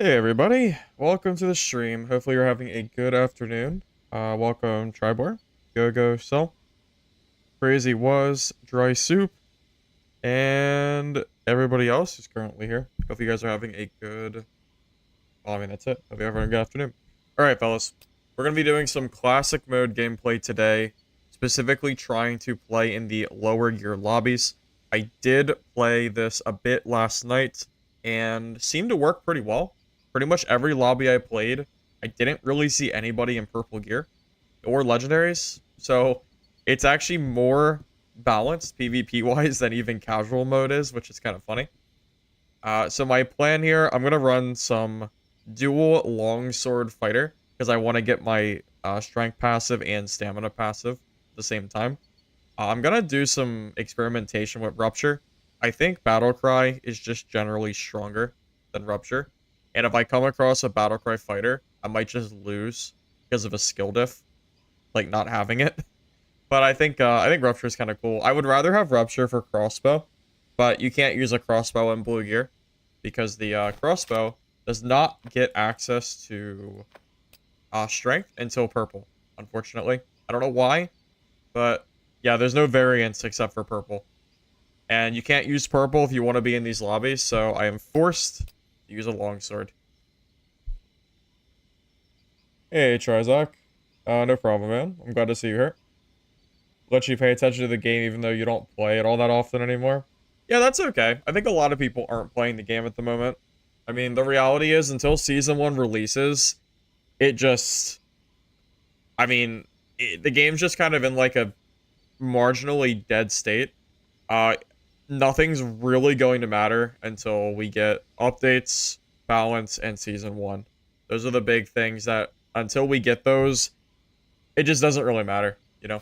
Hey everybody, welcome to the stream. Hopefully you're having a good afternoon. Welcome Tribor, Go Cell, Crazy Was, Dry Soup, and everybody else who's currently here. Hope you guys are having a good, well, I mean that's it. Hope you're having a good afternoon. Alright fellas, we're going to be doing some classic mode gameplay today, specifically trying to play in the lower gear lobbies. I did play this a bit last night and seemed to work pretty well. Pretty much every lobby I played, I didn't really see anybody in purple gear or legendaries. So it's actually more balanced PvP wise than even casual mode is, which is kind of funny. So my plan here, I'm going to run some dual longsword fighter because I want to get my strength passive and stamina passive at the same time. I'm going to do some experimentation with Rupture. I think Battlecry is just generally stronger than Rupture. And if I come across a Battlecry fighter, I might just lose because of a skill diff, like not having it. But I think Rupture is kind of cool. I would rather have Rupture for crossbow, but you can't use a crossbow in blue gear because the crossbow does not get access to strength until purple, unfortunately. I don't know why, but yeah, there's no variance except for purple. And you can't use purple if you want to be in these lobbies, so I am forced to use a longsword. Hey, Trizak. No problem, man. I'm glad to see you here. Let you pay attention to the game even though you don't play it all that often anymore. Yeah, that's okay. I think a lot of people aren't playing the game at the moment. I mean, the reality is, until Season 1 releases, it just... I mean, the game's just kind of in, like, a marginally dead state. Nothing's really going to matter until we get updates, balance, and Season 1. Those are the big things that, until we get those, it just doesn't really matter, you know?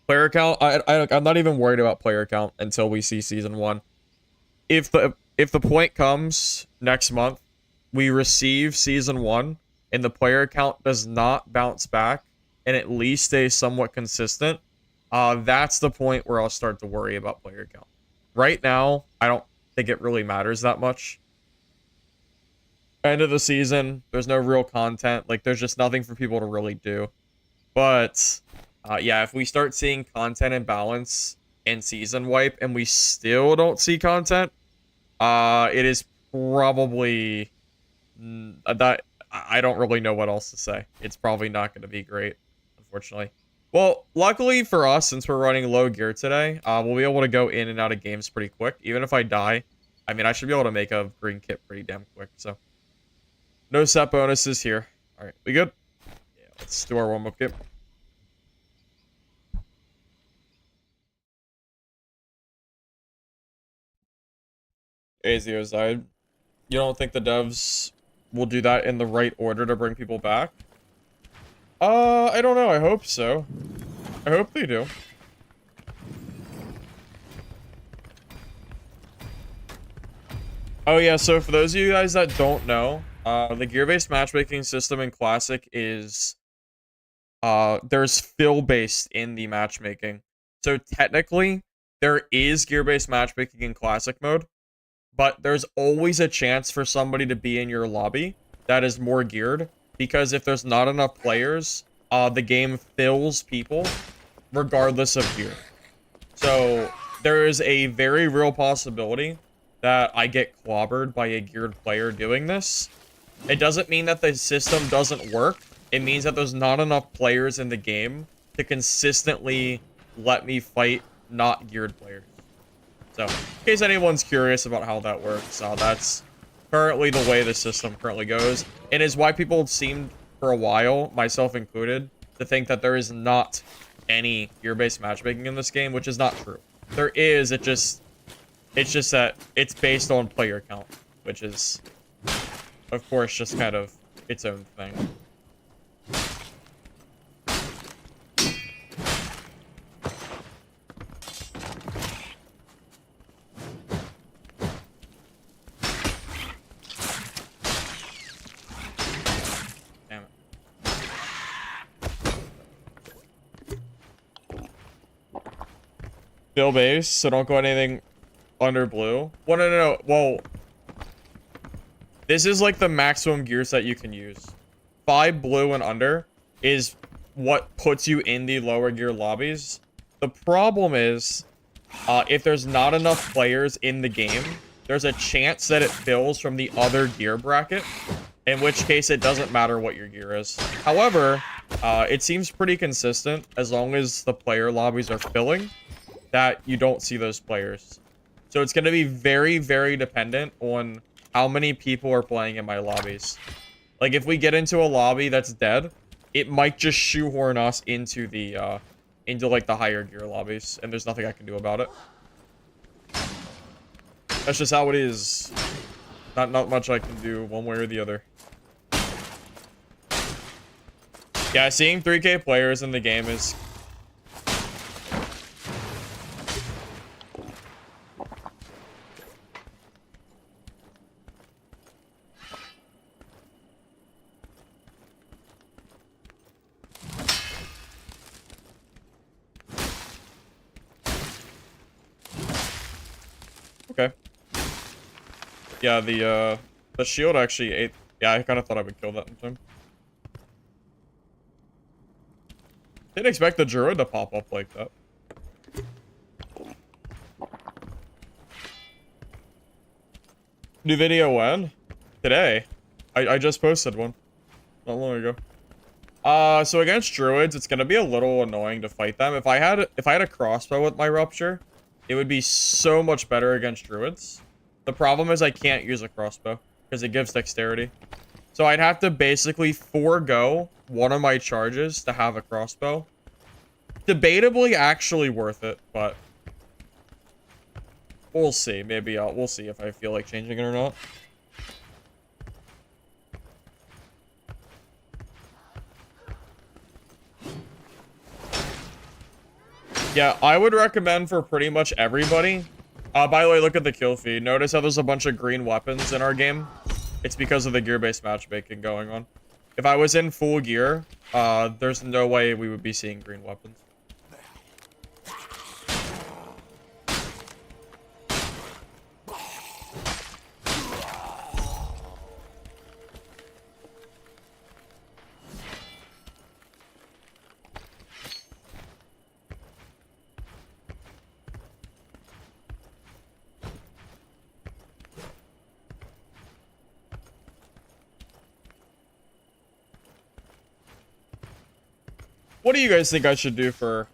Player count, I'm not even worried about player count until we see Season 1. If the point comes next month, we receive Season 1, and the player count does not bounce back, and at least stay somewhat consistent, that's the point where I'll start to worry about player count. Right now, I don't think it really matters that much. End of the season, there's no real content. Like, there's just nothing for people to really do. But, yeah, if we start seeing content and balance and season wipe, and we still don't see content, it is probably... that I don't really know what else to say. It's probably not going to be great, unfortunately. Well, luckily for us, since we're running low gear today, we'll be able to go in and out of games pretty quick. Even if I die, I mean, I should be able to make a green kit pretty damn quick, so. No set bonuses here. Alright, we good? Yeah, let's do our warm-up kit. Azio's died. You don't think the devs will do that in the right order to bring people back? I don't know. I hope so. I hope they do. Oh yeah, so for those of you guys that don't know, the gear-based matchmaking system in Classic is, there's fill-based in the matchmaking. So technically, there is gear-based matchmaking in Classic mode, but there's always a chance for somebody to be in your lobby that is more geared, because if there's not enough players, the game fills people regardless of gear. So there is a very real possibility that I get clobbered by a geared player doing this. It doesn't mean that the system doesn't work. It means that there's not enough players in the game to consistently let me fight not geared players. So, in case anyone's curious about how that works, that's currently the way the system currently goes. And is why people seemed, for a while, myself included, to think that there is not any gear-based matchmaking in this game, which is not true. There is, it's just that it's based on player count, which is, of course, just kind of its own thing. Still base, so don't go anything under blue. Well, no. Well, This is like the maximum gear set you can use. 5 blue and under is what puts you in the lower gear lobbies. The problem is, if there's not enough players in the game, there's a chance that it fills from the other gear bracket, in which case it doesn't matter what your gear is. However, it seems pretty consistent as long as the player lobbies are filling, that you don't see those players. So it's going to be very, very dependent on how many people are playing in my lobbies. Like, if we get into a lobby that's dead, it might just shoehorn us into the, like, the higher gear lobbies, and there's nothing I can do about it. That's just how it is. Not much I can do one way or the other. Yeah, seeing 3K players in the game is... Okay. Yeah, the shield actually ate... Yeah, I kind of thought I would kill that in time. Didn't expect the druid to pop up like that. New video when? Today. I just posted one. Not long ago. So against druids, it's gonna be a little annoying to fight them. If I had a crossbow with my rupture, it would be so much better against druids. The problem is I can't use a crossbow because it gives dexterity. So I'd have to basically forego one of my charges to have a crossbow. Debatably actually worth it, but we'll see. Maybe we'll see if I feel like changing it or not. Yeah, I would recommend for pretty much everybody. By the way, look at the kill feed. Notice how there's a bunch of green weapons in our game? It's because of the gear-based matchmaking going on. If I was in full gear, there's no way we would be seeing green weapons. What do you guys think I should do for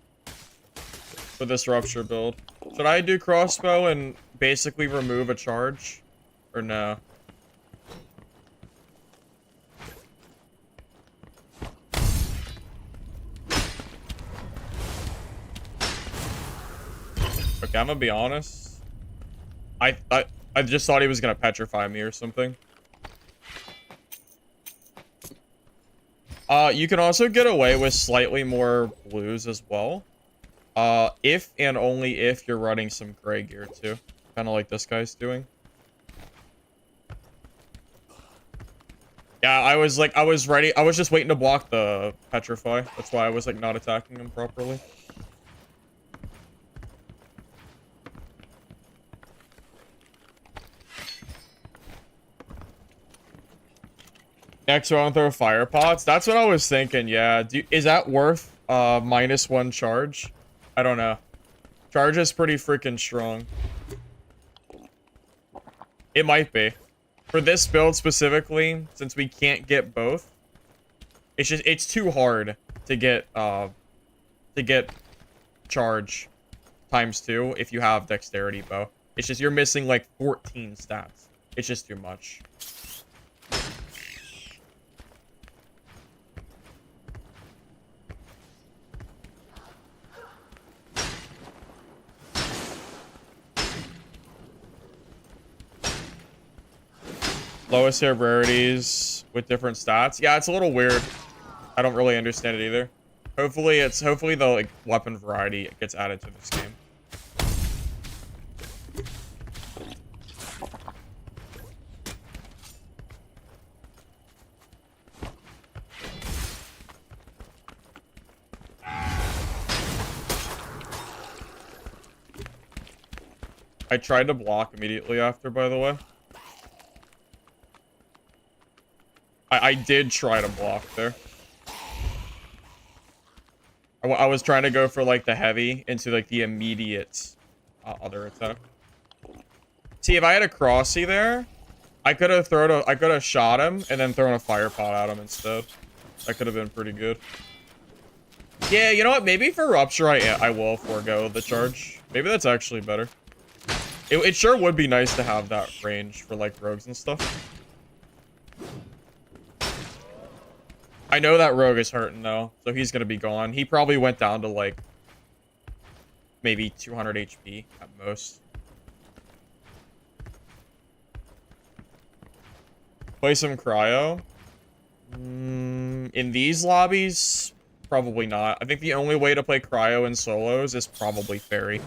this rupture build? Should I do crossbow and basically remove a charge? Or no? Okay, I'm gonna be honest. I just thought he was gonna petrify me or something. You can also get away with slightly more blues as well. If and only if you're running some gray gear too. Kind of like this guy's doing. Yeah, I was ready. I was just waiting to block the petrify. That's why I was like not attacking him properly. Next round throw fire pots. That's what I was thinking. Yeah. Is that worth -1 charge? I don't know. Charge is pretty freaking strong. It might be. For this build specifically, since we can't get both, it's too hard to get charge ×2 if you have dexterity bow. It's just you're missing like 14 stats. It's just too much. Lowest tier rarities with different stats. Yeah, it's a little weird. I don't really understand it either. Hopefully the like weapon variety gets added to this game. I tried to block immediately after, by the way. I did try to block there. I was trying to go for like the heavy into like the immediate other attack. See, if I had a crossy there, I could have shot him and then thrown a fire pot at him instead. That could have been pretty good. Yeah, you know what? Maybe for Rupture, I will forego the charge. Maybe that's actually better. It sure would be nice to have that range for like rogues and stuff. I know that rogue is hurting though, so he's gonna be gone. He probably went down to like maybe 200 HP at most. Play some cryo. In these lobbies, probably not. I think the only way to play cryo in solos is probably fairy.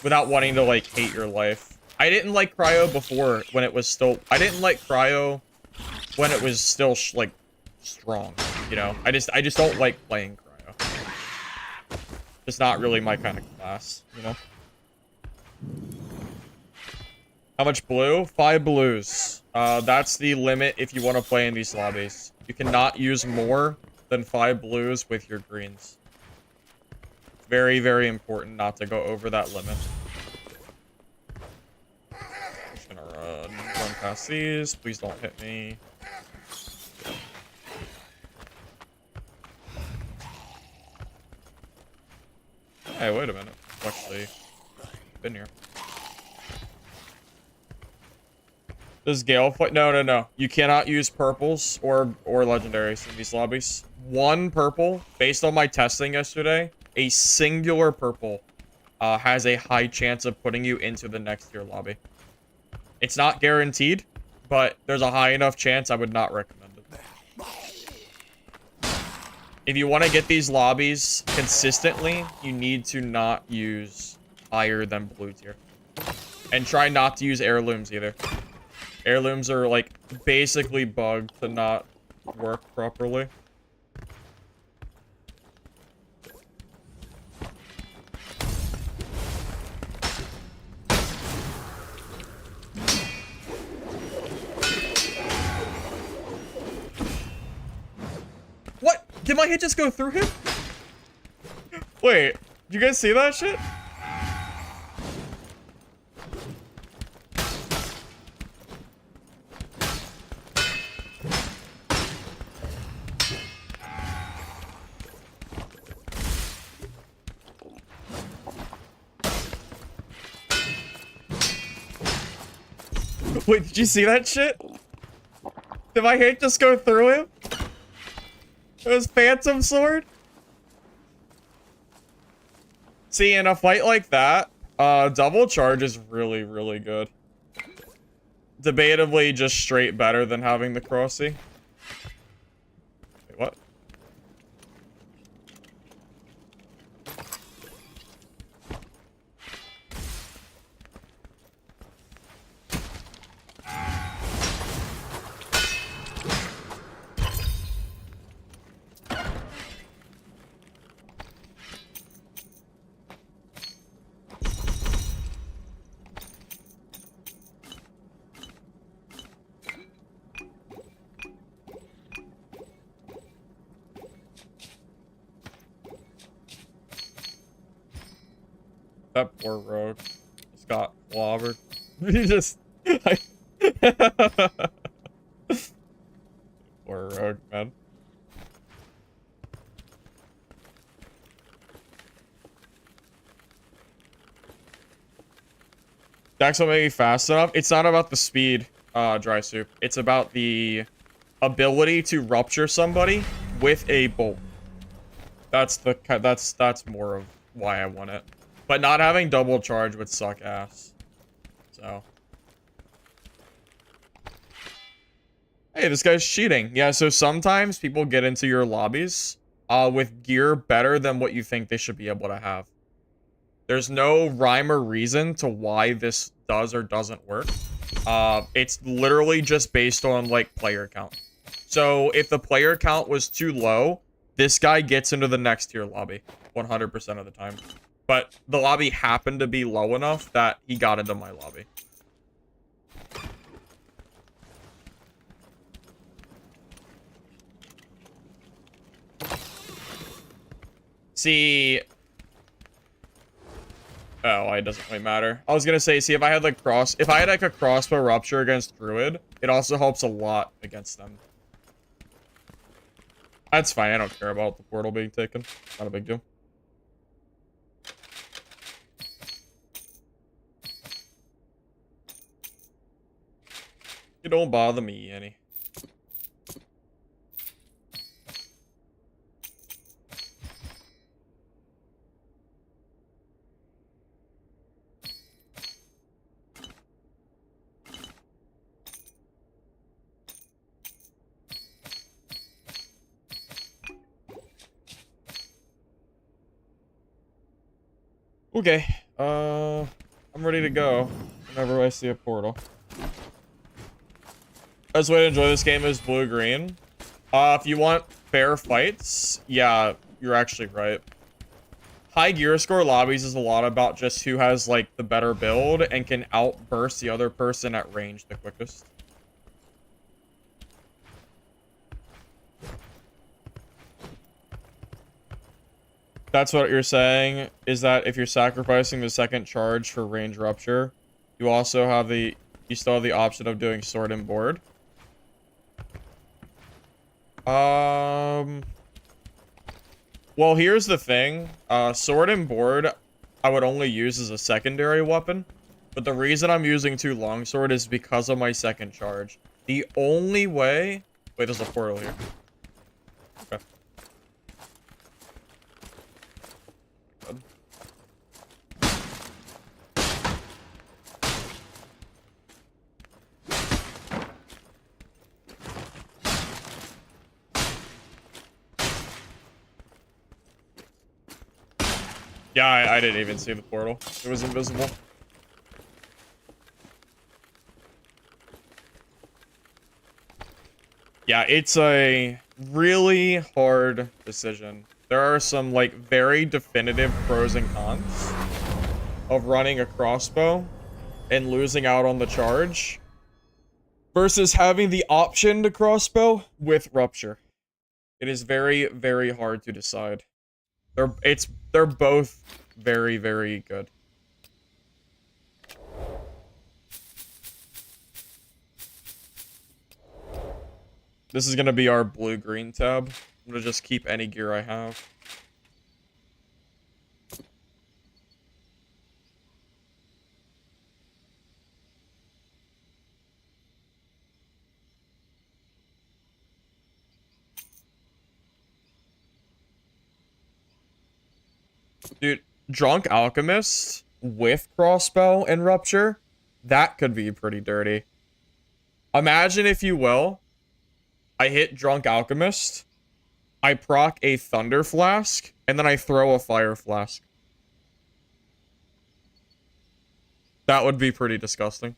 Without wanting to like hate your life. I didn't like cryo before when it was still. I didn't like cryo when it was still like strong. You know, I just don't like playing cryo. It's not really my kind of class. You know. How much blue? 5 blues. That's the limit if you want to play in these lobbies. You cannot use more than 5 blues with your greens. Very, very important not to go over that limit. Just gonna run past these. Please don't hit me. Hey, wait a minute. I've actually been here. Does Gale fight? No. You cannot use purples or legendaries in these lobbies. One purple, based on my testing yesterday, a singular purple has a high chance of putting you into the next tier lobby. It's not guaranteed, but there's a high enough chance I would not recommend it. If you want to get these lobbies consistently, you need to not use higher than blue tier. And try not to use heirlooms either. Heirlooms are, like, basically bugged to not work properly. What? Did my hit just go through him? Wait, did you guys see that shit? Wait, did you see that shit? Did my hit just go through him? It was Phantom Sword? See, in a fight like that, double charge is really, really good. Debatably just straight better than having the crossy. Wait, what? That poor rogue just got clobbered. He just... Poor rogue, man. Dax will make me fast enough. It's not about the speed, Dry Soup. It's about the ability to rupture somebody with a bolt. That's more of why I want it. But not having double charge would suck ass. So. Hey, this guy's cheating. Yeah, so sometimes people get into your lobbies with gear better than what you think they should be able to have. There's no rhyme or reason to why this does or doesn't work. It's literally just based on, like, player count. So if the player count was too low, this guy gets into the next tier lobby 100% of the time. But the lobby happened to be low enough that he got into my lobby. See... Oh, it doesn't really matter. I was gonna say, see, if I had like a crossbow rupture against Druid, it also helps a lot against them. That's fine, I don't care about the portal being taken. Not a big deal. You don't bother me any. Okay, I'm ready to go whenever I see a portal. Best way to enjoy this game is blue-green. If you want fair fights, yeah, you're actually right. High gear score lobbies is a lot about just who has, like, the better build and can outburst the other person at range the quickest. That's what you're saying, is that if you're sacrificing the second charge for range rupture, you also have you still have the option of doing sword and board. Well, here's the thing. Sword and board, I would only use as a secondary weapon. But the reason I'm using 2 longsword is because of my second charge. The only way... Wait, there's a portal here. Okay. Good. Yeah, I didn't even see the portal. It was invisible. Yeah, it's a really hard decision. There are some, like, very definitive pros and cons of running a crossbow and losing out on the charge versus having the option to crossbow with rupture. It is very, very hard to decide. They're both very, very good. This is gonna be our blue-green tab. I'm gonna just keep any gear I have. Dude, Drunk Alchemist with crossbow and rupture, that could be pretty dirty. Imagine, if you will, I hit Drunk Alchemist, I proc a Thunder Flask, and then I throw a Fire Flask. That would be pretty disgusting.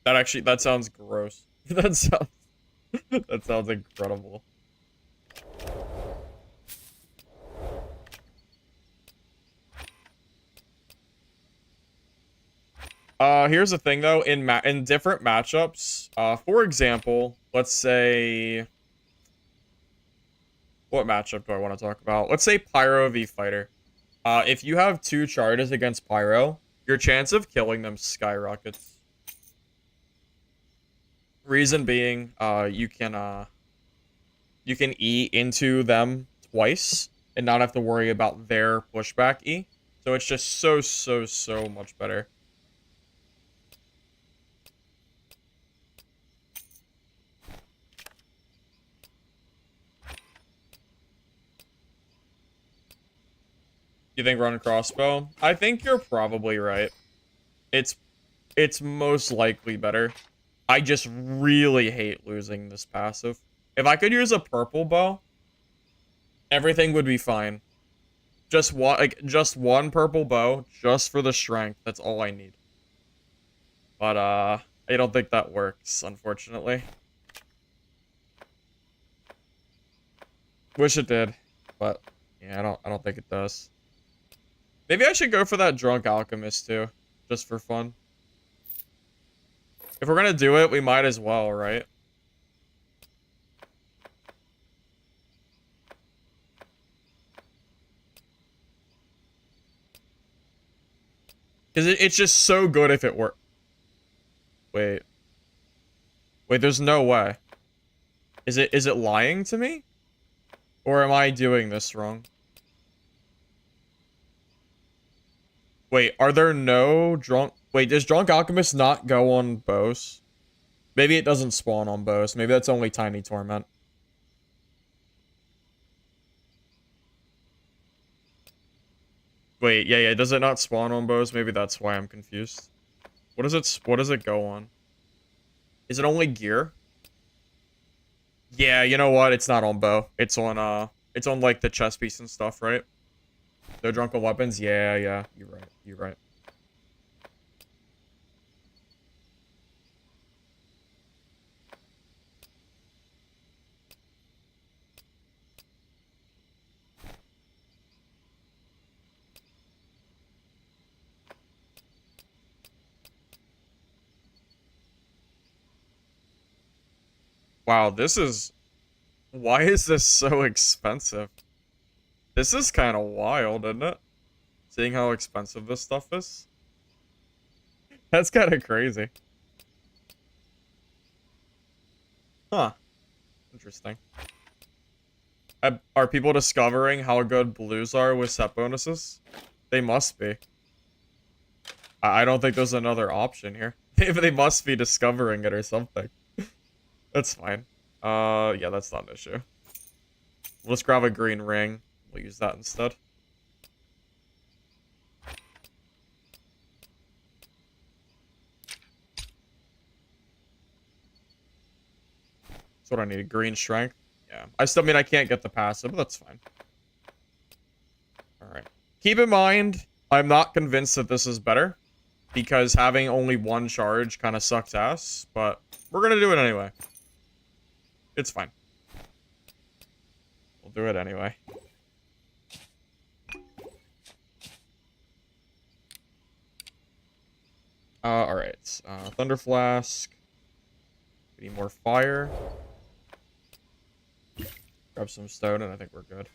That sounds gross. That sounds incredible. Here's the thing though, in different matchups, for example, let's say, what matchup do I want to talk about? Let's say Pyro v Fighter. If you have 2 charges against Pyro, your chance of killing them skyrockets. Reason being, you can E into them twice and not have to worry about their pushback E. So it's just so much better. You think run crossbow? I think you're probably right. It's most likely better. I just really hate losing this passive. If I could use a purple bow, everything would be fine. Just one purple bow, just for the strength. That's all I need. But I don't think that works, unfortunately. Wish it did, but yeah, I don't think it does. Maybe I should go for that Drunk Alchemist too, just for fun. If we're gonna do it, we might as well, right? Because it's just so good if it works. Wait. Wait, there's no way. Is it lying to me? Or am I doing this wrong? Wait, are there no drunk... Wait, does Drunk Alchemist not go on bows? Maybe it doesn't spawn on bows. Maybe that's only Tiny Torment. Wait, yeah, does it not spawn on bows? Maybe that's why I'm confused. What does it go on? Is it only gear? Yeah, you know what? It's not on bow. It's on like the chest piece and stuff, right? No drunken weapons? Yeah, you're right. You're right. Wow, this is... Why is this so expensive? This is kind of wild, isn't it? Seeing how expensive this stuff is. That's kind of crazy. Huh. Interesting. Are people discovering how good blues are with set bonuses? They must be. I don't think there's another option here. They must be discovering it or something. That's fine. Yeah, that's not an issue. Let's grab a green ring. We'll use that instead. That's what I need. Green strength. Yeah. I still mean I can't get the passive, but that's fine. Alright. Keep in mind, I'm not convinced that this is better. Because having only one charge kind of sucks ass. But we're gonna do it anyway. It's fine. We'll do it anyway. Alright. Thunder Flask. We need more fire. Grab some stone and I think we're good.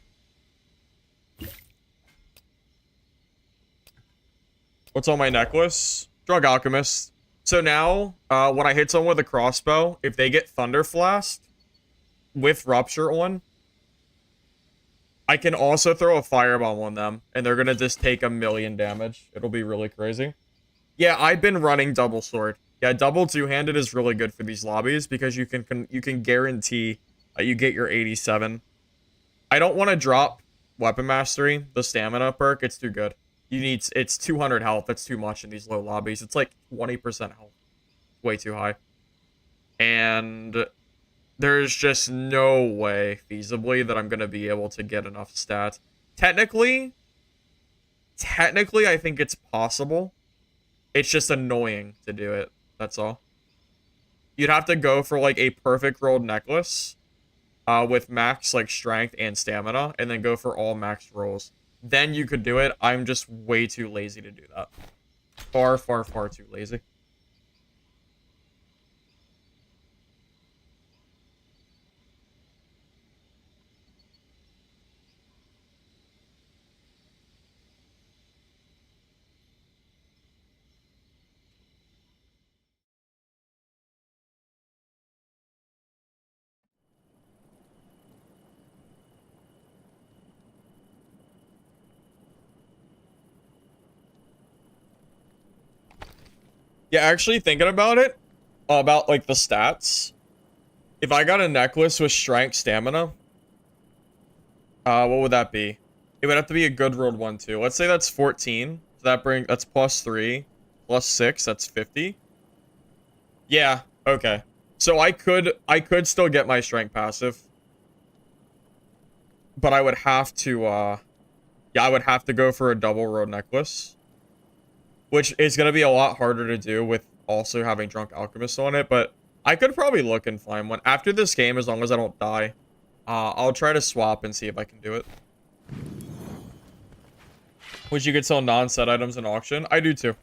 What's on my necklace? Drug Alchemist. So now, when I hit someone with a crossbow, if they get Thunder Flask with Rupture on, I can also throw a firebomb on them, and they're gonna just take 1,000,000 damage. It'll be really crazy. Yeah, I've been running double sword. Yeah, double two-handed is really good for these lobbies because you can guarantee you get your 87. I don't want to drop Weapon Mastery, the stamina perk. It's too good. It's 200 health. That's too much in these low lobbies. It's like 20% health. Way too high. And there's just no way feasibly that I'm going to be able to get enough stats. Technically, I think it's possible. It's just annoying to do it. That's all. You'd have to go for like a perfect rolled necklace with max like strength and stamina, and then go for all max rolls. Then you could do it. I'm just way too lazy to do that. Far, far, far too lazy. Yeah, actually thinking about it, about like the stats. If I got a necklace with strength stamina, what would that be? It would have to be a good rolled one too. Let's say that's 14. So that's plus 3, plus 6, that's 50. Yeah, okay. So I could still get my strength passive. But I would have to yeah, I would have to go for a double rolled necklace. Which is going to be a lot harder to do with also having Drunk Alchemist on it, but I could probably look and find one. After this game, as long as I don't die, I'll try to swap and see if I can do it. Which you could sell non-set items in auction. I do too.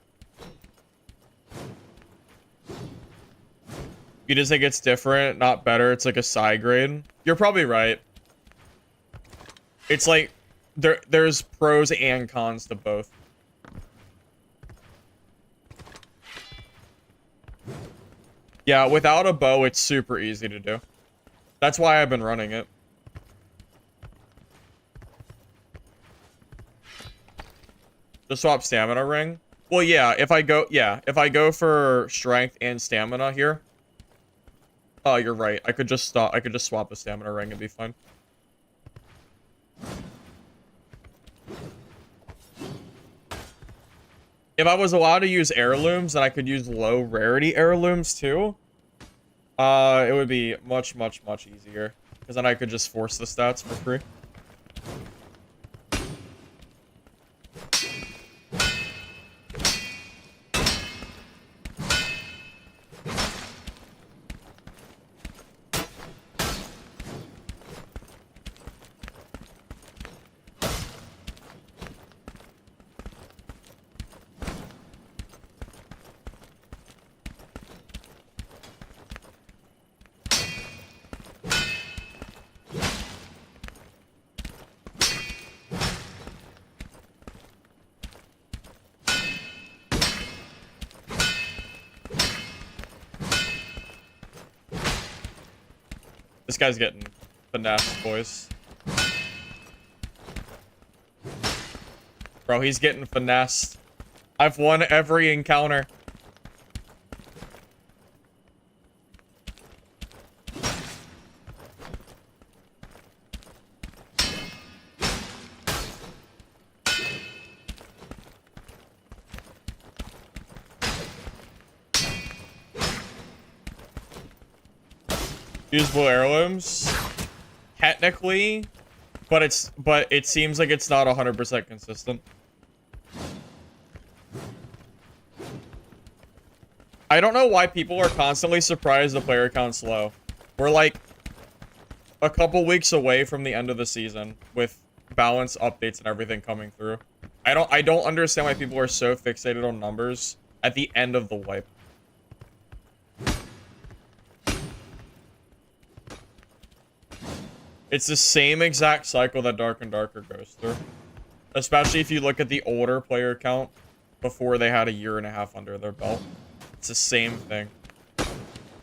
You just think it's different, not better. It's like a side grade. You're probably right. It's like, there's pros and cons to both. Yeah, without a bow, it's super easy to do. That's why I've been running it. Just swap stamina ring. Well, yeah, if I go for strength and stamina here. Oh, you're right. I could just swap the stamina ring and be fine. If I was allowed to use heirlooms, then I could use low rarity heirlooms too. It would be much, much, much easier. Because then I could just force the stats for free. This guy's getting finessed, boys. Bro, he's getting finessed. I've won every encounter. Usable heirlooms, technically, but it seems like it's not 100% consistent. I don't know why people are constantly surprised the player count's low. We're like a couple weeks away from the end of the season with balance updates and everything coming through. I don't understand why people are so fixated on numbers at the end of the wipe. It's the same exact cycle that Dark and Darker goes through. Especially if you look at the older player count before they had a year and a half under their belt. It's the same thing.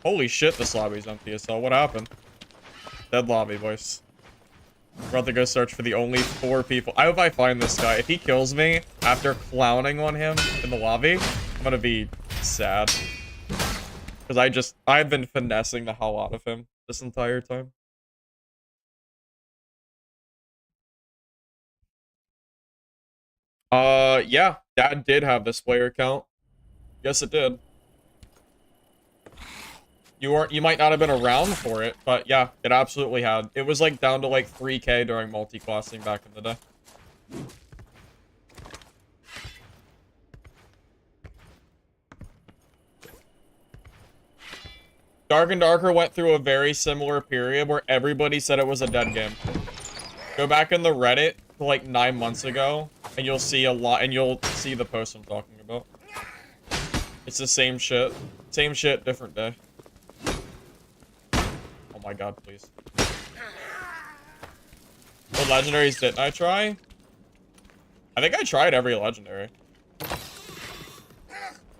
Holy shit, this lobby's empty as hell. What happened? Dead lobby, boys. We're about to go search for the only 4 people. I hope I find this guy. If he kills me after clowning on him in the lobby, I'm gonna be sad. Because I've been finessing the hell out of him this entire time. Yeah, Dad did have this player count. Yes, it did. You might not have been around for it, but yeah, it absolutely had. It was like down to like 3K during multi-classing back in the day. Dark and Darker went through a very similar period where everybody said it was a dead game. Go back in the Reddit like 9 months ago, and you'll see a lot, and you'll see the post I'm talking about. It's the same shit. Same shit, different day. Oh my god, please. What legendaries didn't I try? I think I tried every legendary.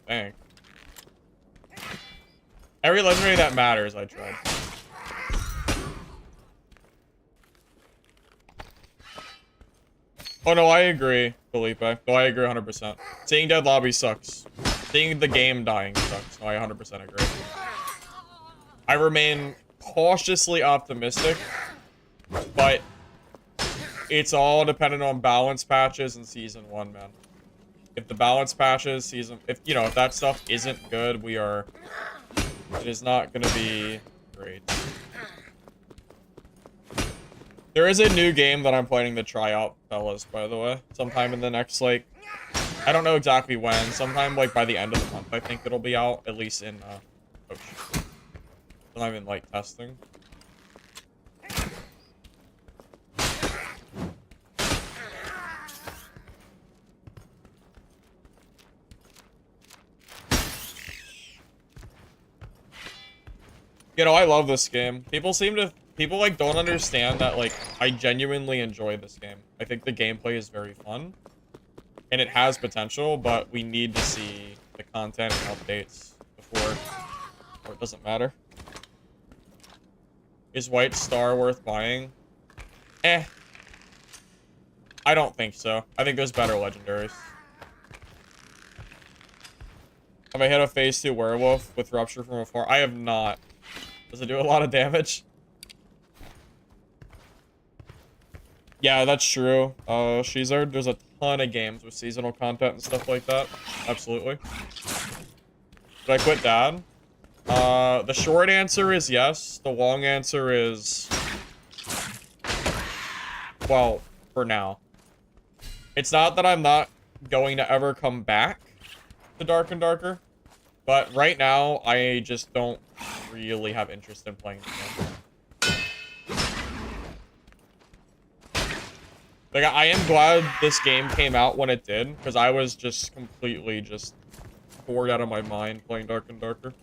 Dang. Every legendary that matters, I tried. Oh no, I agree, Felipe. No, I agree 100%. Seeing dead lobby sucks. Seeing the game dying sucks. No, I 100% agree. I remain cautiously optimistic, but it's all dependent on balance patches in Season 1, man. If the balance patches, if that stuff isn't good, it is not gonna be great. There is a new game that I'm planning to try out, fellas, by the way. Sometime in the next, like, I don't know exactly when. Sometime, like, by the end of the month, I think it'll be out. At least in, oh, shit. I'm not even, like, testing. You know, I love this game. People like, don't understand that, like, I genuinely enjoy this game. I think the gameplay is very fun. And it has potential, but we need to see the content and updates before Or it doesn't matter. Is White Star worth buying? Eh. I don't think so. I think there's better legendaries. Have I hit a phase 2 werewolf with rupture from afar? I have not. Does it do a lot of damage? Yeah, that's true. Shizard, there's a ton of games with seasonal content and stuff like that. Absolutely. Did I quit Dad? The short answer is yes. The long answer is... well, for now. It's not that I'm not going to ever come back to Dark and Darker, but right now, I just don't really have interest in playing the game. Like, I am glad this game came out when it did, because I was just completely just bored out of my mind playing Dark and Darker.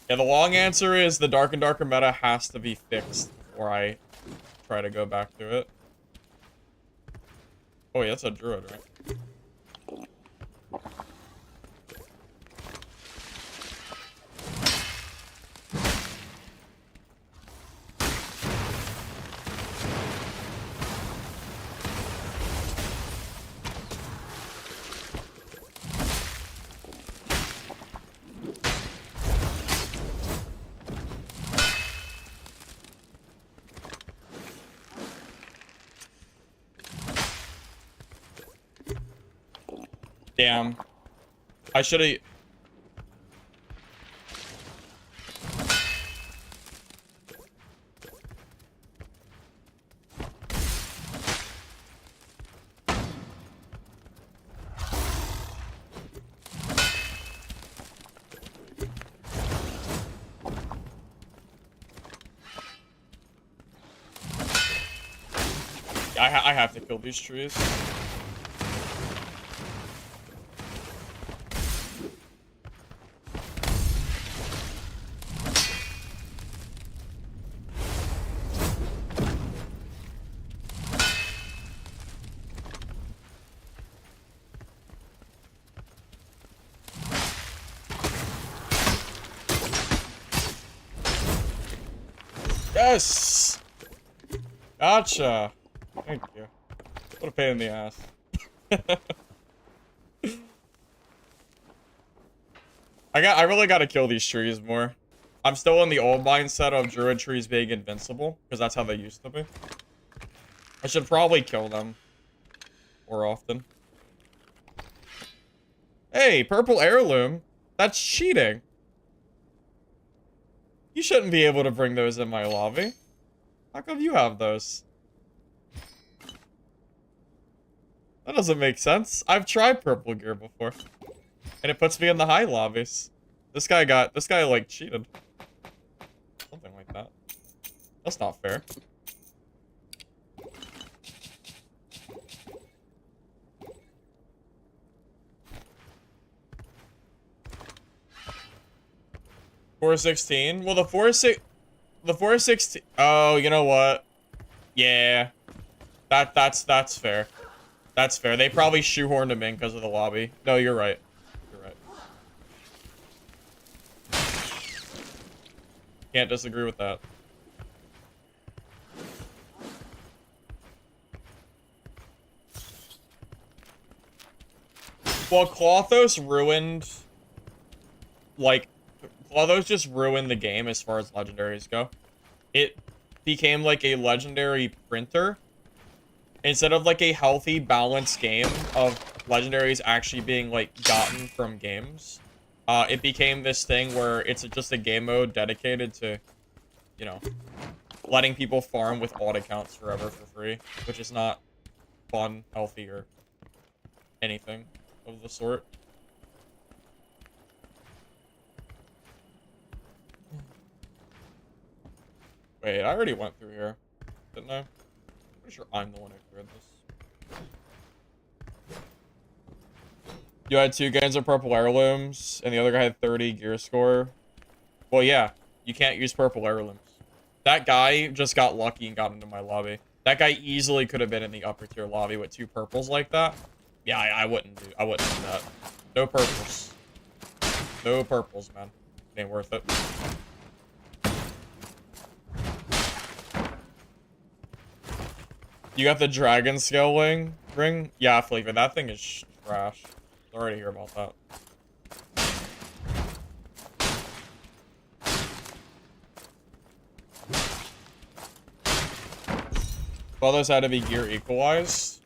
Yeah, the long answer is the Dark and Darker meta has to be fixed before I try to go back to it. Oh, yeah, that's a druid, right? Damn. I should have... I have to kill these trees. Yes! Gotcha! Thank you. What a pain in the ass. I really gotta kill these trees more. I'm still in the old mindset of druid trees being invincible, because that's how they used to be. I should probably kill them more often. Hey, purple heirloom. That's cheating. You shouldn't be able to bring those in my lobby. How come you have those? That doesn't make sense. I've tried purple gear before. And it puts me in the high lobbies. This guy like cheated. Something like that. That's not fair. $416. Well, the 416. Oh, you know what? Yeah, that's fair. That's fair. They probably shoehorned him in because of the lobby. No, you're right. You're right. Can't disagree with that. Well, Klothos ruined, like, Klothos just ruined the game as far as legendaries go. It became like a legendary printer instead of like a healthy, balanced game of legendaries actually being like gotten from games. It became this thing where it's just a game mode dedicated to, you know, letting people farm with alt accounts forever for free, which is not fun, healthy, or anything of the sort. Wait, I already went through here, didn't I? Pretty sure I'm the one who cleared this. You had 2 games of purple heirlooms, and the other guy had 30 gear score. Well, yeah, you can't use purple heirlooms. That guy just got lucky and got into my lobby. That guy easily could have been in the upper tier lobby with 2 purples like that. Yeah, I wouldn't do that. No purples. No purples, man. It ain't worth it. You got the dragon scale ring? Yeah, Flavor, that thing is trash. Sorry to hear about that. Well, those had to be gear equalized.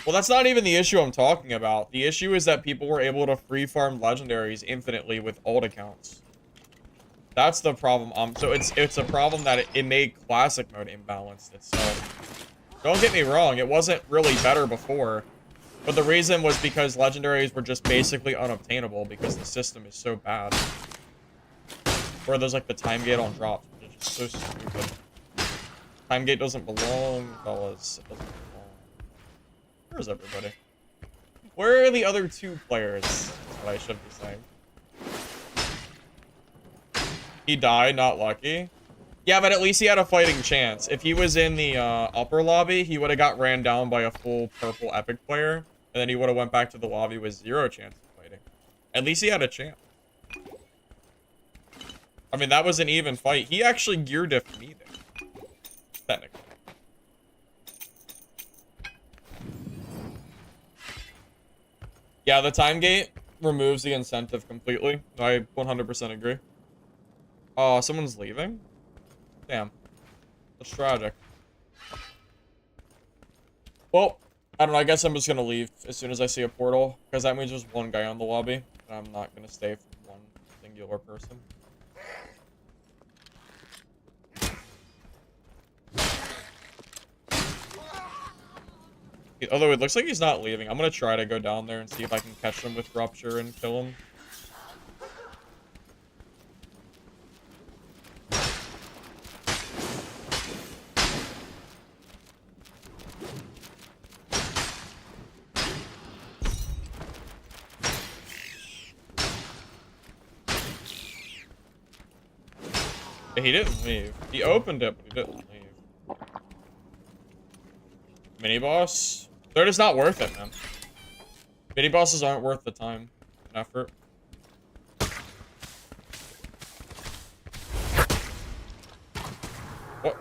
Well, that's not even the issue I'm talking about. The issue is that people were able to free farm legendaries infinitely with old accounts. That's the problem. So it's a problem that it made classic mode imbalanced itself. Don't get me wrong, it wasn't really better before, but the reason was because legendaries were just basically unobtainable because the system is so bad. Where there's like the time gate on drops, which is just so stupid. Time gate doesn't belong, fellas. It doesn't belong. Where's everybody? Where are the other 2 players? That's what I should be saying. He died, not lucky. Yeah, but at least he had a fighting chance. If he was in the upper lobby, he would have got ran down by a full purple epic player, and then he would have went back to the lobby with 0 chance of fighting. At least he had a chance. I mean, that was an even fight. He actually gear diffed me there. Technically. Yeah, the time gate removes the incentive completely. I 100% agree. Oh, someone's leaving? Damn. That's tragic. Well, I don't know. I guess I'm just gonna leave as soon as I see a portal. Because that means there's 1 guy on the lobby. And I'm not gonna stay for 1 singular person. Although it looks like he's not leaving. I'm gonna try to go down there and see if I can catch him with Rupture and kill him. He didn't leave. He opened it, but he didn't leave. Mini boss? They're just not worth it, man. Mini bosses aren't worth the time and effort.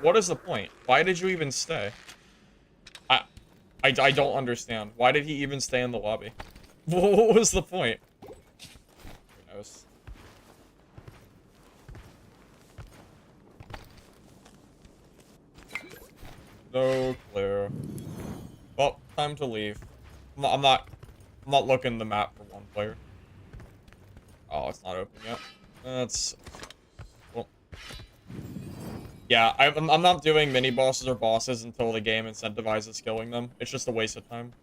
What is the point? Why did you even stay? I don't understand. Why did he even stay in the lobby? What was the point? Who knows? No clue. Well, time to leave. I'm not looking the map for 1 player. Oh, it's not open yet. That's well. Yeah, I'm not doing mini bosses or bosses until the game incentivizes killing them. It's just a waste of time.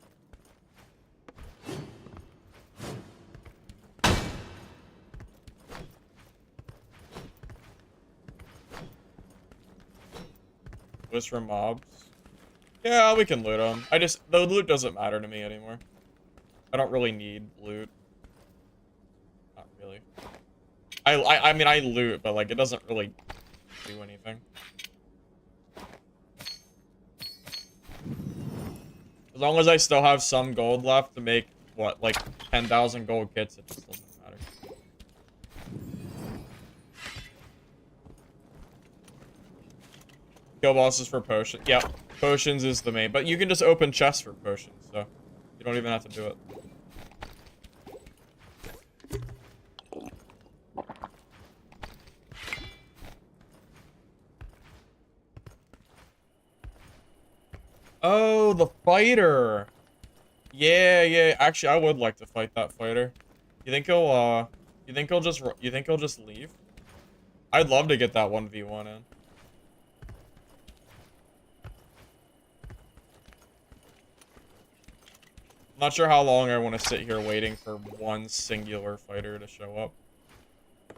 Just for mobs. Yeah, we can loot them. The loot doesn't matter to me anymore. I don't really need loot. Not really. I mean, I loot, but like, it doesn't really do anything. As long as I still have some gold left to make, what, like 10,000 gold kits, it just doesn't matter. Kill bosses for potions. Yeah, potions is the main. But you can just open chests for potions, so you don't even have to do it. Oh, the fighter. Yeah, yeah. Actually, I would like to fight that fighter. You think he'll just leave? I'd love to get that 1v1 in. I'm not sure how long I want to sit here waiting for 1 singular fighter to show up. I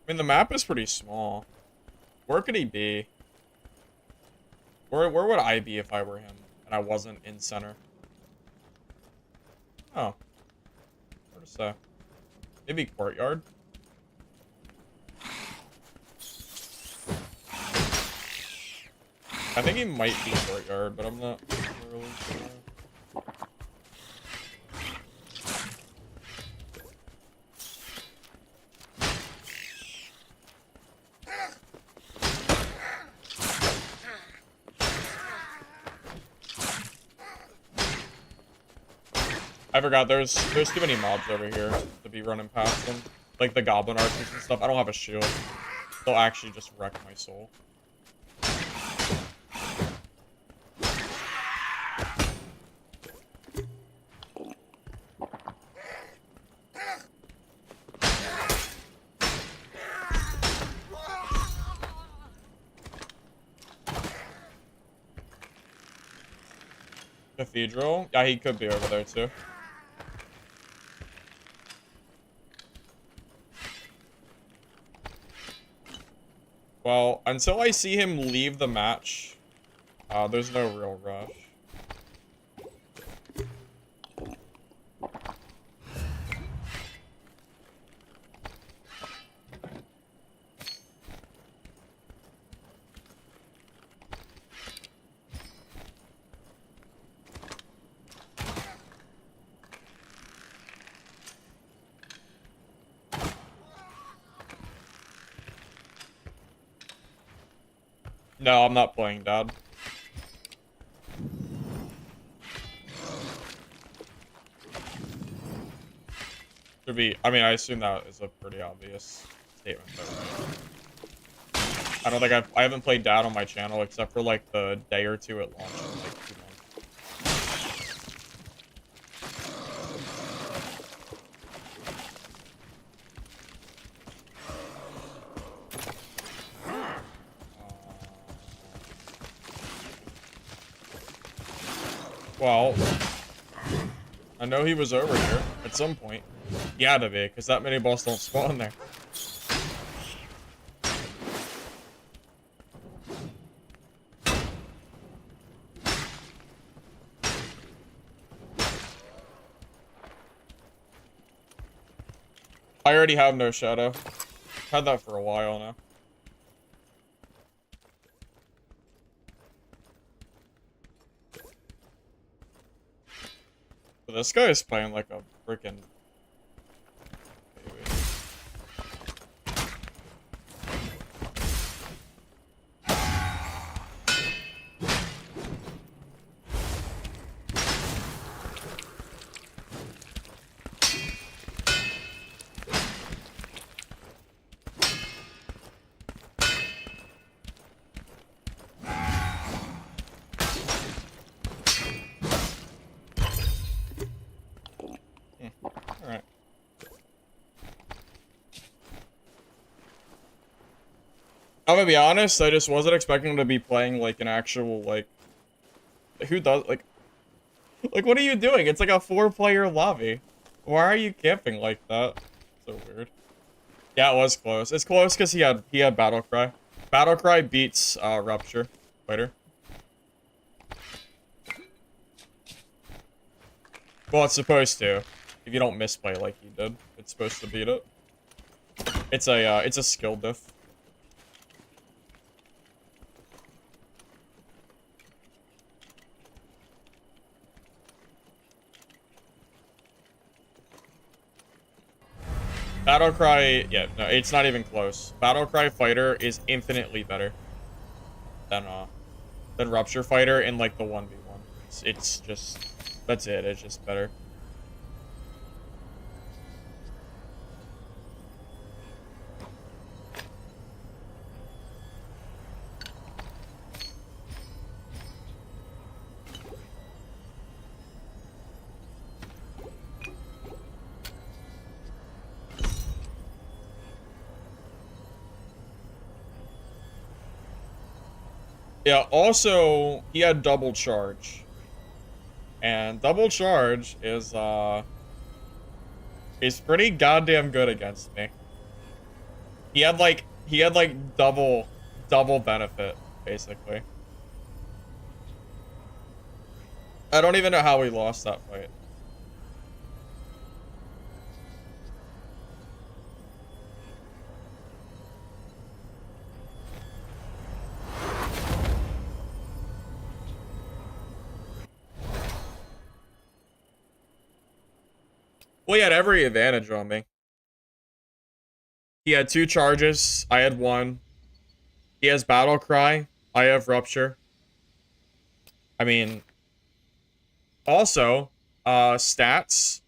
mean, the map is pretty small. Where could he be? Where would I be if I were him and I wasn't in center? Oh. Hard to say. Maybe courtyard? I think he might be courtyard, but I'm not really sure. I forgot there's too many mobs over here to be running past them. Like the goblin archers and stuff. I don't have a shield. They'll actually just wreck my soul. Cathedral? Yeah, he could be over there too. Well, until I see him leave the match, there's no real rush. No, I'm not playing Dad. Should be, I mean, I assume that is a pretty obvious statement, though, right? I don't think I haven't played Dad on my channel except for like the day or two it launched in like 2 months. Well, I know he was over here at some point. He had to be, because that many boss don't spawn there. I already have no shadow. Had that for a while now. But this guy is playing like a freaking baby. Alright. I'm gonna be honest, I just wasn't expecting to be playing like an actual, like, who does, like, what are you doing? It's like a 4-player lobby. Why are you camping like that? So weird. Yeah, it was close. It's close because he had Battlecry. Battlecry beats Rupture Fighter. Well, it's supposed to. If you don't misplay like he did, it's supposed to beat it. It's a skill diff. Battlecry, yeah, no, it's not even close. Battlecry Fighter is infinitely better than Rupture Fighter in like the 1v1. It's just, that's it. It's just better. Yeah, also, he had double charge. And double charge is pretty goddamn good against me. He had like double benefit, basically. I don't even know how we lost that fight. Well, he had every advantage on me. He had 2 charges. I had 1. He has Battle Cry. I have Rupture. I mean, also, stats.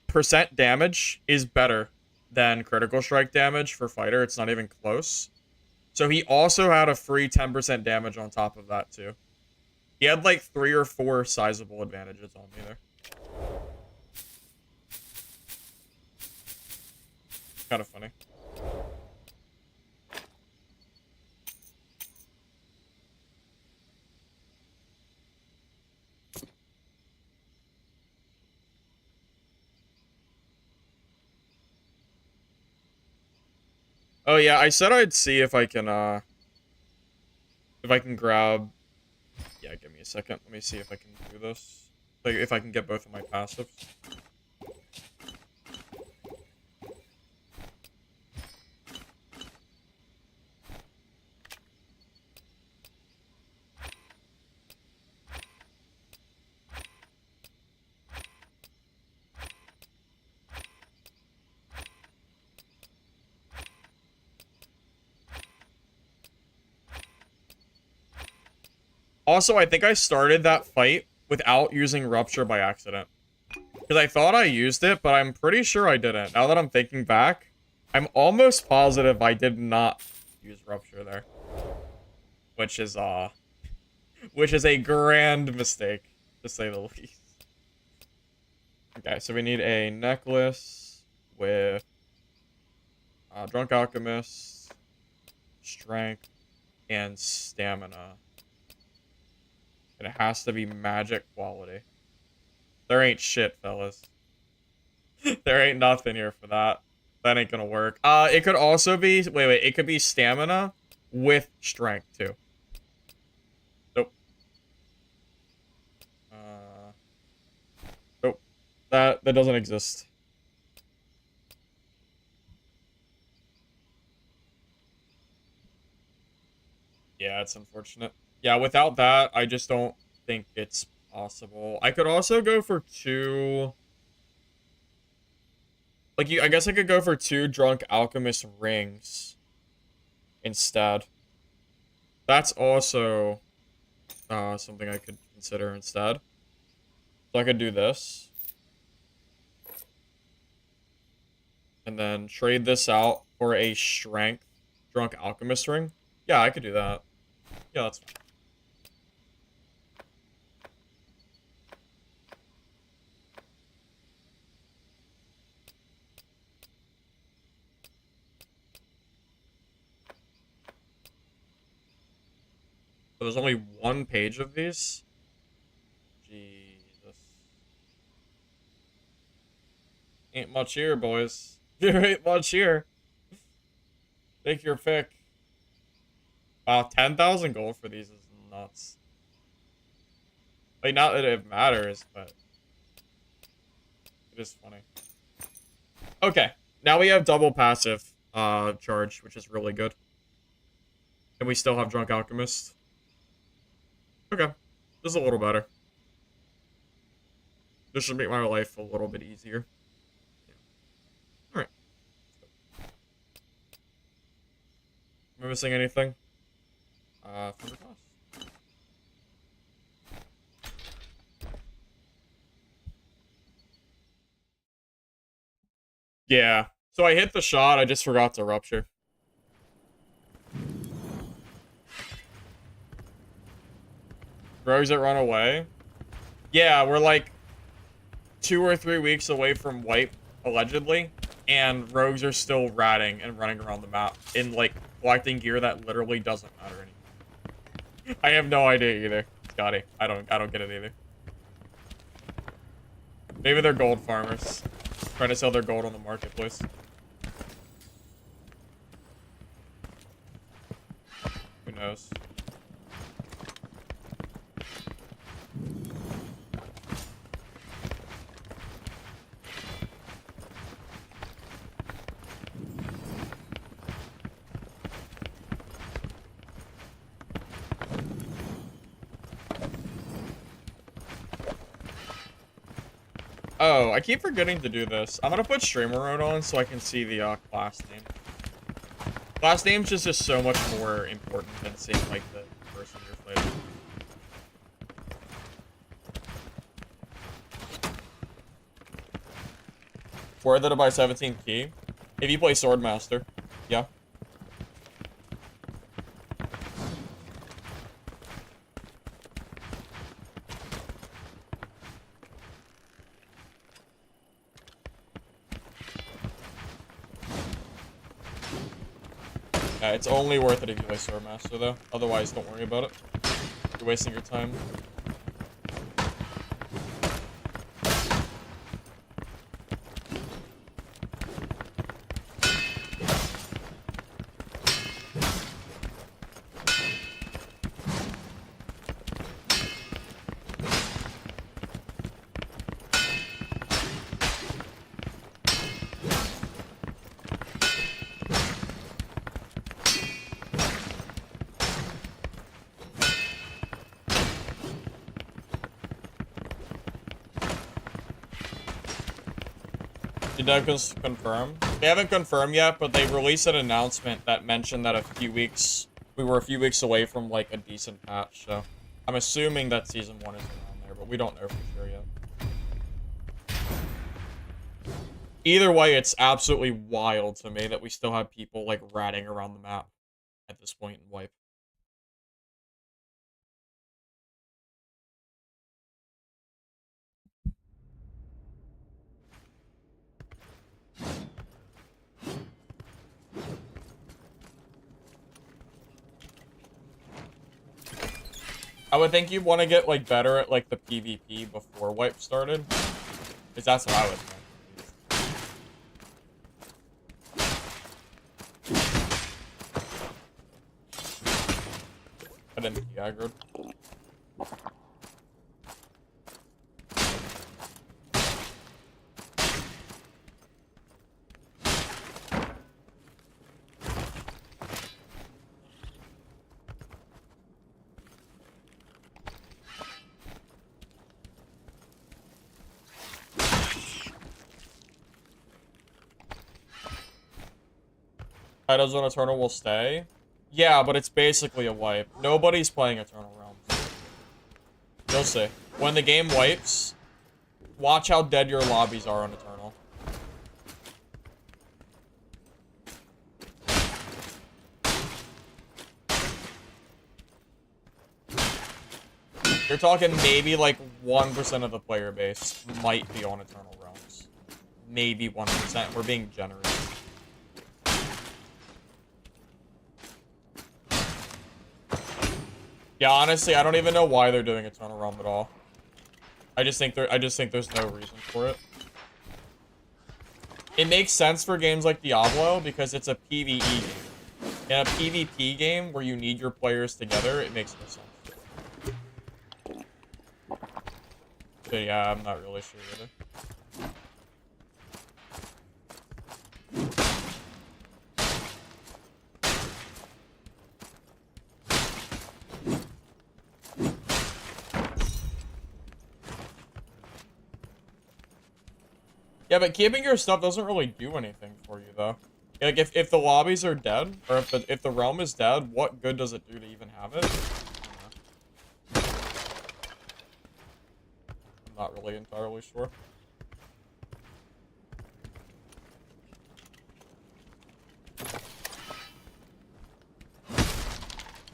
Percent damage is better than critical strike damage for fighter. It's not even close. So he also had a free 10% damage on top of that, too. He had like 3 or 4 sizable advantages on me there. Kind of funny. Oh yeah, I said I'd see if I can grab. Yeah, give me a second. Let me see if I can do this. Like if I can get both of my passives. Also, I think I started that fight without using Rupture by accident. Because I thought I used it, but I'm pretty sure I didn't. Now that I'm thinking back, I'm almost positive I did not use Rupture there. Which is a grand mistake, to say the least. Okay, so we need a necklace with Drunk Alchemist, Strength, and Stamina. And it has to be magic quality. There ain't shit, fellas. There ain't nothing here for that. That ain't gonna work. It could also be... Wait. It could be Stamina with Strength, too. Nope. Nope. That doesn't exist. Yeah, it's unfortunate. Yeah, without that, I just don't think it's possible. I could also go for 2... Like, I guess I could go for 2 Drunk Alchemist rings instead. That's also something I could consider instead. So I could do this. And then trade this out for a Strength Drunk Alchemist ring. Yeah, I could do that. Yeah, that's fine. So there's only 1 page of these? Jesus. Ain't much here, boys. There ain't much here. Take your pick. Wow, 10,000 gold for these is nuts. Like, not that it matters, but it is funny. Okay, now we have double passive charge, which is really good. And we still have Drunk Alchemist. Okay, this is a little better. This should make my life a little bit easier. Yeah. Alright. Am I missing anything? From the class. Yeah. So I hit the shot, I just forgot to Rupture. Rogues that run away? Yeah, we're like 2 or 3 weeks away from wipe, allegedly. And rogues are still ratting and running around the map in, like, collecting gear that literally doesn't matter anymore. I have no idea either, Scotty. I don't get it either. Maybe they're gold farmers. Trying to sell their gold on the marketplace. Who knows? Oh, I keep forgetting to do this. I'm gonna put streamer mode on so I can see the class name. Class name's just so much more important than seeing like the person you're fighting. Worth it to buy 17 key? If you play Swordmaster, yeah. Yeah, it's only worth it if you play Swordmaster, though. Otherwise, don't worry about it. You're wasting your time. Did that confirm? They haven't confirmed yet, but they released an announcement that mentioned that we were a few weeks away from like a decent patch, so I'm assuming that season 1 is around there, but we don't know for sure yet. Either way, it's absolutely wild to me that we still have people like ratting around the map at this point in Wipe. I would think you'd want to get like better at like the PvP before Wipe started, because that's what I would think. I didn't get aggroed. Titles on Eternal will stay. Yeah, but it's basically a wipe. Nobody's playing Eternal Realms. You'll see. When the game wipes, watch how dead your lobbies are on Eternal. You're talking maybe like 1% of the player base might be on Eternal Realms. Maybe 1%. We're being generous. Yeah, honestly, I don't even know why they're doing Eternal Realm at all. I just think there's no reason for it. It makes sense for games like Diablo because it's a PvE game. In a PvP game where you need your players together, it makes no sense. So yeah, I'm not really sure either. Yeah, but keeping your stuff doesn't really do anything for you, though. Like, if the lobbies are dead, or if the realm is dead, what good does it do to even have it? I'm not really entirely sure.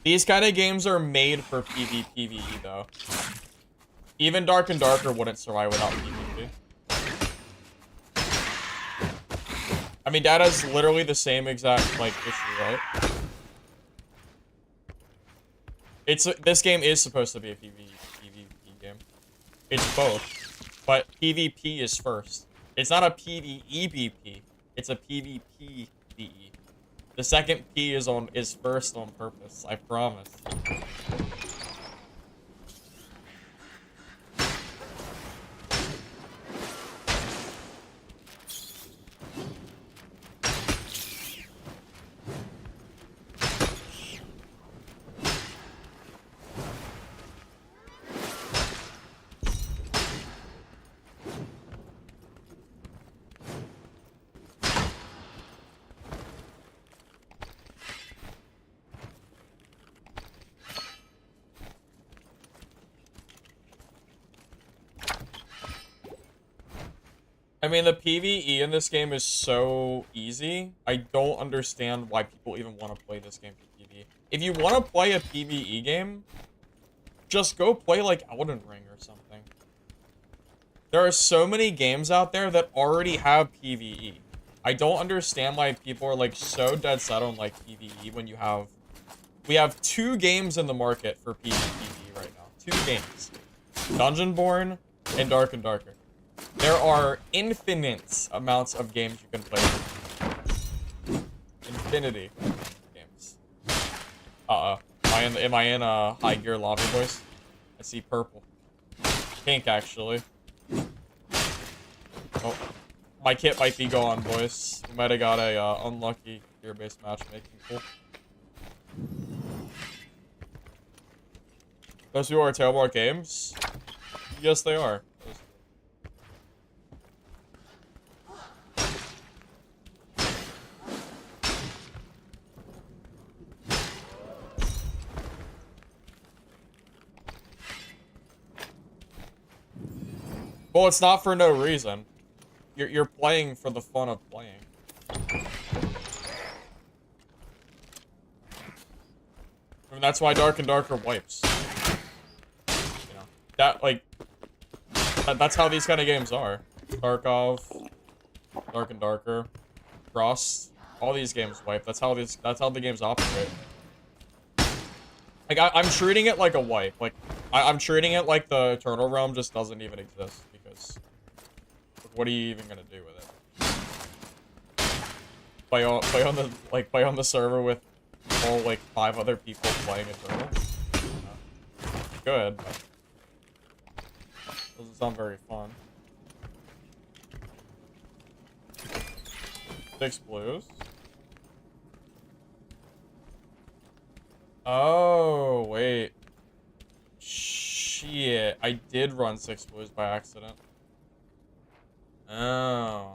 These kind of games are made for PvE, though. Even Dark and Darker wouldn't survive without PvP. I mean, that is literally the same exact, like, issue, right? This game is supposed to be a PvP game. It's both. But PvP is first. It's not a PvEBP. It's a PvPVE. The second P is first on purpose, I promise. I mean, the PvE in this game is so easy. I don't understand why people even want to play this game for PvE. If you want to play a PvE game, just go play like Elden Ring or something. There are so many games out there that already have PvE. I don't understand why people are like so dead set on like PvE when we have 2 games in the market for PvE right now. 2 games. Dungeonborne and Dark and Darker. There are infinite amounts of games you can play. Infinity games. Uh-oh. Am I in a high gear lobby, boys? I see purple. Pink, actually. Oh. My kit might be gone, boys. We might have got a unlucky gear-based matchmaking pool. Those people are terrible at games? Yes, they are. Well, it's not for no reason. You're playing for the fun of playing. I mean, that's why Dark and Darker wipes. You know, that's how these kind of games are. Tarkov, Dark and Darker, Frost, all these games wipe. That's how the games operate. Like I'm treating it like a wipe. Like I'm treating it like the Eternal Realm just doesn't even exist because what are you even gonna do with it? Play on the server with all like 5 other people playing Eternal? Good, but doesn't sound very fun. 6 blues. Oh, wait. Shit. I did run 6 blues by accident. Oh.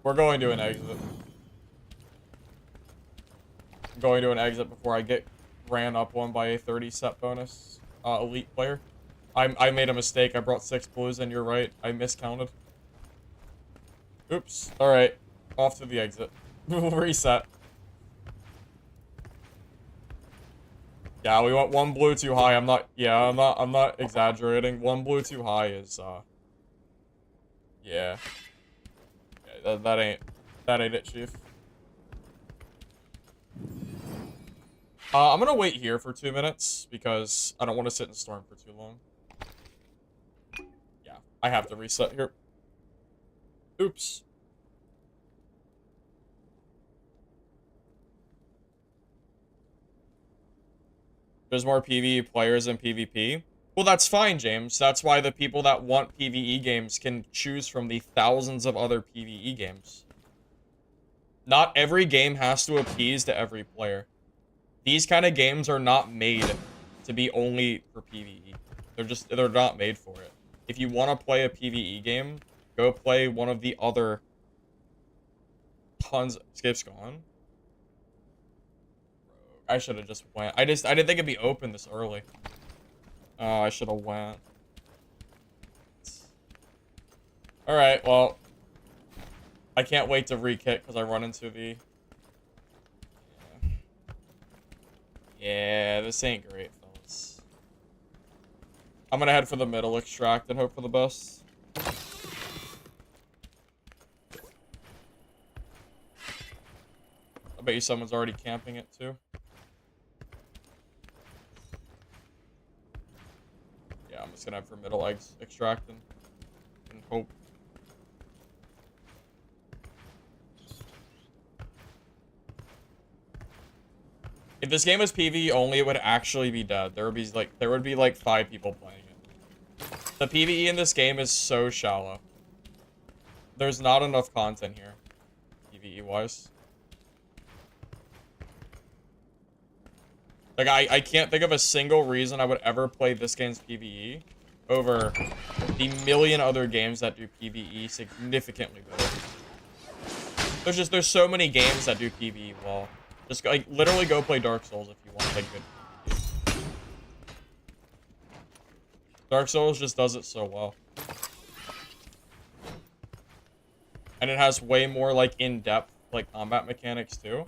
We're going to an exit. I'm going to an exit before I get ran up on by a 30 set bonus elite player. I made a mistake. I brought 6 blues and you're right. I miscounted. Oops. Alright. Off to the exit. We'll reset. Yeah, we went 1 blue too high. I'm not exaggerating. 1 blue too high is, yeah. That ain't it, Chief. I'm gonna wait here for 2 minutes because I don't want to sit in storm for too long. Yeah, I have to reset here. Oops. There's more PvE players than PvP. Well, that's fine, James. That's why the people that want PvE games can choose from the thousands of other PvE games. Not every game has to appease to every player. These kind of games are not made to be only for PvE. They're not made for it. If you want to play a PvE game, go play one of the other tons. Skip's gone. I should have just went. I didn't think it'd be open this early. I should have went. Alright, well. I can't wait to re-kit because I run into the... Yeah, this ain't great, fellas. I'm gonna head for the middle extract and hope for the best. I bet you someone's already camping it too. Yeah, I'm just gonna head for middle eggs extract and hope. If this game was PvE only, it would actually be dead. There would be like 5 people playing it. The PvE in this game is so shallow. There's not enough content here, PvE wise. Like I can't think of a single reason I would ever play this game's PvE over the million other games that do PvE significantly better. There's so many games that do PvE well. Just like literally go play Dark Souls if you want like good PvP. Dark Souls just does it so well. And it has way more, like, in-depth, like, combat mechanics, too.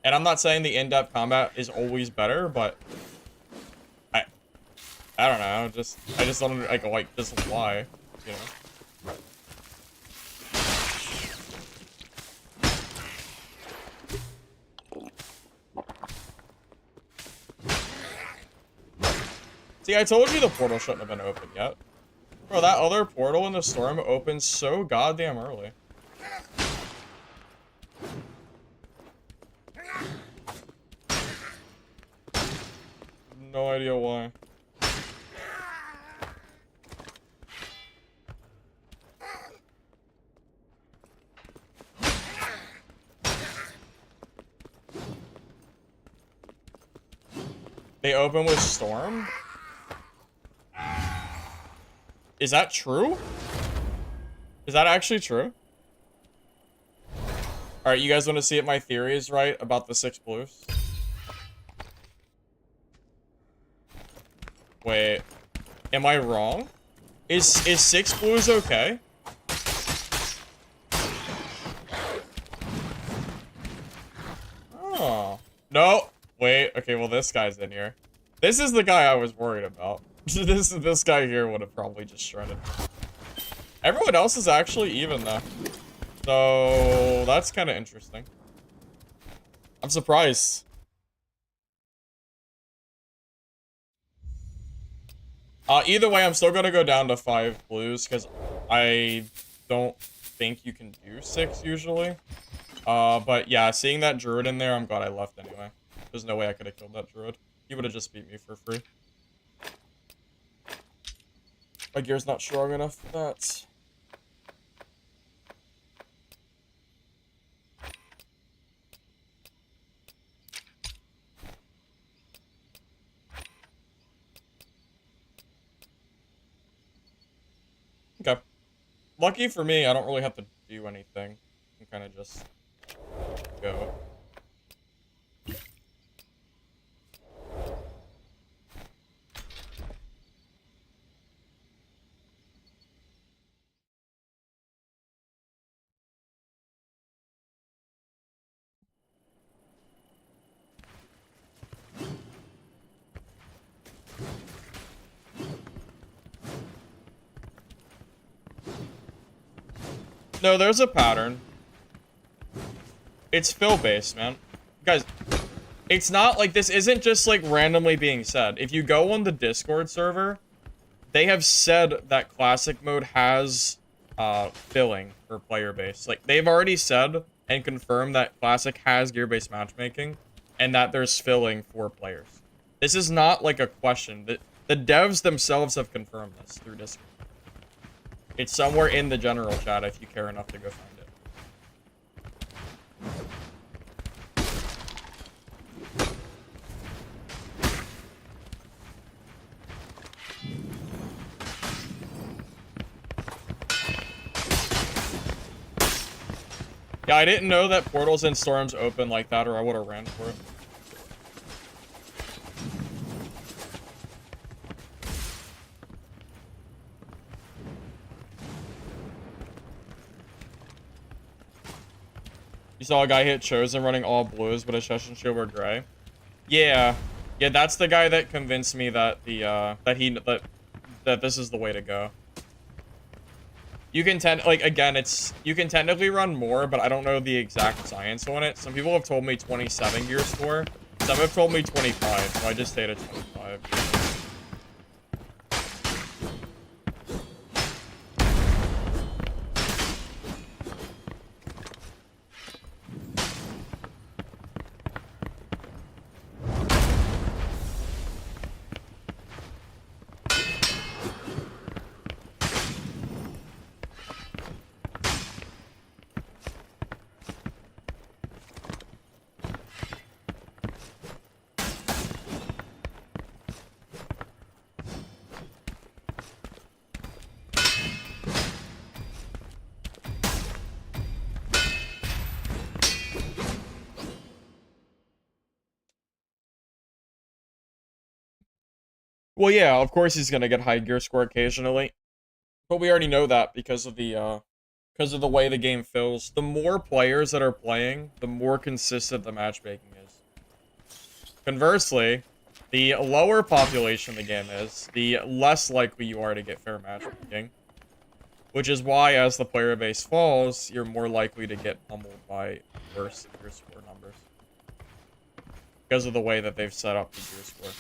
And I'm not saying the in-depth combat is always better, but... I don't know, I just don't, like, just why, you know? See, I told you the portal shouldn't have been open yet. Bro, that other portal in the storm opens so goddamn early. No idea why. They open with storm? Is that true? Is that actually true? Alright, you guys want to see if my theory is right about the 6 blues? Wait. Am I wrong? Is 6 blues okay? Oh. No. Wait. Okay, well, this guy's in here. This is the guy I was worried about. This guy here would have probably just shredded. Everyone else is actually even, though. So, that's kind of interesting. I'm surprised. Either way, I'm still gonna go down to 5 blues, because I don't think you can do 6 usually. But yeah, seeing that druid in there, I'm glad I left anyway. There's no way I could have killed that druid. He would have just beat me for free. My gear's not strong enough for that. Okay. Lucky for me, I don't really have to do anything. I can kind of just go. No, there's a pattern. It's fill-based, man. Guys, it's not like this isn't just like randomly being said. If you go on the Discord server, they have said that classic mode has filling for player base. Like, they've already said and confirmed that classic has gear-based matchmaking and that there's filling for players. This is not like a question. The devs themselves have confirmed this through Discord. It's somewhere in the general chat if you care enough to go find it. Yeah, I didn't know that portals and storms open like that, or I would have ran for it. You saw a guy hit Chosen running all blues, but his chest and shield were gray. Yeah. Yeah, that's the guy that convinced me that that this is the way to go. You can you can technically run more, but I don't know the exact science on it. Some people have told me 27 gear score. Some have told me 25, so I just stayed at 25. Well, yeah, of course he's gonna get high gear score occasionally, but we already know that because of because of the way the game feels. The more players that are playing, the more consistent the matchmaking is. Conversely, the lower population the game is, the less likely you are to get fair matchmaking. Which is why, as the player base falls, you're more likely to get pummeled by worse gear score numbers. Because of the way that they've set up the gear score.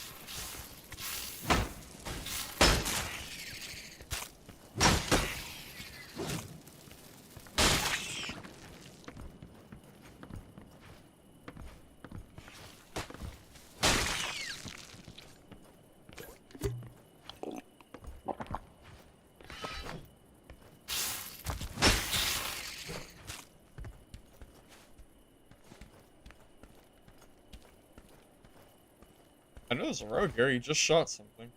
I know there's a rogue here, he just shot something.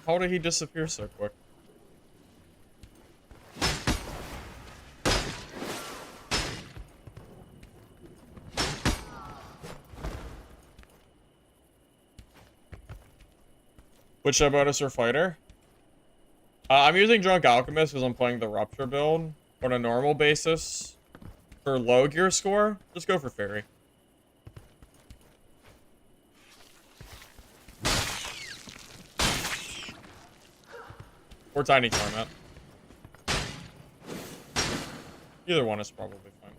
How did he disappear so quick? Which bonus or fighter? I'm using Drunk Alchemist because I'm playing the Rupture build. On a normal basis, for low gear score, just go for Fairy. Or Tiny Torment. Either one is probably fine.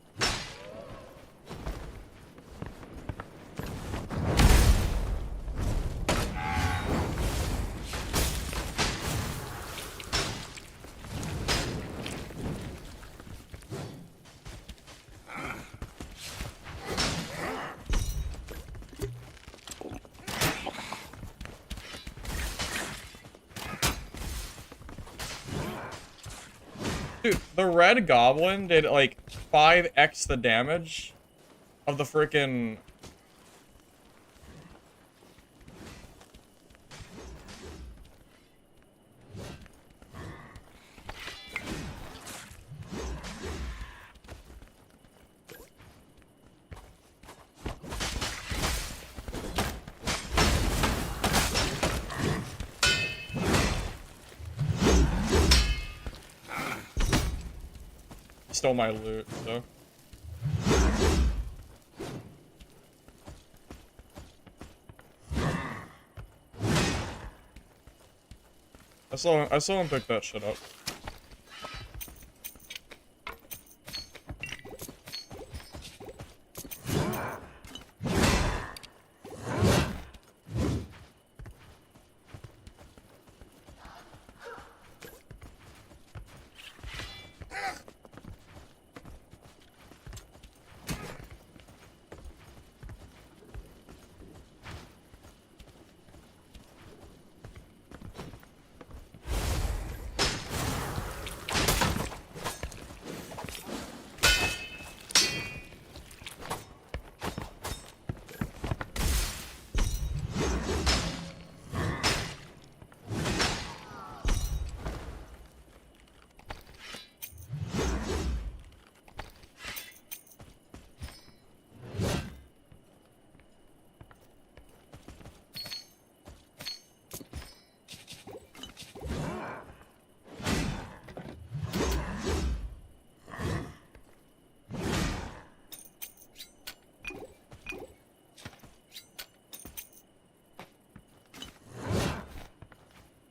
Dude, the red goblin did like 5x the damage of the frickin' stole my loot, so. I saw him pick that shit up.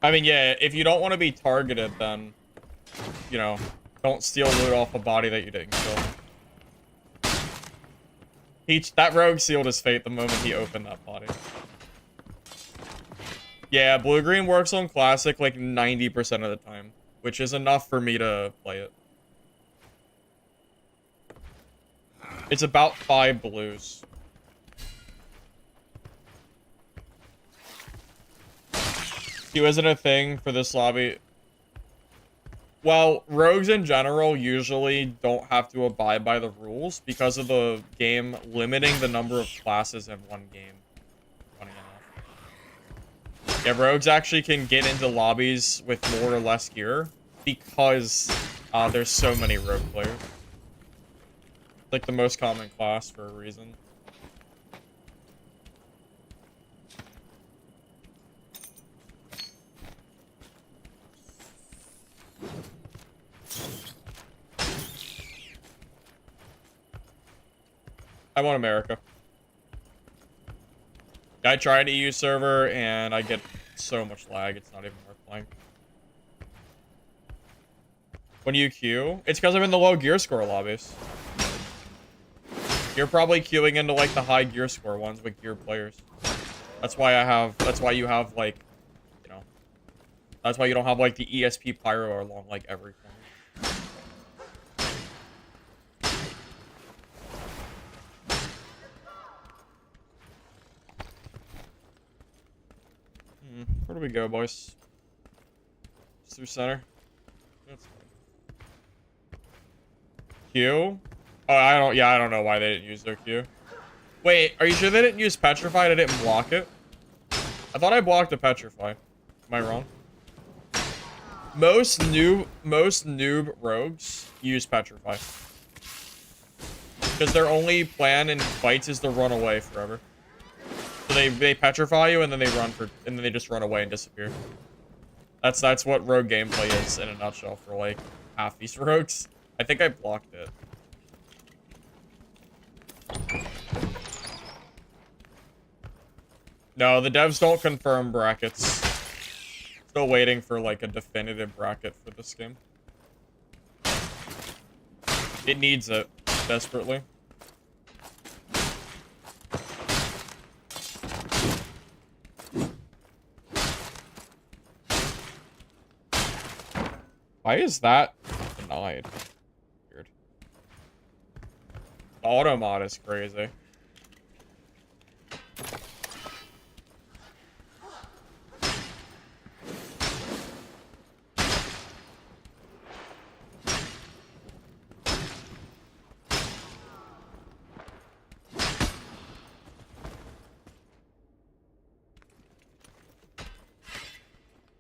I mean, yeah, if you don't want to be targeted, then, you know, don't steal loot off a body that you didn't kill. That rogue sealed his fate the moment he opened that body. Yeah, blue-green works on Classic like 90% of the time, which is enough for me to play it. It's about 5 blues. Q isn't a thing for this lobby. Well, rogues in general usually don't have to abide by the rules because of the game limiting the number of classes in one game. Funny enough. Yeah, rogues actually can get into lobbies with more or less gear because there's so many rogue players. Like the most common class for a reason. I want America. I tried EU server and I get so much lag, it's not even worth playing. When you queue, it's because I'm in the low gear score lobbies. You're probably queuing into like the high gear score ones with gear players. That's why you have like, you know, that's why you don't have like the ESP pyro along like every corner. Where do we go, boys? Just through center. That's fine. Q? Oh, I don't know why they didn't use their Q. Wait, are you sure they didn't use Petrify? I didn't block it? I thought I blocked the Petrify. Am I wrong? Most noob rogues use Petrify. Because their only plan in fights is to run away forever. So they petrify you and then they just run away and disappear. That's what rogue gameplay is in a nutshell for like half these rogues. I think I blocked it. No, the devs don't confirm brackets. Still waiting for like a definitive bracket for this game. It needs it desperately. Why is that denied? Weird. The auto mod is crazy.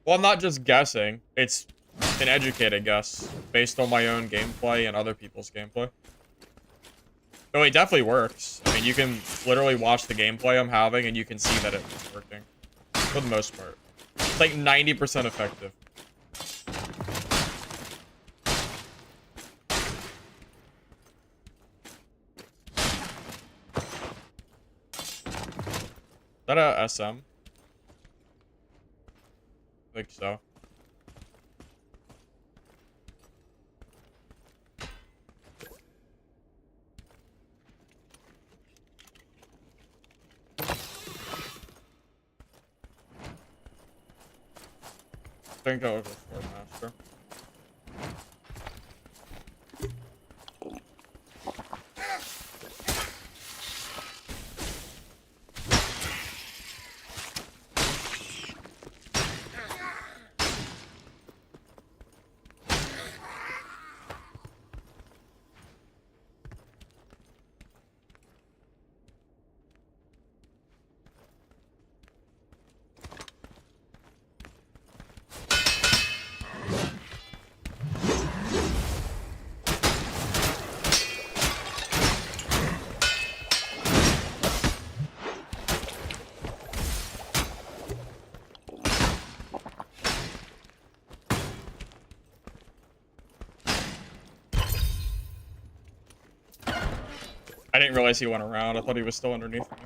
Well, I'm not just guessing. It's an educated guess based on my own gameplay and other people's gameplay. So it definitely works. I mean, you can literally watch the gameplay I'm having and you can see that it's working. For the most part. It's like 90% effective. Is that a SM? I think so. I think that was a Sword Master. I didn't realize he went around. I thought he was still underneath me.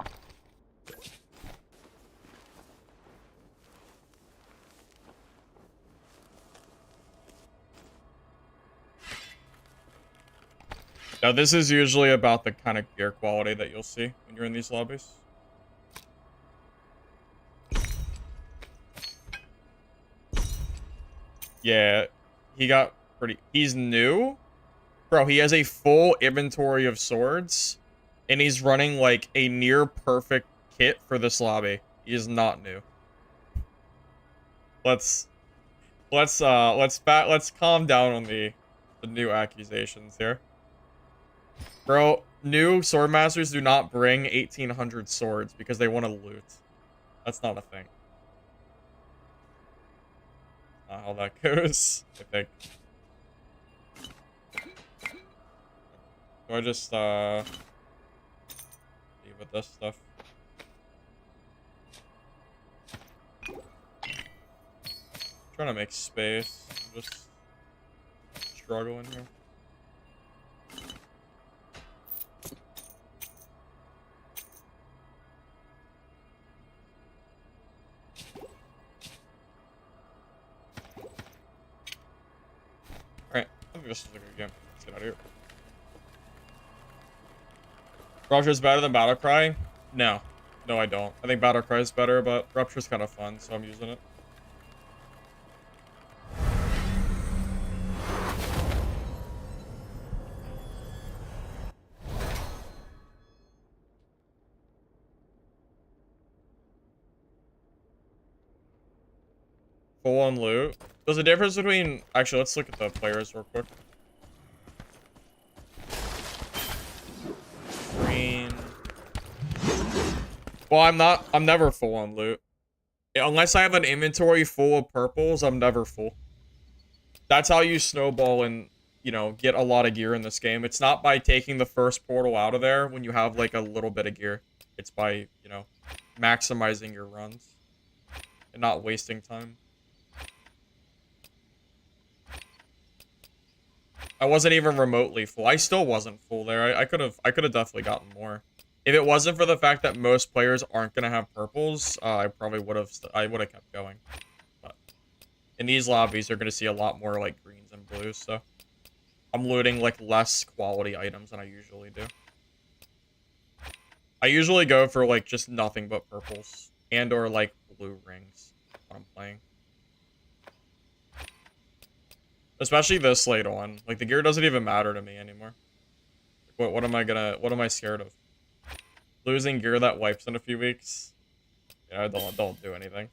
Now, this is usually about the kind of gear quality that you'll see when you're in these lobbies. Yeah, he got pretty... He's new? Bro, he has a full inventory of swords, and he's running, like, a near-perfect kit for this lobby. He is not new. Let's calm down on the new accusations here. Bro, new swordmasters do not bring 1,800 swords because they want to loot. That's not a thing. Not how that goes, I think. Do I just, leave with this stuff? Trying to make space. I'm just struggling here. this is a good game. Let's get out of here. Rupture's better than Battlecry? No. No, I don't. I think Battlecry is better, but Rupture's kind of fun, so I'm using it. Full on loot. There's a difference between... Actually, let's look at the players real quick. Green. Well, I'm never full on loot. Unless I have an inventory full of purples, I'm never full. That's how you snowball and, you know, get a lot of gear in this game. It's not by taking the first portal out of there when you have, like, a little bit of gear. It's by, you know, maximizing your runs and not wasting time. I wasn't even remotely full. I still wasn't full there. I could have definitely gotten more. If it wasn't for the fact that most players aren't gonna have purples, I probably would have kept going. But in these lobbies, you're gonna see a lot more like greens and blues. So I'm looting like less quality items than I usually do. I usually go for like just nothing but purples and or like blue rings when I'm playing. Especially this late on. Like, the gear doesn't even matter to me anymore. What am I scared of? Losing gear that wipes in a few weeks? Yeah, don't do anything.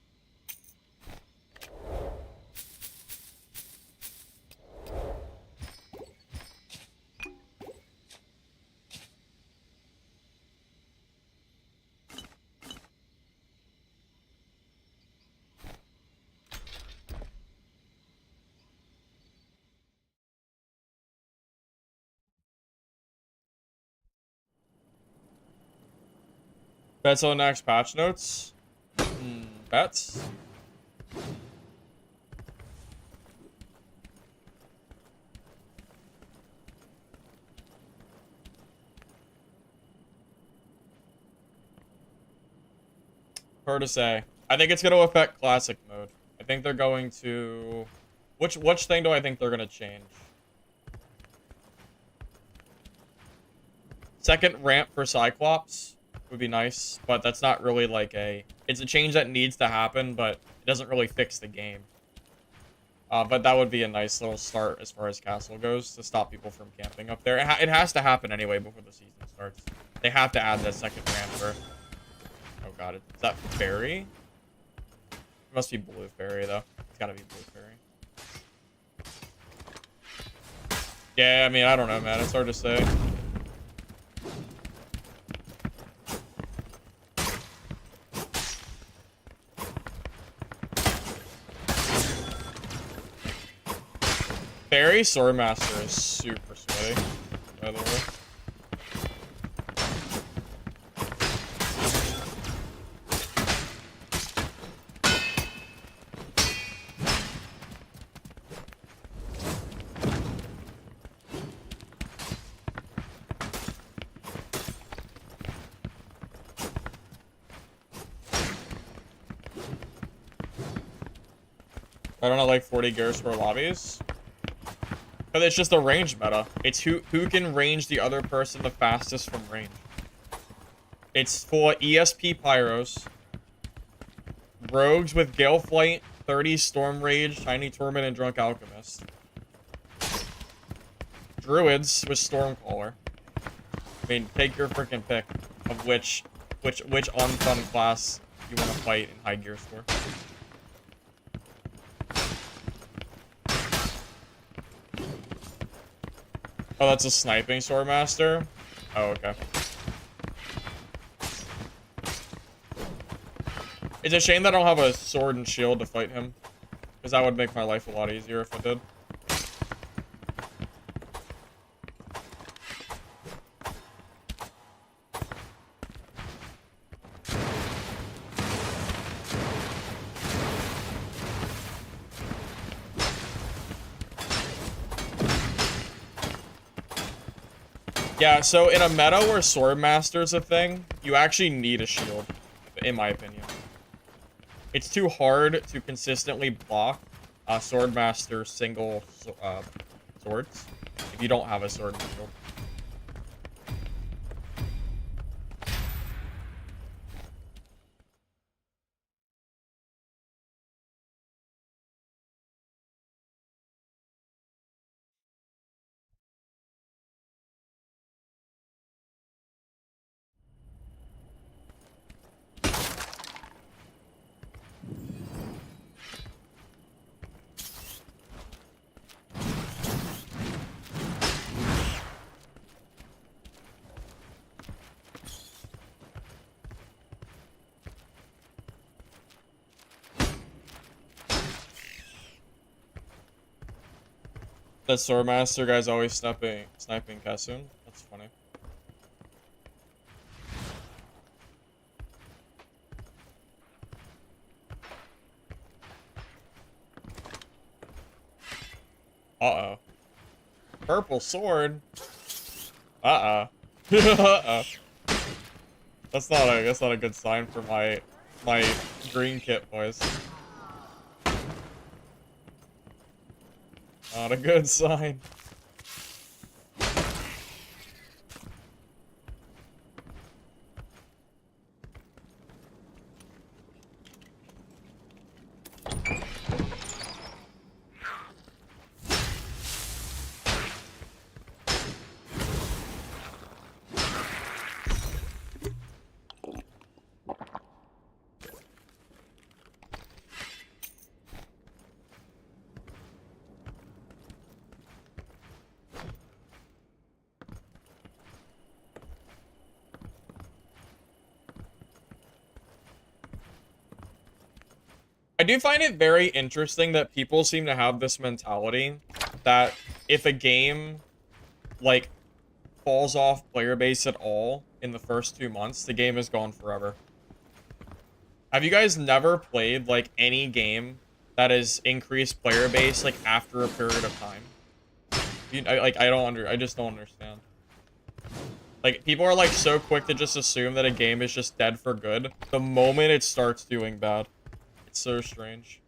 Bets on next patch notes? Bets? Hard to say. I think it's going to affect classic mode. I think they're going to... Which thing do I think they're going to change? Second ramp for Cyclops would be nice, but that's not really like a... It's a change that needs to happen, but it doesn't really fix the game. But that would be a nice little start as far as castle goes to stop people from camping up there. It has to happen anyway before the season starts. They have to add that second ramp for... Oh god, is that fairy? It must be blue fairy though. It's gotta be blue fairy. Yeah, I mean, I don't know, man. It's hard to say. Fairy Swordmaster is super sweaty, by the way. I don't know, like 40 gears for lobbies. But it's just a range meta. It's who can range the other person the fastest from range. It's full of ESP Pyros, Rogues with Galeflight, 30 Storm Rage, Tiny Torment, and Drunk Alchemist. Druids with Stormcaller. I mean, take your freaking pick of which unfun class you want to fight in high gear score. Oh, that's a sniping Swordmaster? Oh, okay. It's a shame that I don't have a sword and shield to fight him. Because that would make my life a lot easier if I did. Yeah, so in a meta where Swordmaster's a thing, you actually need a shield, in my opinion. It's too hard to consistently block a Swordmaster single swords if you don't have a sword in the field. The Swordmaster guy's always sniping Kassun. That's funny. Uh-oh. Purple sword? Uh-oh. Uh-oh. That's not a good sign for my green kit, boys. Not a good sign. I do find it very interesting that people seem to have this mentality that if a game, like, falls off player base at all in the first 2 months, the game is gone forever. Have you guys never played, like, any game that has increased player base, like, after a period of time? I just don't understand. Like, people are, like, so quick to just assume that a game is just dead for good the moment it starts doing bad. It's so strange.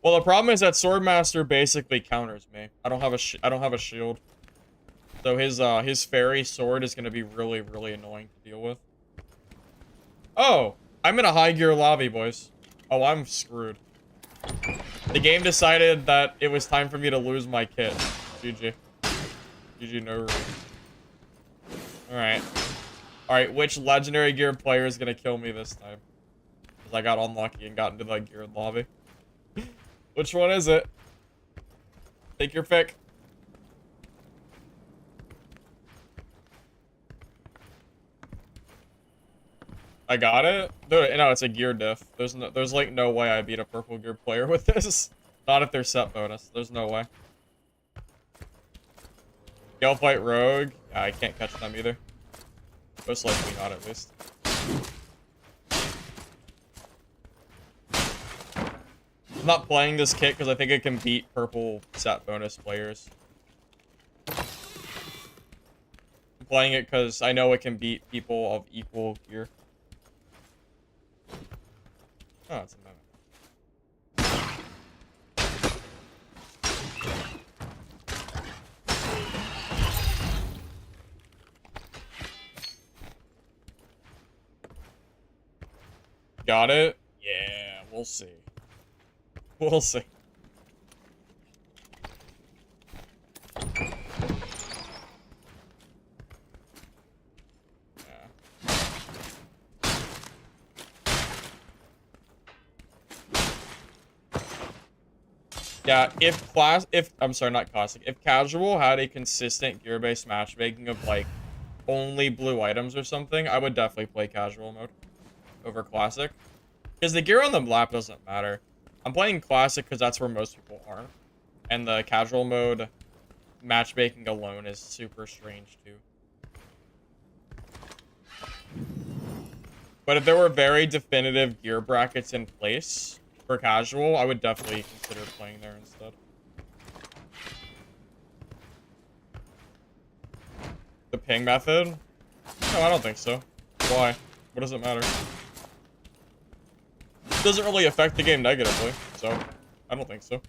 Well, the problem is that Swordmaster basically counters me. I don't have a shield. So his fairy sword is going to be really, really annoying to deal with. Oh, I'm in a high gear lobby, boys. Oh, I'm screwed. The game decided that it was time for me to lose my kit. GG. GG, no room. Alright. Alright, which legendary gear player is gonna kill me this time? Because I got unlucky and got into the geared lobby. Which one is it? Take your pick. I got it? Dude, no, it's a gear diff. There's like no way I beat a purple gear player with this. Not if they're set bonus. There's no way. Gale fight rogue. Yeah, I can't catch them either. Most likely not, at least. I'm not playing this kit because I think it can beat purple set bonus players. I'm playing it because I know it can beat people of equal gear. Oh, it's a mimic. Got it? Yeah, we'll see. We'll see. Yeah, if casual had a consistent gear-based matchmaking of like only blue items or something, I would definitely play casual mode over classic. Because the gear on the map doesn't matter. I'm playing classic because that's where most people are. And the casual mode matchmaking alone is super strange too. But if there were very definitive gear brackets in place, for casual, I would definitely consider playing there instead. The ping method? No, I don't think so. Why? What does it matter? It doesn't really affect the game negatively, so I don't think so.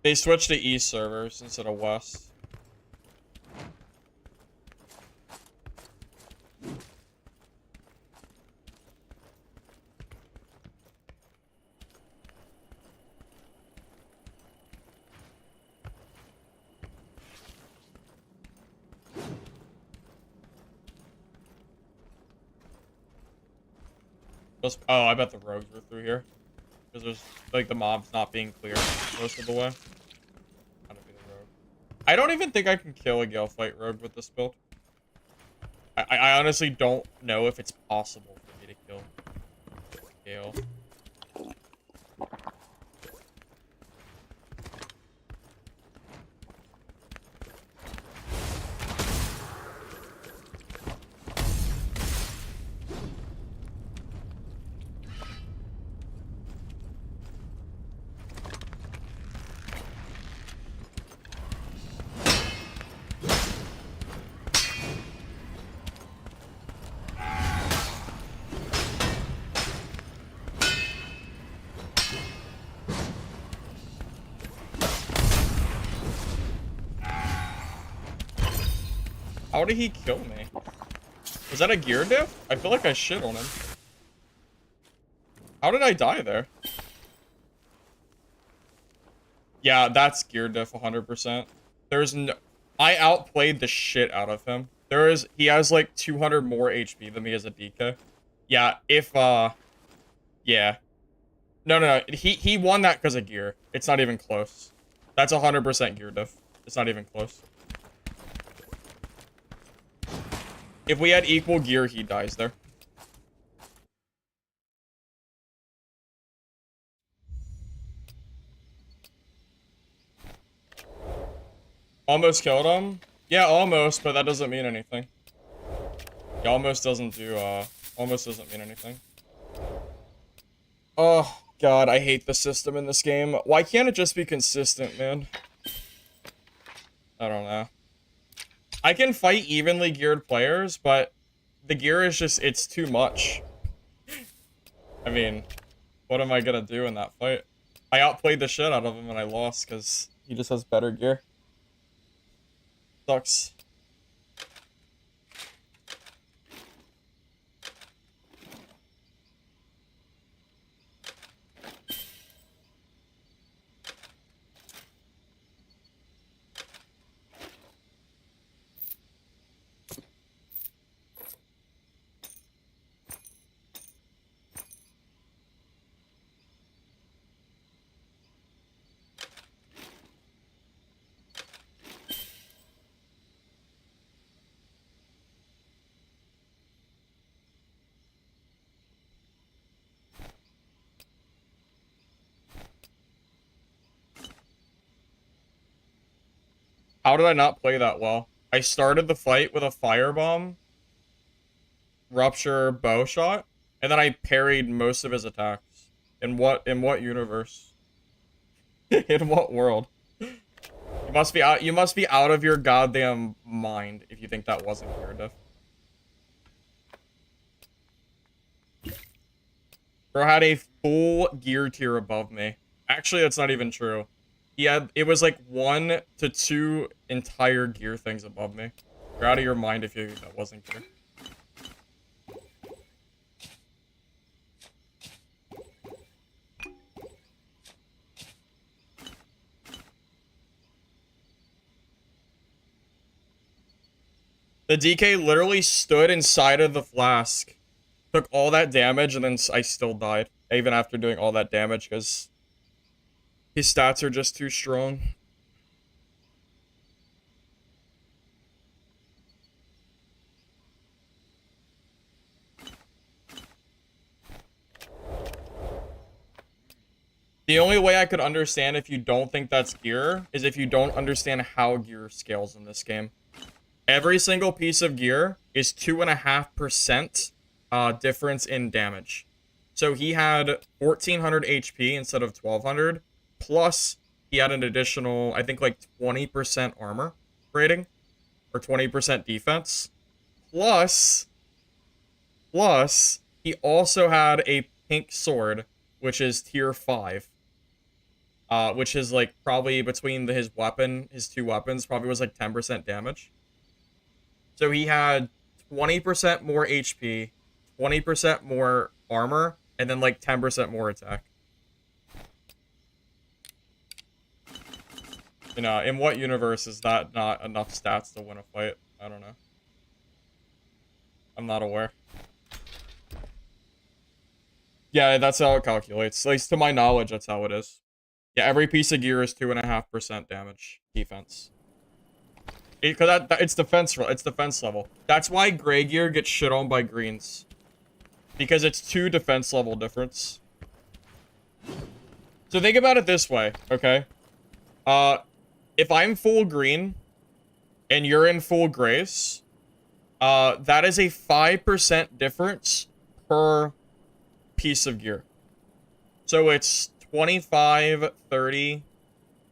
They switched to East servers instead of West. Just, oh, I bet the rogues were through here. Because there's, like, the mobs not being clear most of the way. Gotta be the rogue. I don't even think I can kill a Gale Fight rogue with this build. I honestly don't know if it's possible for me to kill Gale. How did he kill me? Was that a gear diff? I feel like I shit on him. How did I die there? Yeah, that's gear diff 100%. There's no... I outplayed the shit out of him. He has like 200 more HP than me as a DK. Yeah, yeah. No. He won that because of gear. It's not even close. That's 100% gear diff. It's not even close. If we had equal gear, he dies there. Almost killed him? Yeah, almost, but that doesn't mean anything. He almost doesn't do, almost doesn't mean anything. Oh, God, I hate the system in this game. Why can't it just be consistent, man? I don't know. I can fight evenly geared players, but the gear is just, it's too much. I mean, what am I gonna do in that fight? I outplayed the shit out of him and I lost because he just has better gear. Sucks. How did I not play that well? I started the fight with a firebomb, rupture bow shot, and then I parried most of his attacks. In what universe? In what world? You must be out of your goddamn mind if you think that wasn't gear diff. Bro had a full gear tier above me. Actually, that's not even true. It was like 1 to 2 entire gear things above me. You're out of your mind if you think that wasn't gear. The DK literally stood inside of the flask, took all that damage, and then I still died. Even after doing all that damage, because his stats are just too strong. The only way I could understand if you don't think that's gear is if you don't understand how gear scales in this game. Every single piece of gear is 2.5% difference in damage. So he had 1400 HP instead of 1200, plus he had an additional, I think, like 20% armor rating or 20% defense. Plus, he also had a pink sword, which is tier 5. Which is like probably between his two weapons, probably was like 10% damage. So he had 20% more HP, 20% more armor, and then like 10% more attack. You know, in what universe is that not enough stats to win a fight? I don't know. I'm not aware. Yeah, that's how it calculates. At least to my knowledge, that's how it is. Yeah, every piece of gear is 2.5% damage defense. Because it's defense level. That's why gray gear gets shit on by greens. Because it's 2 defense level difference. So think about it this way, okay? If I'm full green and you're in full grace, that is a 5% difference per piece of gear. So it's 25, 30,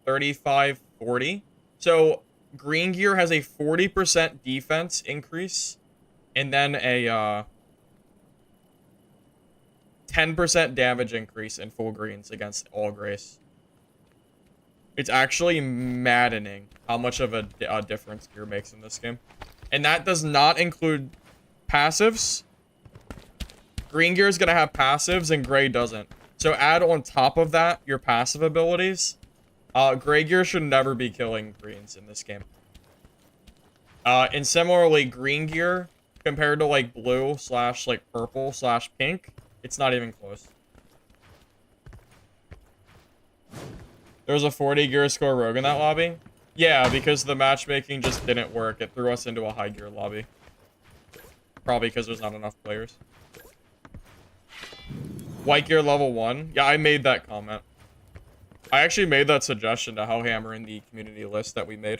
35, 40. So green gear has a 40% defense increase and then a 10% damage increase in full greens against all grays. It's actually maddening how much of a difference gear makes in this game. And that does not include passives. Green gear is going to have passives and gray doesn't. So add on top of that your passive abilities. Gray gear should never be killing greens in this game. And similarly, green gear compared to like blue / like purple / pink, it's not even close. There was a 40 gear score rogue in that lobby. Yeah, because the matchmaking just didn't work. It threw us into a high gear lobby. Probably because there's not enough players. White gear level 1. Yeah, I made that comment. I actually made that suggestion to Hellhammer in the community list that we made.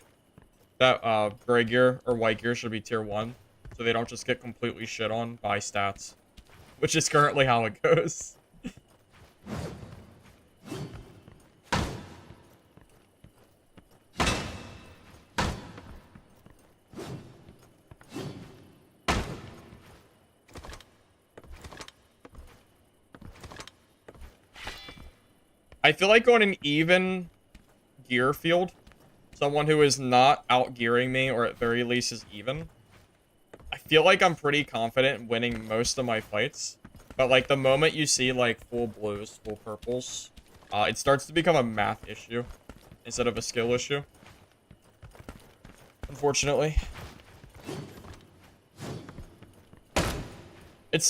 That gray gear or white gear should be tier 1. So they don't just get completely shit on by stats. Which is currently how it goes. I feel like on an even gear field, someone who is not out gearing me, or at very least is even, I feel like I'm pretty confident in winning most of my fights. But like the moment you see like full blues, full purples, it starts to become a math issue instead of a skill issue. Unfortunately.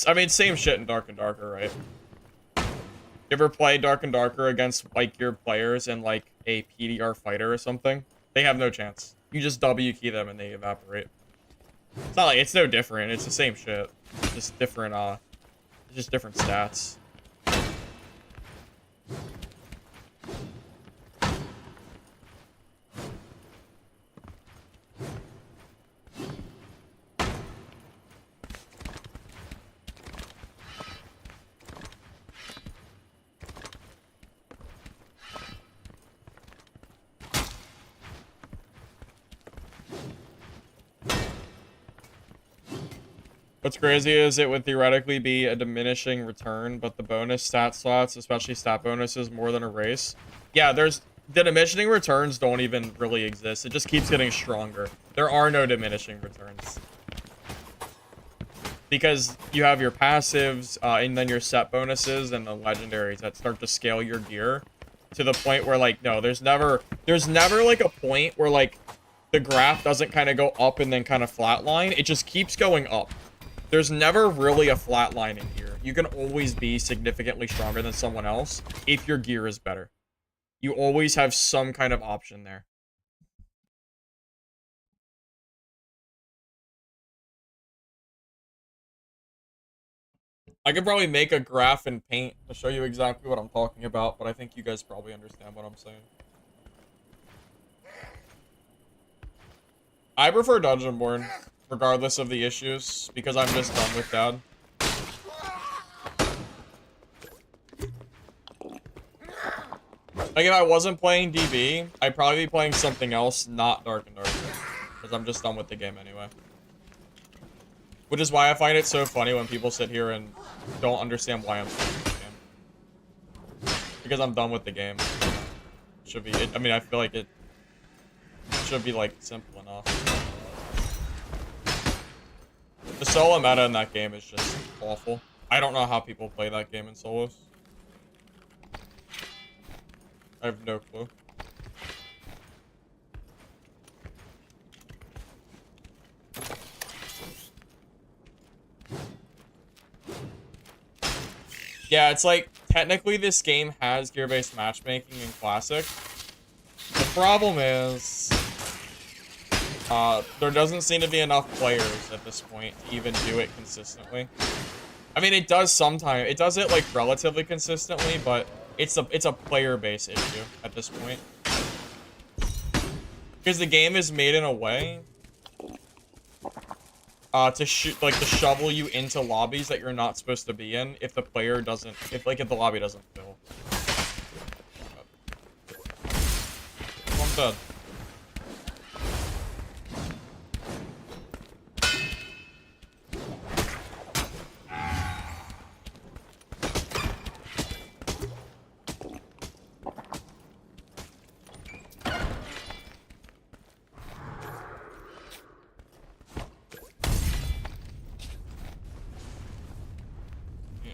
I mean, same shit in Dark and Darker, right? You ever play Dark and Darker against white gear players and like a PDR fighter or something? They have no chance. You just W key them and they evaporate. It's not like it's no different. It's the same shit. It's just different stats. What's crazy is it would theoretically be a diminishing return, but the bonus stat slots, especially stat bonuses, more than a race. Yeah, the diminishing returns don't even really exist. It just keeps getting stronger. There are no diminishing returns. Because you have your passives, and then your set bonuses and the legendaries that start to scale your gear to the point where, like, no, there's never like a point where, like, the graph doesn't kind of go up and then kind of flatline. It just keeps going up. There's never really a flat line in here. You can always be significantly stronger than someone else if your gear is better. You always have some kind of option there. I could probably make a graph in Paint to show you exactly what I'm talking about, but I think you guys probably understand what I'm saying. I prefer Dungeonborne, regardless of the issues, because I'm just done with Dad. Like, if I wasn't playing DB, I'd probably be playing something else, not Dark and Darker, because I'm just done with the game anyway. Which is why I find it so funny when people sit here and don't understand why I'm playing this game. Because I'm done with the game. Should be, I mean, I feel like it should be, like, simple enough. The solo meta in that game is just awful. I don't know how people play that game in solos. I have no clue. Yeah, it's like, technically this game has gear-based matchmaking in Classic. The problem is, there doesn't seem to be enough players at this point to even do it consistently. I mean, it does sometimes. It does it, like, relatively consistently, but it's a player-based issue at this point. Because the game is made in a way to shovel you into lobbies that you're not supposed to be in if the player doesn't, if the lobby doesn't fill. I'm dead.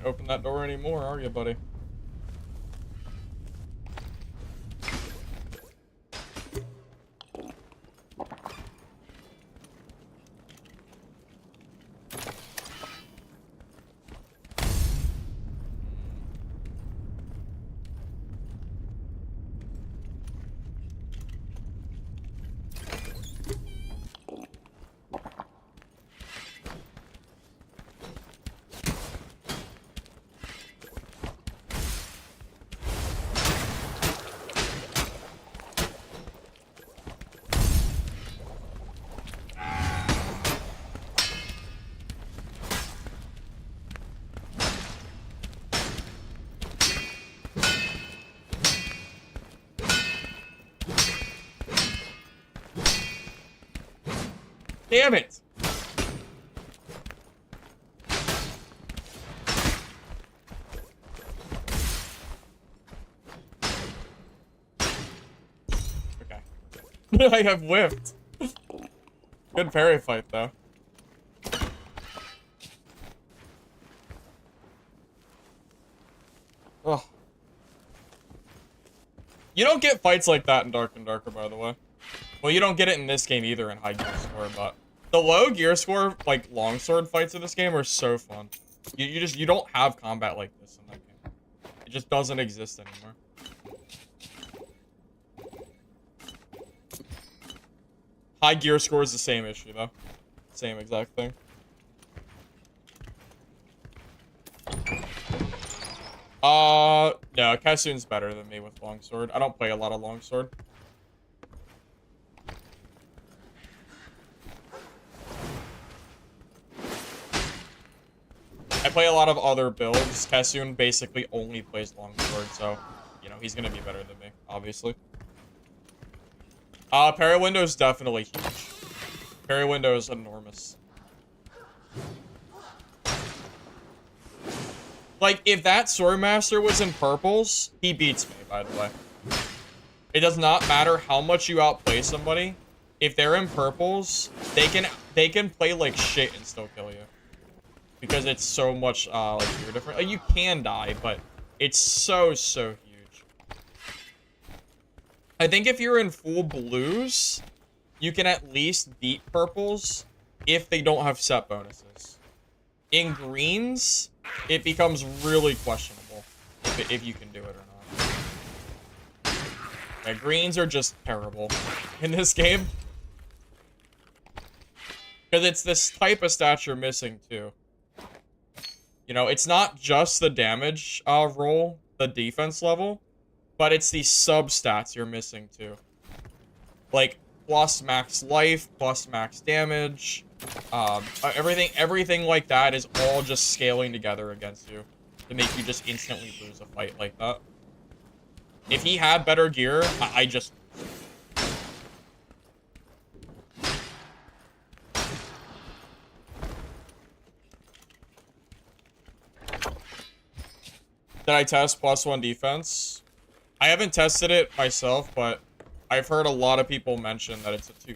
Open that door anymore, are you, buddy? Damn it! Okay. I have whiffed. Good parry fight, though. Ugh. You don't get fights like that in Dark and Darker, by the way. Well, you don't get it in this game either in high gear score, but the low gear score, like, longsword fights in this game are so fun. You don't have combat like this in that game. It just doesn't exist anymore. High gear score is the same issue, though. Same exact thing. No, Kassoon's better than me with longsword. I don't play a lot of longsword. I play a lot of other builds. Kassoon basically only plays longsword, so, you know, he's gonna be better than me, obviously. Parry window is definitely huge. Parry window is enormous. Like, if that Swordmaster was in purples, he beats me, by the way. It does not matter how much you outplay somebody. If they're in purples, they can play like shit and still kill you. Because it's so much, like, you're different. Like, you can die, but it's so huge. I think if you're in full blues, you can at least beat purples if they don't have set bonuses. In greens, it becomes really questionable if you can do it or not. Yeah, greens are just terrible in this game. Because it's this type of stat you're missing, too. You know, it's not just the damage roll, the defense level, but it's the sub-stats you're missing too. Like, plus max life, plus max damage, everything like that is all just scaling together against you to make you just instantly lose a fight like that. If he had better gear, I just... Did I test +1 defense? I haven't tested it myself, but I've heard a lot of people mention that it's a 2.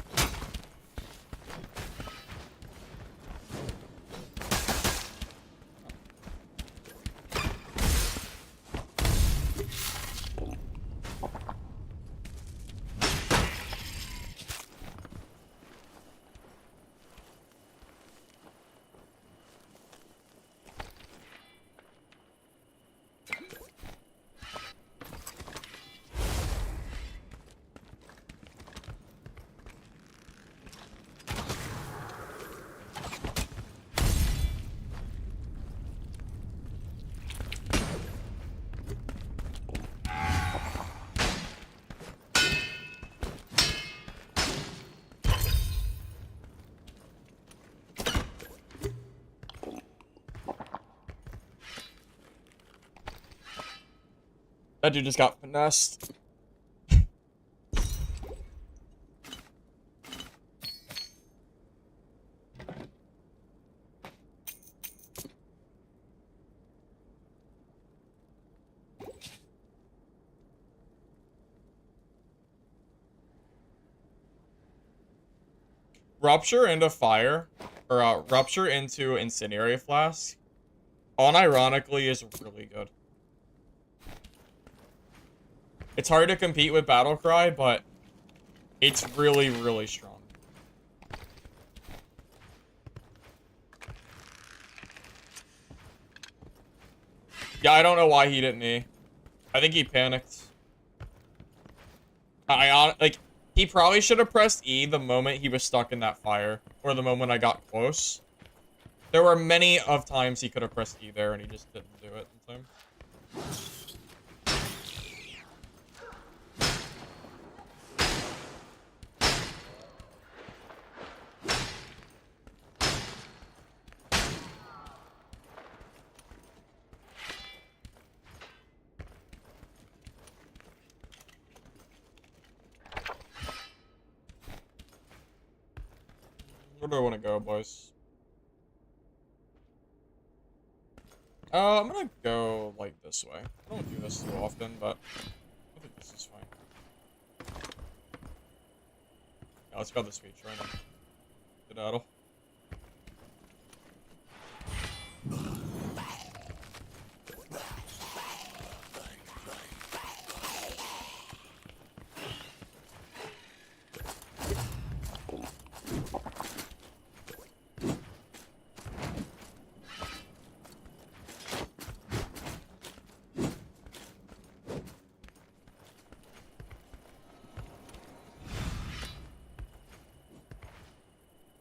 That dude just got finessed. Rupture into fire, or rupture into incendiary flask, unironically is really good. It's hard to compete with Battlecry, but it's really, really strong. Yeah, I don't know why he didn't E. I think he panicked. Like, he probably should have pressed E the moment he was stuck in that fire, or the moment I got close. There were many of times he could have pressed E there, and he just didn't do it in time. Where do I want to go, boys? I'm gonna go, like, this way. I don't do this too often, but I think this is fine. Yeah, let's go this speech right now. Skedaddle.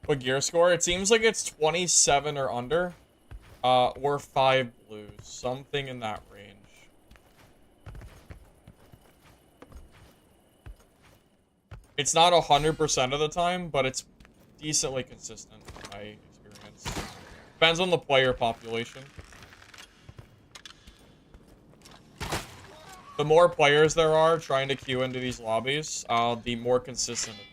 What gear score? It seems like it's 27 or under. Or 5 blues. Something in that range. It's not 100% of the time, but it's decently consistent in my experience. Depends on the player population. The more players there are trying to queue into these lobbies, the more consistent it becomes.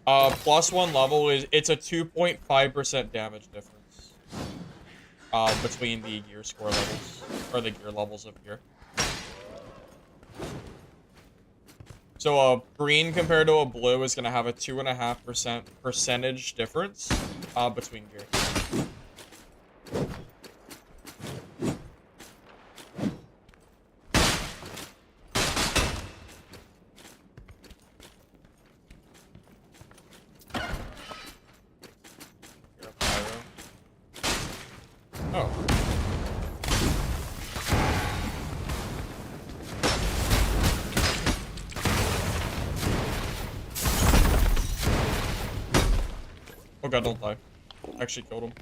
+1 level it's a 2.5% damage difference between the gear score levels, or the gear levels of gear. So a green compared to a blue is going to have a 2.5% percentage difference between gear. Oh god, don't die. Actually killed him.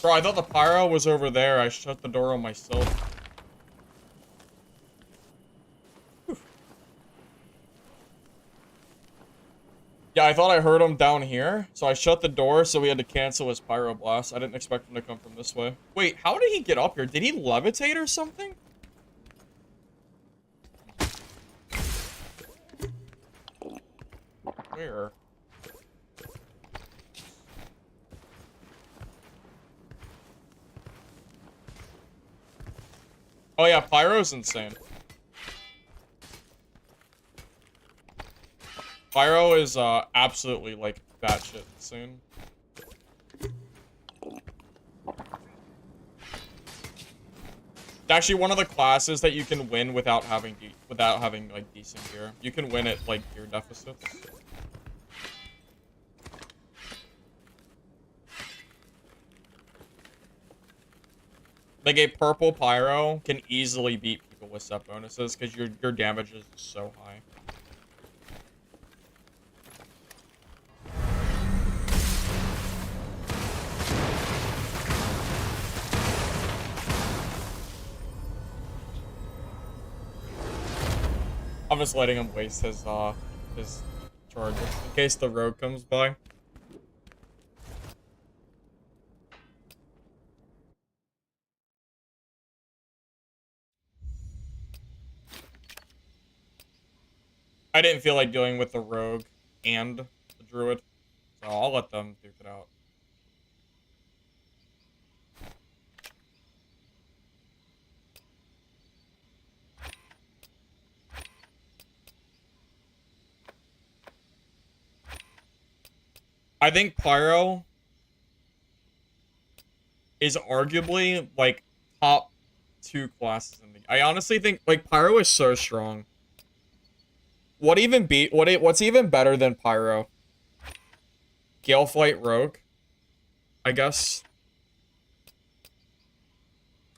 Bro, I thought the pyro was over there. I shut the door on myself. Whew. Yeah, I thought I heard him down here, so I shut the door, so we had to cancel his pyro blast. I didn't expect him to come from this way. Wait, how did he get up here? Did he levitate or something? Where? Oh yeah, pyro's insane. Pyro is absolutely like batshit insane. It's actually one of the classes that you can win without having like decent gear. You can win at like gear deficits. Like a purple pyro can easily beat people with set bonuses because your damage is so high. I'm just letting him waste his charges in case the rogue comes by. I didn't feel like dealing with the rogue and the druid, so I'll let them duke it out. I think pyro is arguably like top 2 classes in the. I honestly think like pyro is so strong. What's even better than pyro? Galeflight rogue, I guess.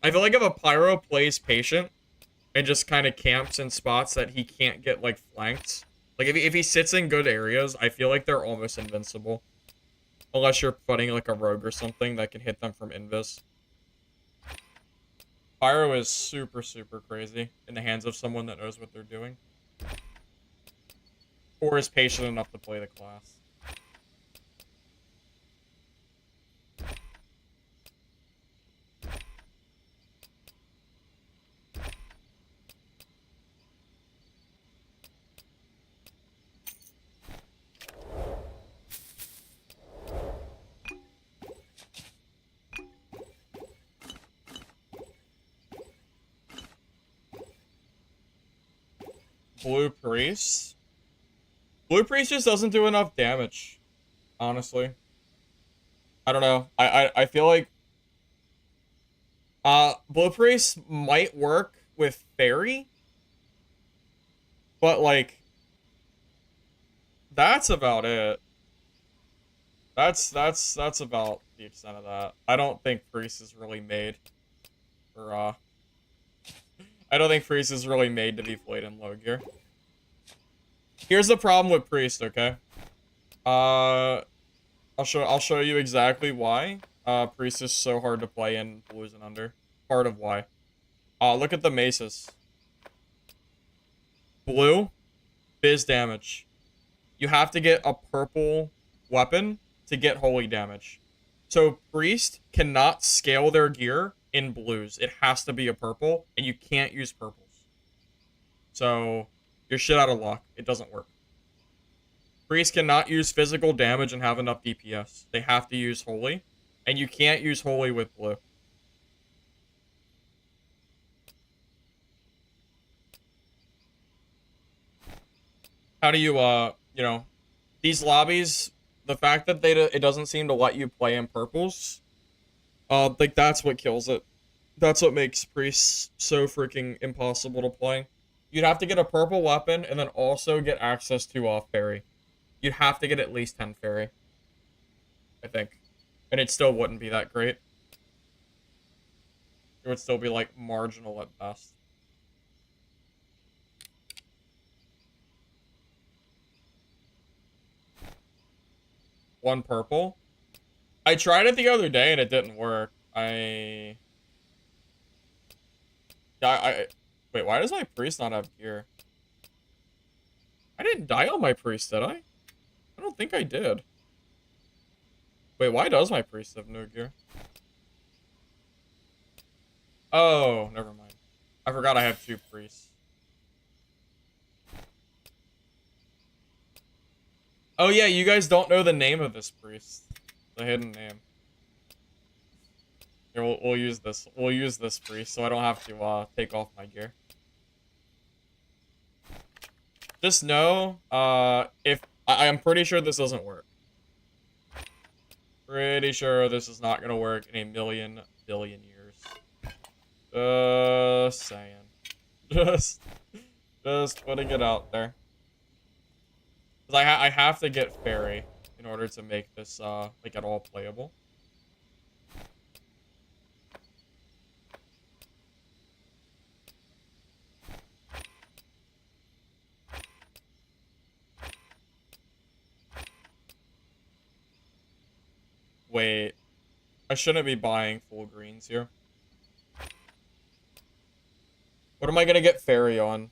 I feel like if a pyro plays patient and just kind of camps in spots that he can't get like flanked, like if he sits in good areas, I feel like they're almost invincible. Unless you're fighting like a rogue or something that can hit them from invis. Pyro is super, super crazy in the hands of someone that knows what they're doing. Or is patient enough to play the class. Blue Priest? Blue Priest just doesn't do enough damage, honestly. I don't know. I feel like Blue Priest might work with Fairy, but like that's about it. That's about the extent of that. I don't think Priest is really made for I don't think Priest is really made to be played in low gear. Here's the problem with Priest, okay? I'll show you exactly why Priest is so hard to play in blues and under. Part of why. Look at the maces. Blue, biz damage. You have to get a purple weapon to get holy damage. So Priest cannot scale their gear in blues. It has to be a purple, and you can't use purples. So you're shit out of luck. It doesn't work. Priest cannot use physical damage and have enough DPS. They have to use holy, and you can't use holy with blue. How do you, you know, these lobbies, the fact that it doesn't seem to let you play in purples, like that's what kills it. That's what makes priests so freaking impossible to play. You'd have to get a purple weapon and then also get access to fairy. You'd have to get at least 10 fairy, I think, and it still wouldn't be that great. It would still be like marginal at best. One purple. I tried it the other day and it didn't work. Yeah, wait, why does my priest not have gear? I didn't die on my priest, did I? I don't think I did. Wait, why does my priest have no gear? Oh, never mind. I forgot I have 2 priests. Oh yeah, you guys don't know the name of this priest. The hidden name. Here, we'll use this. We'll use this priest so I don't have to take off my gear. Just know, if I'm pretty sure this doesn't work. Pretty sure this is not gonna work in a million billion years. Just saying. Just putting it out there. 'Cause I have to get fairy in order to make this like at all playable. Wait, I shouldn't be buying full greens here. What am I gonna get fairy on?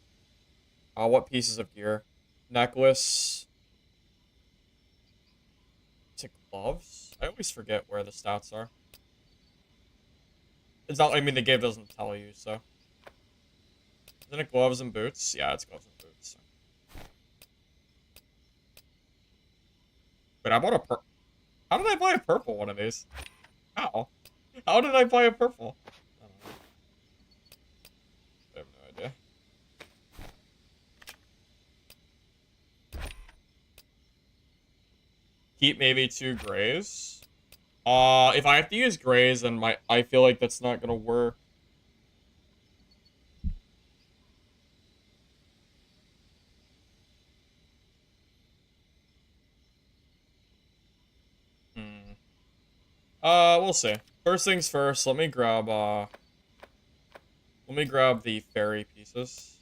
What pieces of gear? Necklace. To gloves? I always forget where the stats are. It's not, I mean, the game doesn't tell you, so. Isn't it gloves and boots? Yeah, it's gloves and boots. Wait, I bought a how did I buy a purple one of these? How? How did I buy a purple? I don't know. I have no idea. Keep maybe 2 grays. If I have to use grays, then I feel like that's not gonna work. We'll see. First things first, let me grab the fairy pieces.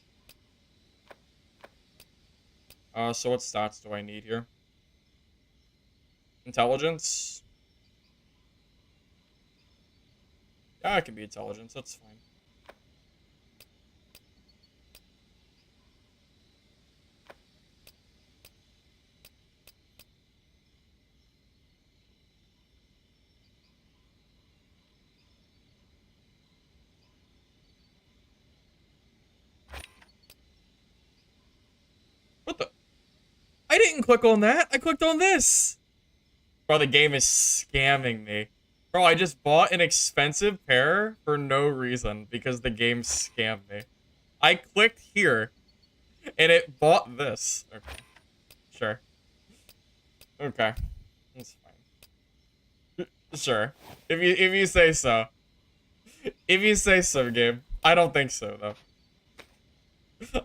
So what stats do I need here? Intelligence? Yeah, it can be intelligence, that's fine. What the? I didn't click on that. I clicked on this. Bro, the game is scamming me. Bro, I just bought an expensive pair for no reason because the game scammed me. I clicked here and it bought this. Okay. Sure. Okay. That's fine. Sure. If you say so. If you say so, game. I don't think so though.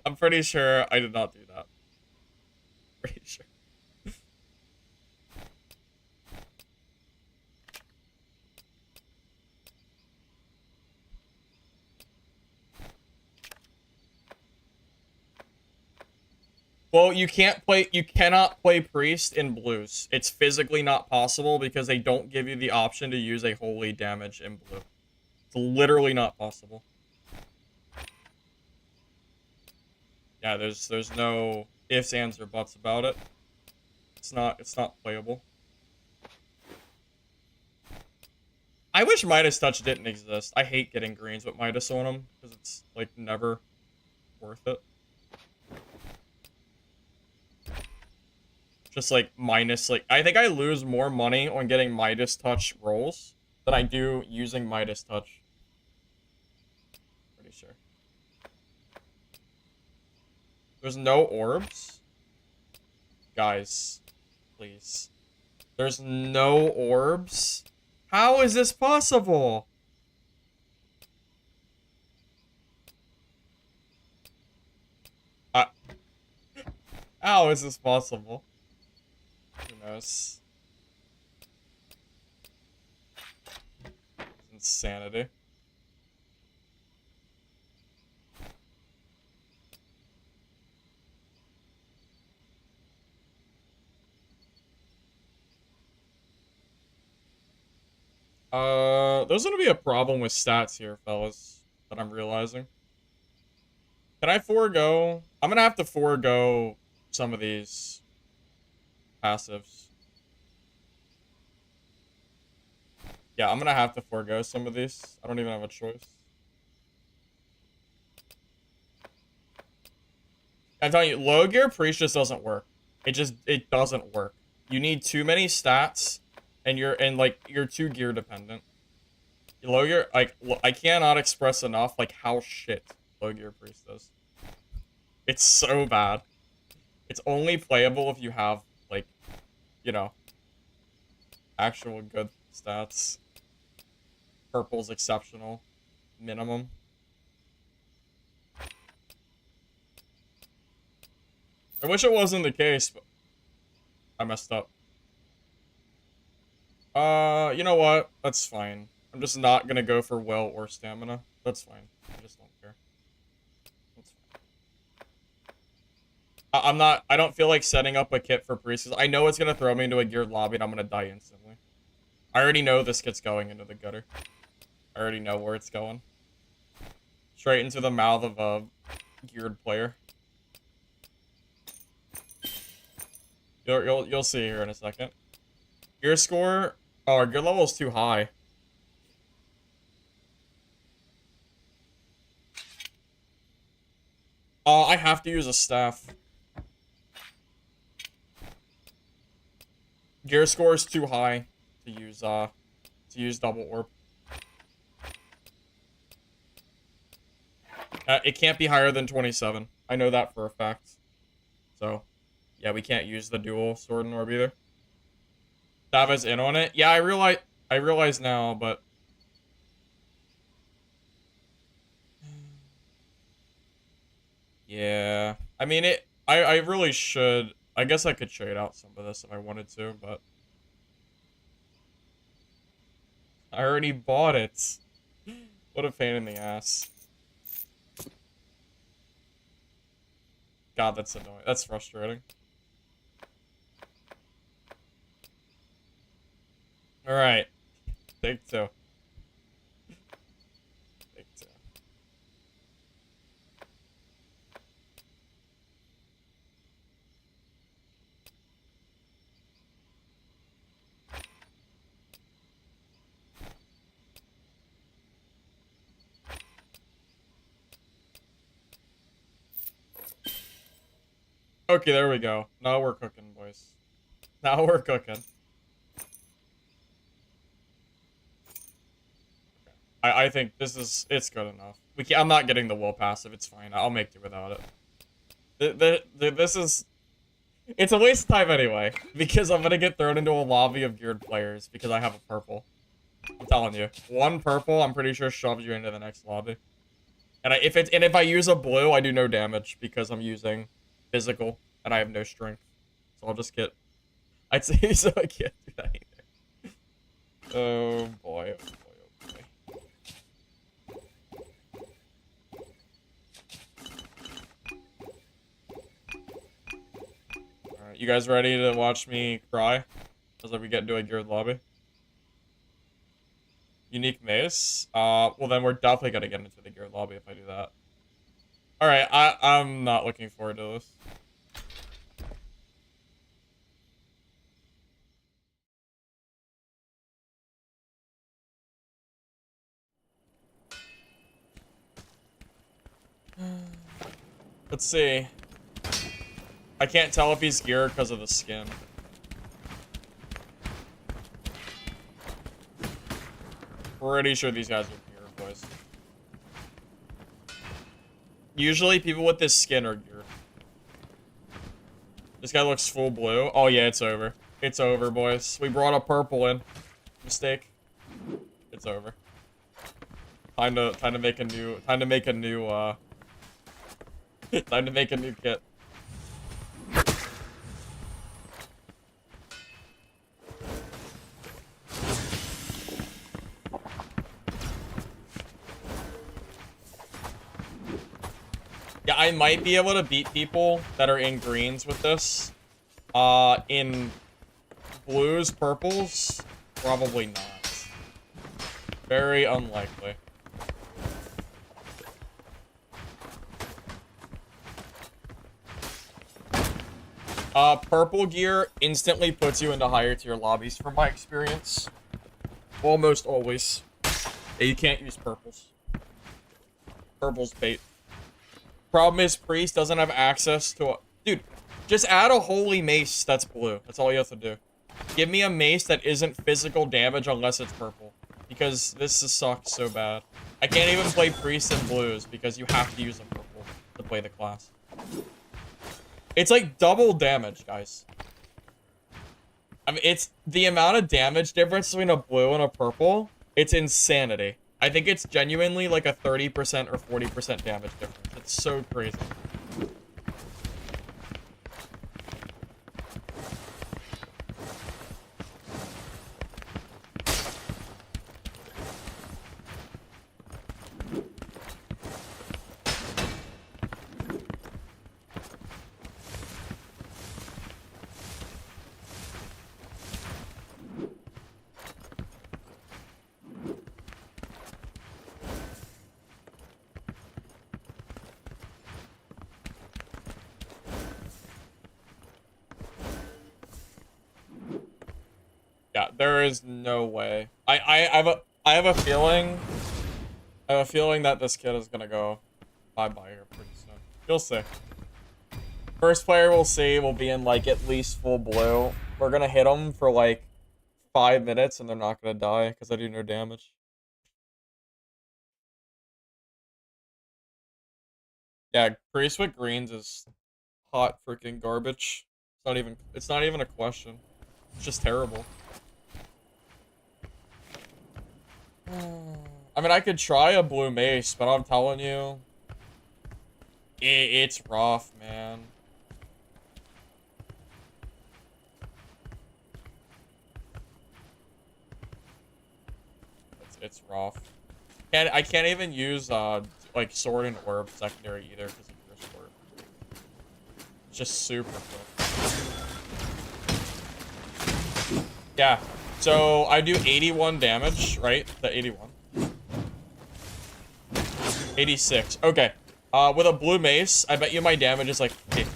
I'm pretty sure I did not do that. Pretty sure. Well, you cannot play priest in blues. It's physically not possible because they don't give you the option to use a holy damage in blue. It's literally not possible. Yeah, there's no ifs, ands, or buts about it. It's not playable. I wish Midas Touch didn't exist. I hate getting greens with Midas on them because it's like never worth it. Just like minus, like I think I lose more money on getting Midas Touch rolls than I do using Midas Touch. Pretty sure. There's no orbs? Guys, please. There's no orbs? How is this possible? How is this possible? Who knows? It's insanity. There's gonna be a problem with stats here, fellas, that I'm realizing. Can I forego? I'm gonna have to forego some of these passives. Yeah, I'm gonna have to forego some of these. I don't even have a choice. I'm telling you, low gear priest just doesn't work. It doesn't work. You need too many stats, and you're too gear dependent. Low gear, like, I cannot express enough like how shit low gear priest is. It's so bad. It's only playable if you have like, you know, actual good stats. Purple's exceptional, minimum. I wish it wasn't the case, but I messed up. You know what? That's fine. I'm just not gonna go for will or stamina. That's fine. I just don't care. That's fine. I don't feel like setting up a kit for priests. I know it's gonna throw me into a geared lobby and I'm gonna die instantly. I already know this kit's going into the gutter. I already know where it's going. Straight into the mouth of a geared player. You'll see here in a second. Gear score. Oh, our gear level is too high. I have to use a staff. Gear score is too high to use double orb. It can't be higher than 27. I know that for a fact. So, yeah, we can't use the dual sword and orb either. Sava's in on it. Yeah, I realize now, but yeah. I mean I really should. I guess I could trade out some of this if I wanted to, but I already bought it. What a pain in the ass. God, that's annoying. That's frustrating. Alright. Take two. Take two. Okay, there we go. Now we're cooking, boys. Now we're cooking. I think it's good enough. I'm not getting the will passive. It's fine. I'll make do without it. It's a waste of time anyway, because I'm gonna get thrown into a lobby of geared players because I have a purple. I'm telling you, one purple, I'm pretty sure shoves you into the next lobby. And if I use a blue, I do no damage because I'm using physical and I have no strength. So I'll just get. I'd say so. I can't do that either. Oh boy. Oh boy. You guys ready to watch me cry as we get into a geared lobby? Unique mace? Well then we're definitely gonna get into the geared lobby if I do that. Alright, I'm not looking forward to this. Let's see. I can't tell if he's geared because of the skin. Pretty sure these guys are geared, boys. Usually people with this skin are geared. This guy looks full blue. Oh yeah, it's over. It's over, boys. We brought a purple in. Mistake. It's over. Time to make a new time to make a new kit. Yeah, I might be able to beat people that are in greens with this. In blues, purples, probably not. Very unlikely. Purple gear instantly puts you into higher tier lobbies from my experience. Almost always. Yeah, you can't use purples. Purple's bait. Problem is, Priest doesn't have access to a... Dude, just add a holy mace that's blue. That's all you have to do. Give me a mace that isn't physical damage unless it's purple. Because this sucks so bad. I can't even play Priest in blues because you have to use a purple to play the class. It's like double damage, guys. I mean, it's the amount of damage difference between a blue and a purple. It's insanity. I think it's genuinely like a 30% or 40% damage difference. It's so crazy. Yeah, there is no way. I have a feeling. I have a feeling that this kid is gonna go bye-bye here pretty soon. You'll see. First player we'll see will be in like at least full blue. We're gonna hit them for like 5 minutes and they're not gonna die because I do no damage. Yeah, Priest with greens is hot freaking garbage. It's not even a question. It's just terrible. I mean, I could try a blue mace, but I'm telling you, it's rough, man. It's rough. I can't even use like sword and orb secondary either because of your sword. It's just super quick. Yeah. So I do 81 damage, right? The 81. 86. Okay. With a blue mace, I bet you my damage is like 50.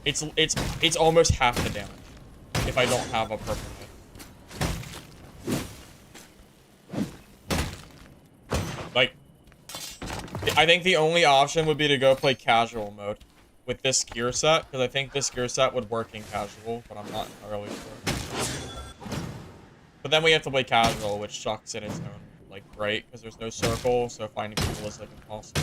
It's almost half the damage if I don't have a purple mace. Like, I think the only option would be to go play casual mode with this gear set, because I think this gear set would work in casual, but I'm not entirely sure. But then we have to play casual, which sucks in its own, like, right, because there's no circle, so finding people is, like, impossible.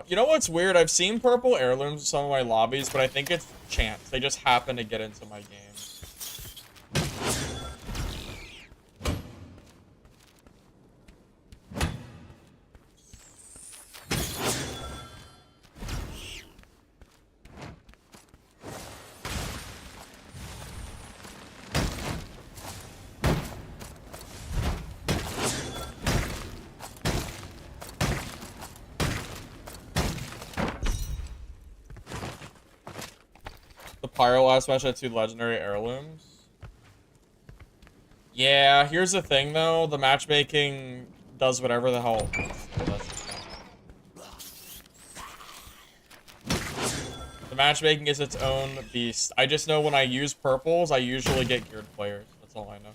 You know what's weird? I've seen purple heirlooms in some of my lobbies, but I think it's chance. They just happen to get into my game. Pyro last match had 2 legendary heirlooms. Yeah, here's the thing though. The matchmaking does whatever the hell it wants. The matchmaking is its own beast. I just know when I use purples, I usually get geared players. That's all I know.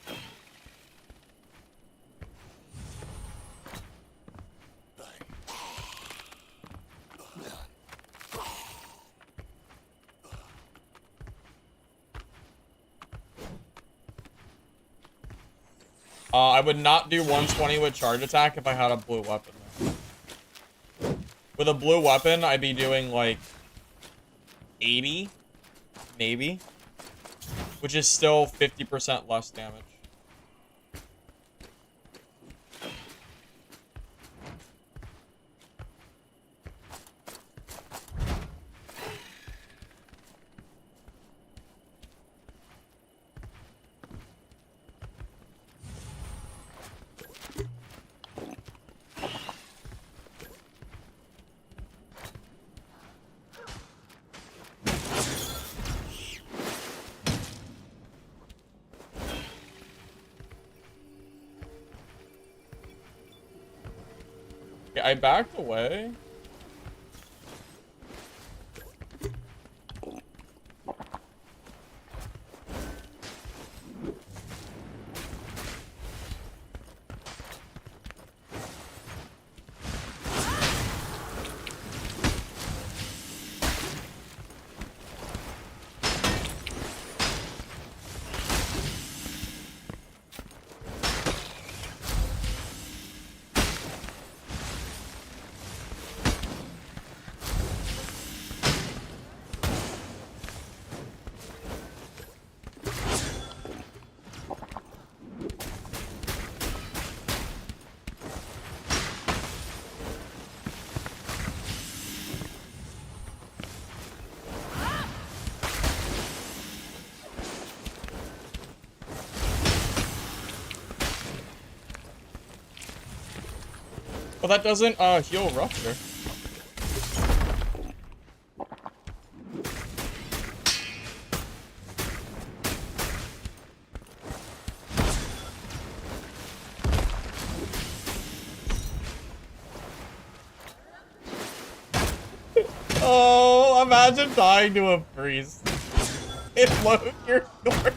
I would not do 120 with charge attack if I had a blue weapon. With a blue weapon, I'd be doing like 80, maybe, which is still 50% less damage. Yeah, I backed away. Well, that doesn't heal rupture. Oh, imagine dying to a priest. It loaded your door.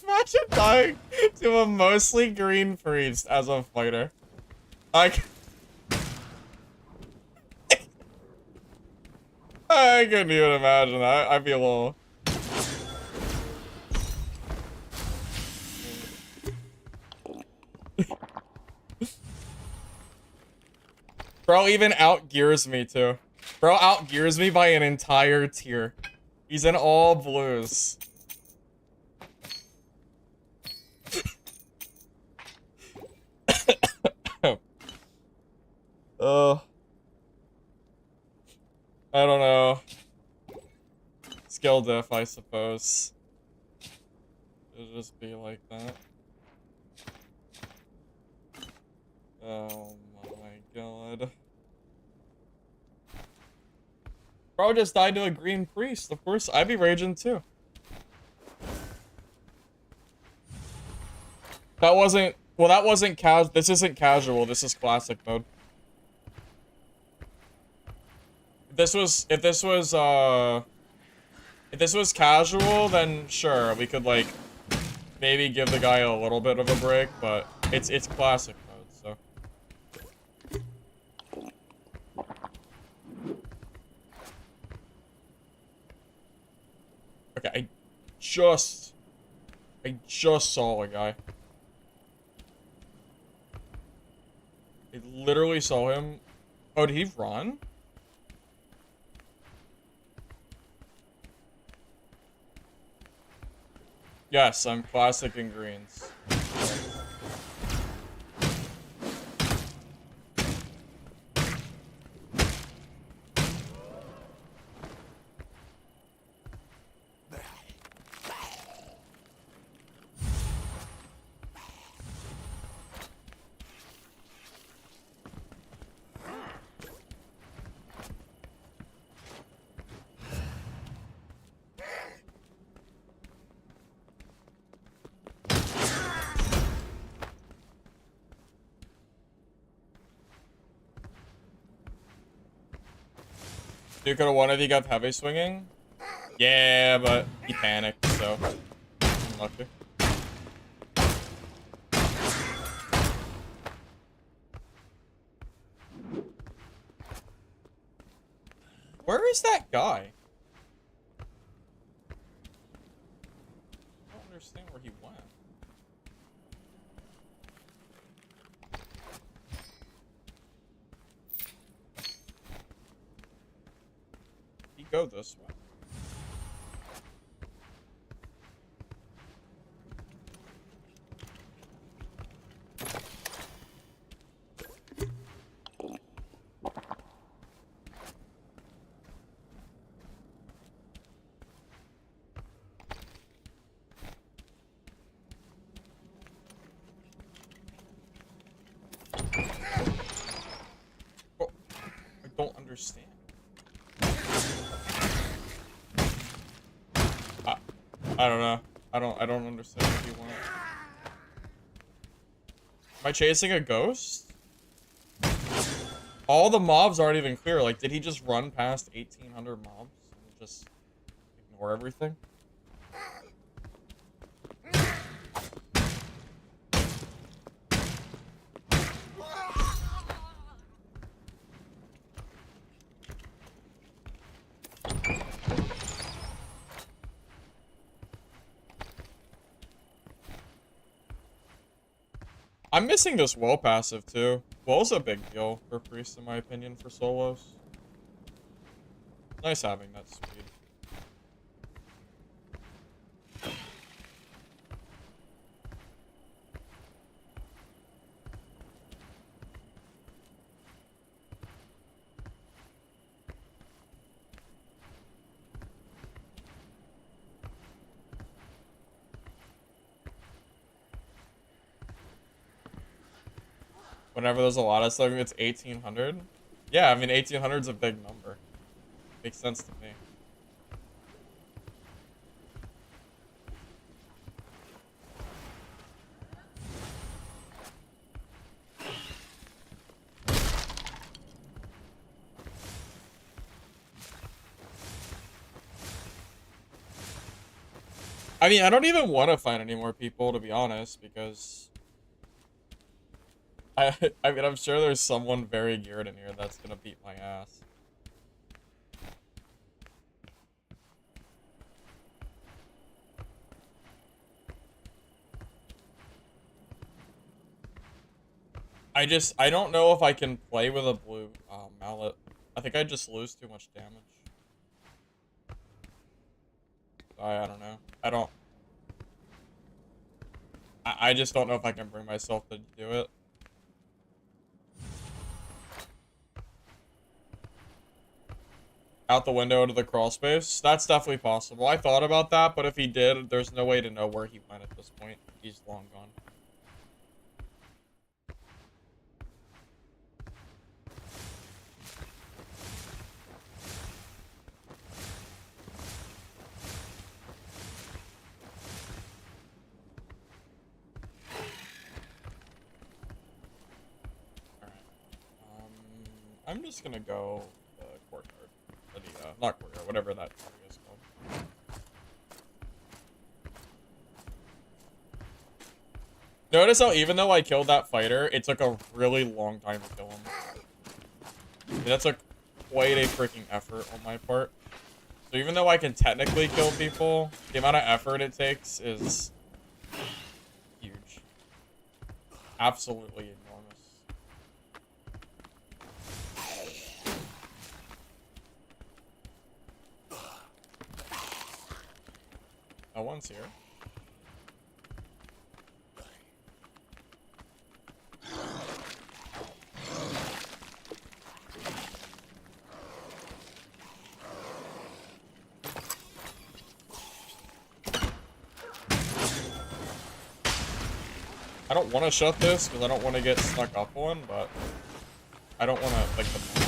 Imagine dying to a mostly green priest as a fighter. I couldn't even imagine that. I'd be a little... Bro even outgears me too. Bro outgears me by an entire tier. He's in all blues. I don't know. Skill diff, I suppose. It'll just be like that. Oh my god. Bro just died to a green priest. Of course, I'd be raging too. That wasn't... Well, that wasn't casual. This isn't casual. This is classic mode. If this was casual, then sure, we could, like, maybe give the guy a little bit of a break, but it's classic mode, so. Okay, I just saw a guy. I literally saw him. Oh, did he run? Yes, I'm classic in greens. Dude, could one of you got heavy swinging? Yeah, but he panicked, so unlucky. Where is that guy? I don't understand where he went. He go this way. Don't understand. I don't know. I don't understand what you want. Am I chasing a ghost? All the mobs aren't even clear. Like, did he just run past 1,800 mobs and just ignore everything? I'm missing this well passive too. Well's a big deal for Priest in my opinion for solos. Nice having that speed. Whenever there's a lot of stuff, it's 1,800. Yeah, I mean 1,800 is a big number. Makes sense to me. I mean, I don't even want to find any more people, to be honest, because I mean, I'm sure there's someone very geared in here that's gonna beat my ass. I don't know if I can play with a blue mallet. I think I just lose too much damage. I don't know. I just don't know if I can bring myself to do it. Out the window into the crawl space? That's definitely possible. I thought about that, but if he did, there's no way to know where he went at this point. He's long gone. I'm just gonna go the courtyard. Not courtyard, whatever that area is called. Notice how even though I killed that fighter, it took a really long time to kill him. That took quite a freaking effort on my part. So even though I can technically kill people, the amount of effort it takes is huge. Absolutely enormous. No one's here. I don't want to shut this because I don't want to get stuck up on, but I don't want to like the.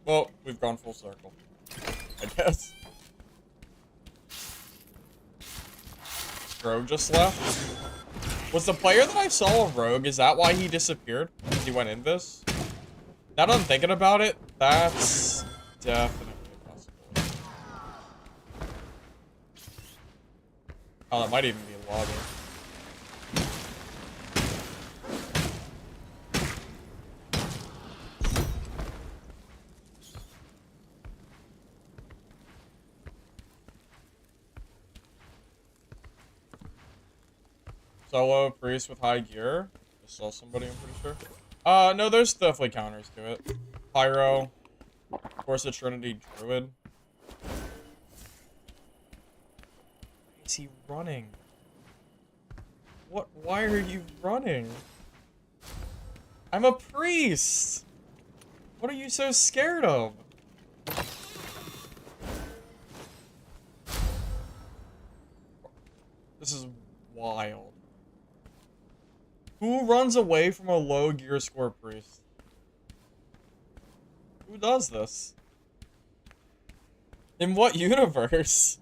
Well, we've gone full circle, I guess. Rogue just left. Was the player that I saw a Rogue, is that why he disappeared? He went in this? Now that I'm thinking about it, that's definitely a possibility. Oh, that might even be a lobby. Solo priest with high gear. Just saw somebody, I'm pretty sure. No, there's definitely counters to it. Pyro. Of course, a Trinity Druid. Why is he running? What? Why are you running? I'm a priest! What are you so scared of? This is wild. Who runs away from a low gear score priest? Who does this? In what universe?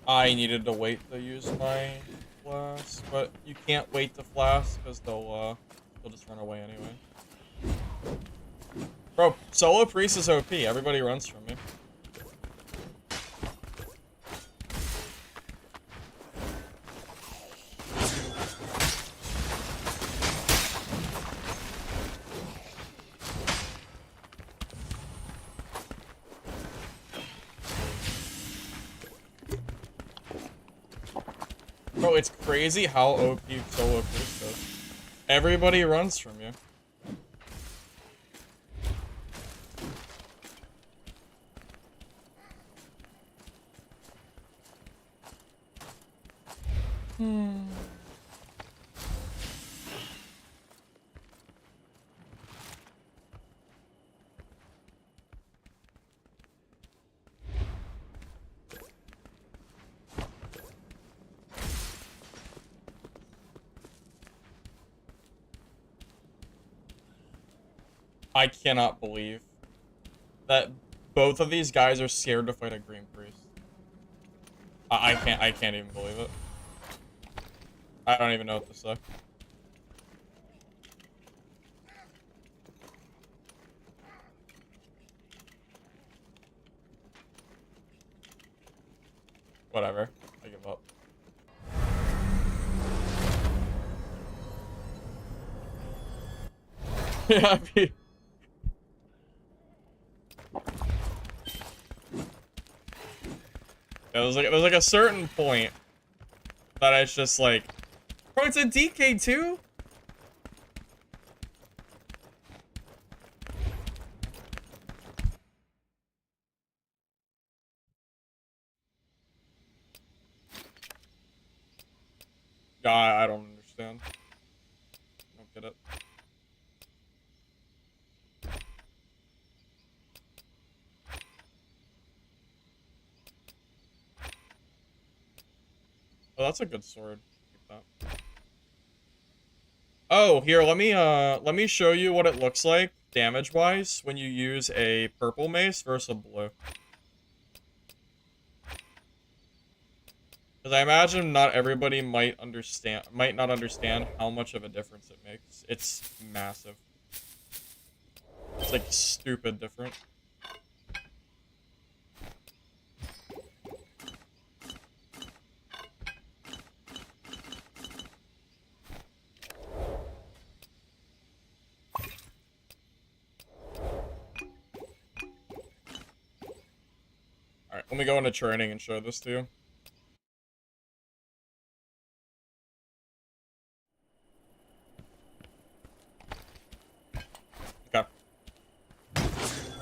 I needed to wait to use my flask, but you can't wait to flask because they'll just run away anyway. Bro, solo priest is OP. Everybody runs from me. Bro, it's crazy how OP solo priest is. Everybody runs from you. I cannot believe that both of these guys are scared to fight a green priest. I can't even believe it. I don't even know what to say. Whatever. I give up. Yeah, there's like a certain point that it's just like, bro, it's a DK too? I don't understand. I don't get it. Oh, that's a good sword. Keep that. Oh, here, let me show you what it looks like damage-wise when you use a purple mace versus a blue. Because I imagine not everybody might not understand how much of a difference it makes. It's massive. It's like stupid different. Alright, let me go into training and show this to you. Okay.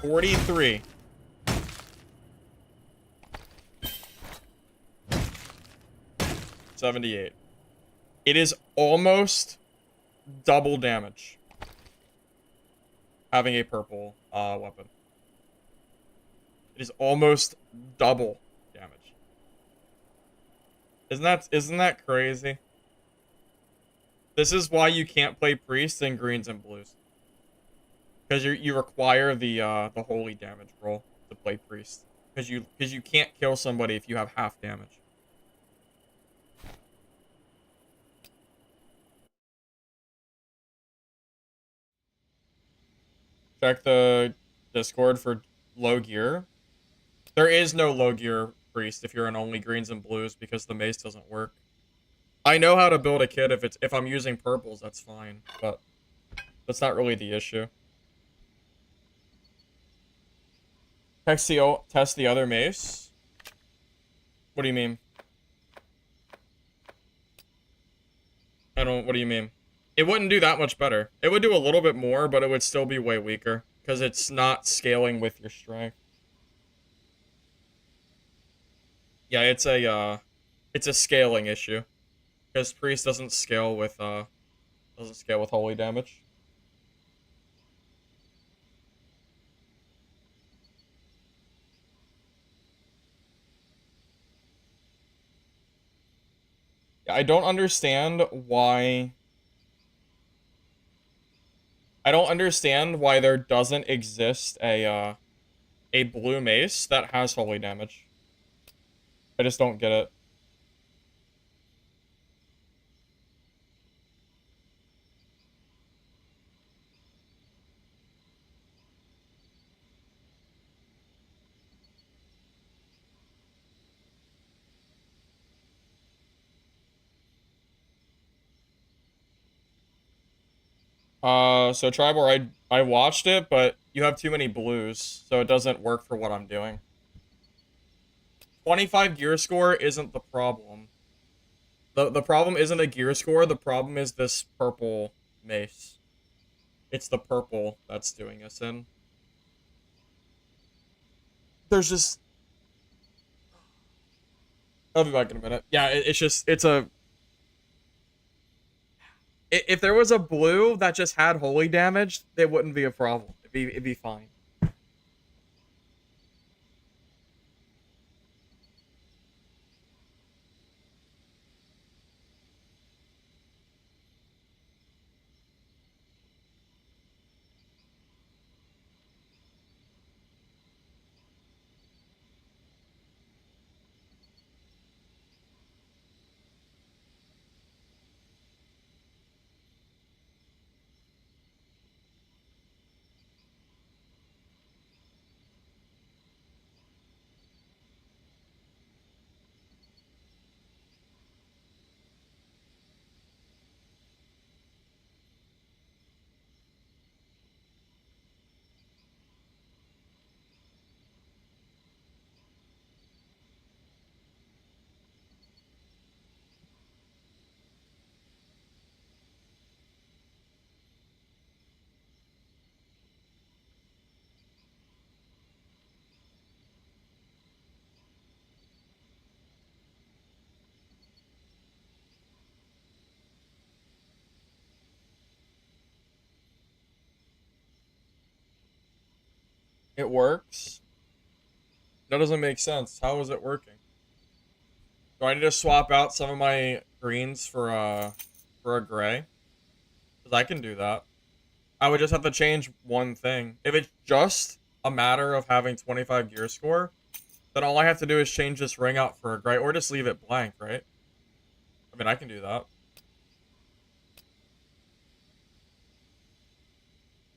43. $78. It is almost double damage having a purple weapon. It is almost double damage. Isn't that crazy? This is why you can't play priests in greens and blues. Because you require the holy damage roll to play priest. Because you can't kill somebody if you have half damage. Check the Discord for low gear. There is no low gear priest if you're in only greens and blues because the mace doesn't work. I know how to build a kit if I'm using purples, that's fine, but that's not really the issue. Test the other mace. What do you mean? What do you mean? It wouldn't do that much better. It would do a little bit more, but it would still be way weaker because it's not scaling with your strength. Yeah, it's a scaling issue because priest doesn't scale with holy damage. Yeah, I don't understand why there doesn't exist a blue mace that has holy damage. I just don't get it. So Tribal, I watched it, but you have too many blues, so it doesn't work for what I'm doing. 25 gear score isn't the problem. The problem isn't a gear score, the problem is this purple mace. It's the purple that's doing us in. There's just... I'll be back in a minute. Yeah, it's a... If there was a blue that just had holy damage, it wouldn't be a problem. It'd be fine. It works. That doesn't make sense. How is it working? Do I need to swap out some of my greens for a gray? Because I can do that. I would just have to change one thing. If it's just a matter of having 25 gear score, then all I have to do is change this ring out for a gray, or just leave it blank, right? I mean, I can do that.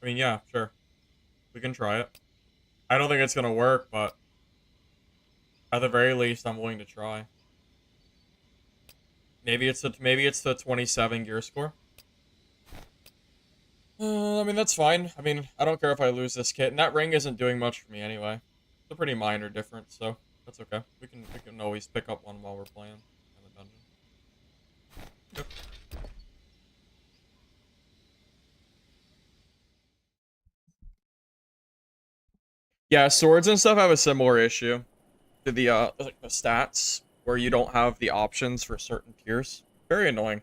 I mean, yeah, sure. We can try it. I don't think it's gonna work, but at the very least, I'm willing to try. Maybe it's the 27 gear score. I mean, that's fine. I mean, I don't care if I lose this kit, and that ring isn't doing much for me anyway. It's a pretty minor difference, so that's okay. We can always pick up one while we're playing in the dungeon. Yep. Yeah, swords and stuff have a similar issue to the like the stats where you don't have the options for certain tiers. Very annoying.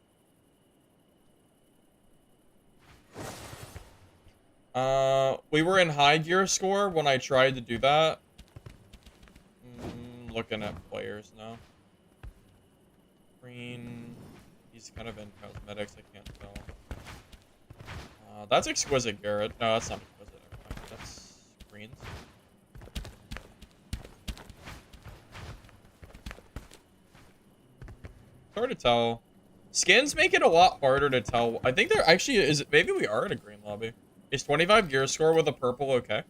We were in high gear score when I tried to do that. Looking at players now. Green. He's kind of in cosmetics, I can't tell. That's exquisite, Garrett. No, that's not exquisite. That's greens. It's hard to tell. Skins make it a lot harder to tell. I think there actually is. Maybe we are in a green lobby. Is 25 gear score with a purple okay?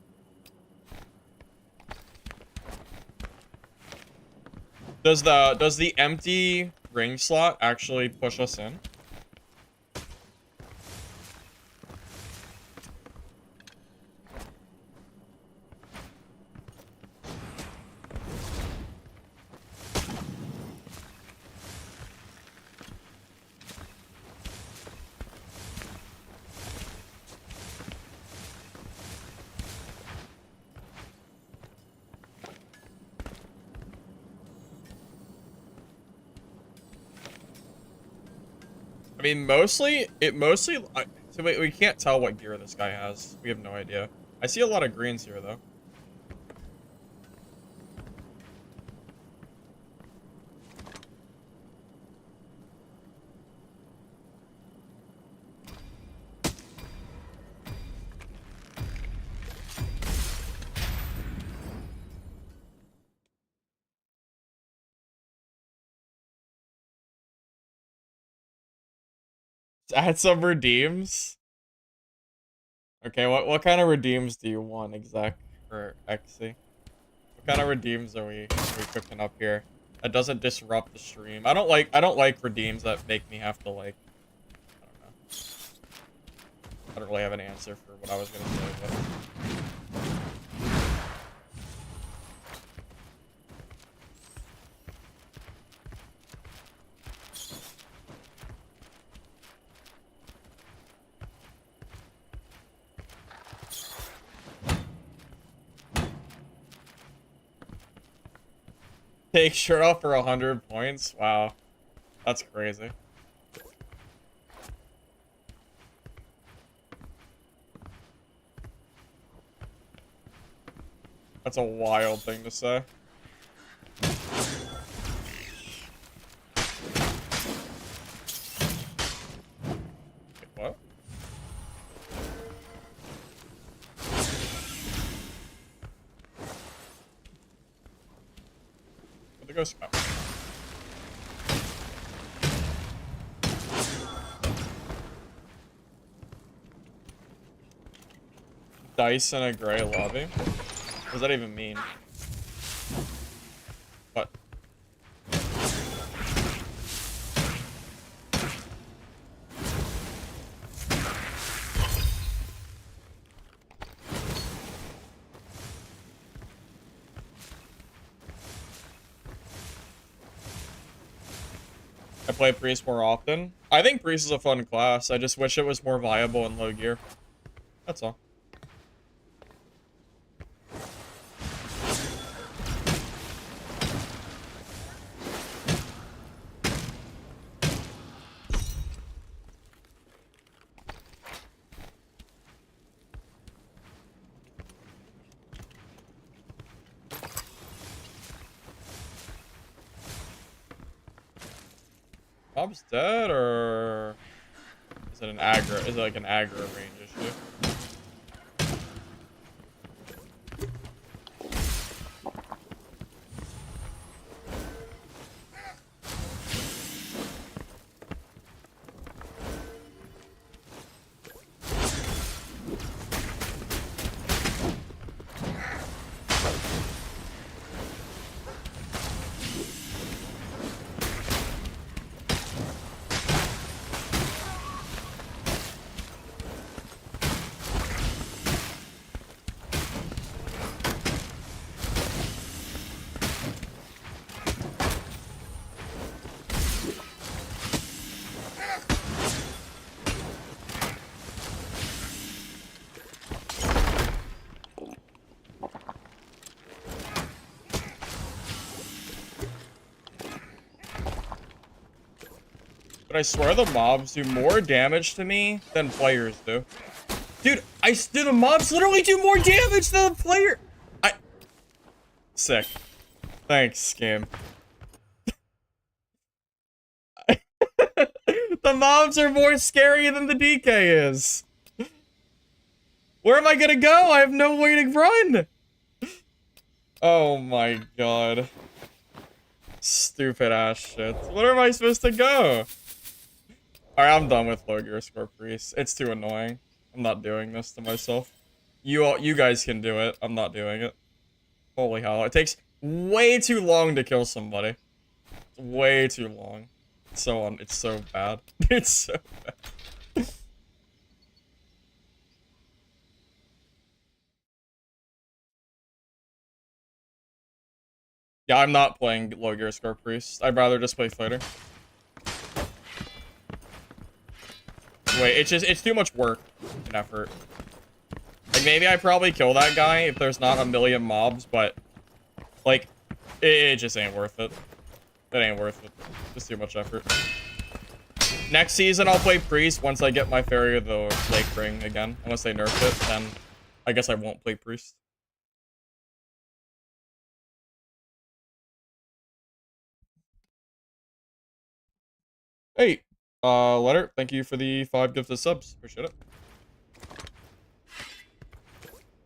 Does the empty ring slot actually push us in? I mean, mostly, so wait, we can't tell what gear this guy has. We have no idea. I see a lot of greens here, though. Add some redeems. Okay, what kind of redeems do you want, exec or XC? What kind of redeems are we cooking up here? That doesn't disrupt the stream. I don't like redeems that make me have to, like, I don't know. I don't really have an answer for what I was gonna say, but take shirt off for 100 points. Wow, that's crazy. That's a wild thing to say. Wait, what? Where'd the ghost go? Dice in a gray lobby? What does that even mean? What? I play Priest more often. I think Priest is a fun class. I just wish it was more viable in low gear. That's all. Bob's dead, or is it an aggro? Is it like an aggro range issue? But I swear the mobs do more damage to me than players do. Dude, the mobs literally do more damage than the player. Sick. Thanks, game. The mobs are more scary than the DK is. Where am I gonna go? I have no way to run. Oh my god. Stupid ass shit. Where am I supposed to go? Alright, I'm done with low gear score Priest. It's too annoying. I'm not doing this to myself. You guys can do it. I'm not doing it. Holy hell. It takes way too long to kill somebody. It's way too long. It's so bad. It's so bad. Yeah, I'm not playing low gear score priest. I'd rather just play fighter. Wait, it's too much work and effort. Like, maybe I probably kill that guy if there's not a million mobs, but, like, it just ain't worth it. It ain't worth it. Just too much effort. Next season, I'll play priest once I get my Fairy of the Lake ring again. Unless they nerf it, then I guess I won't play priest. Hey, Letter, thank you for the 5 gifted subs. Appreciate it.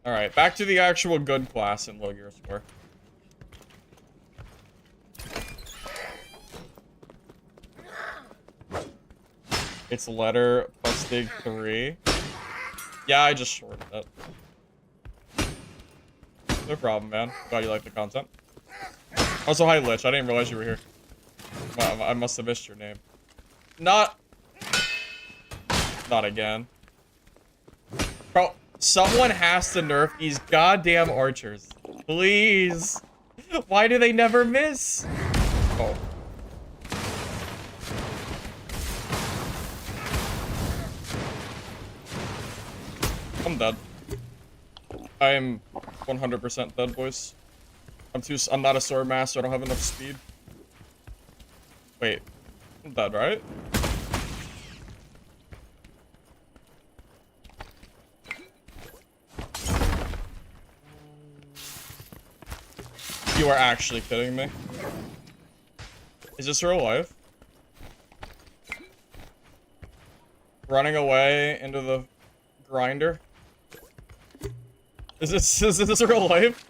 Alright, back to the actual good class in low gear score. It's Letter plus Dig 3. Yeah, I just shorted it. No problem, man. Glad you like the content. Also, hi, Lich. I didn't realize you were here. Wow, I must have missed your name. Not again. Bro, someone has to nerf these goddamn archers. Please. Why do they never miss? Oh. I'm dead. I am 100% dead, boys. I'm not a sword master. I don't have enough speed. Wait. I'm dead, right? You are actually kidding me. Is this real life? Running away into the grinder? Is this real life?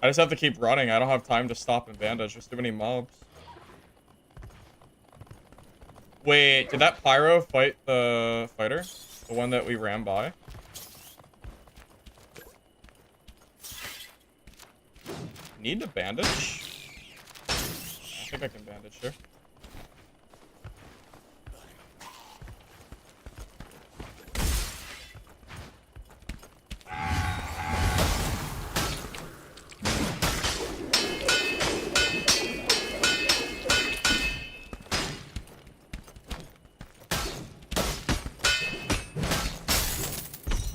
I just have to keep running. I don't have time to stop and bandage. There's too many mobs. Wait, did that pyro fight the fighter? The one that we ran by? Need to bandage? I think I can bandage here.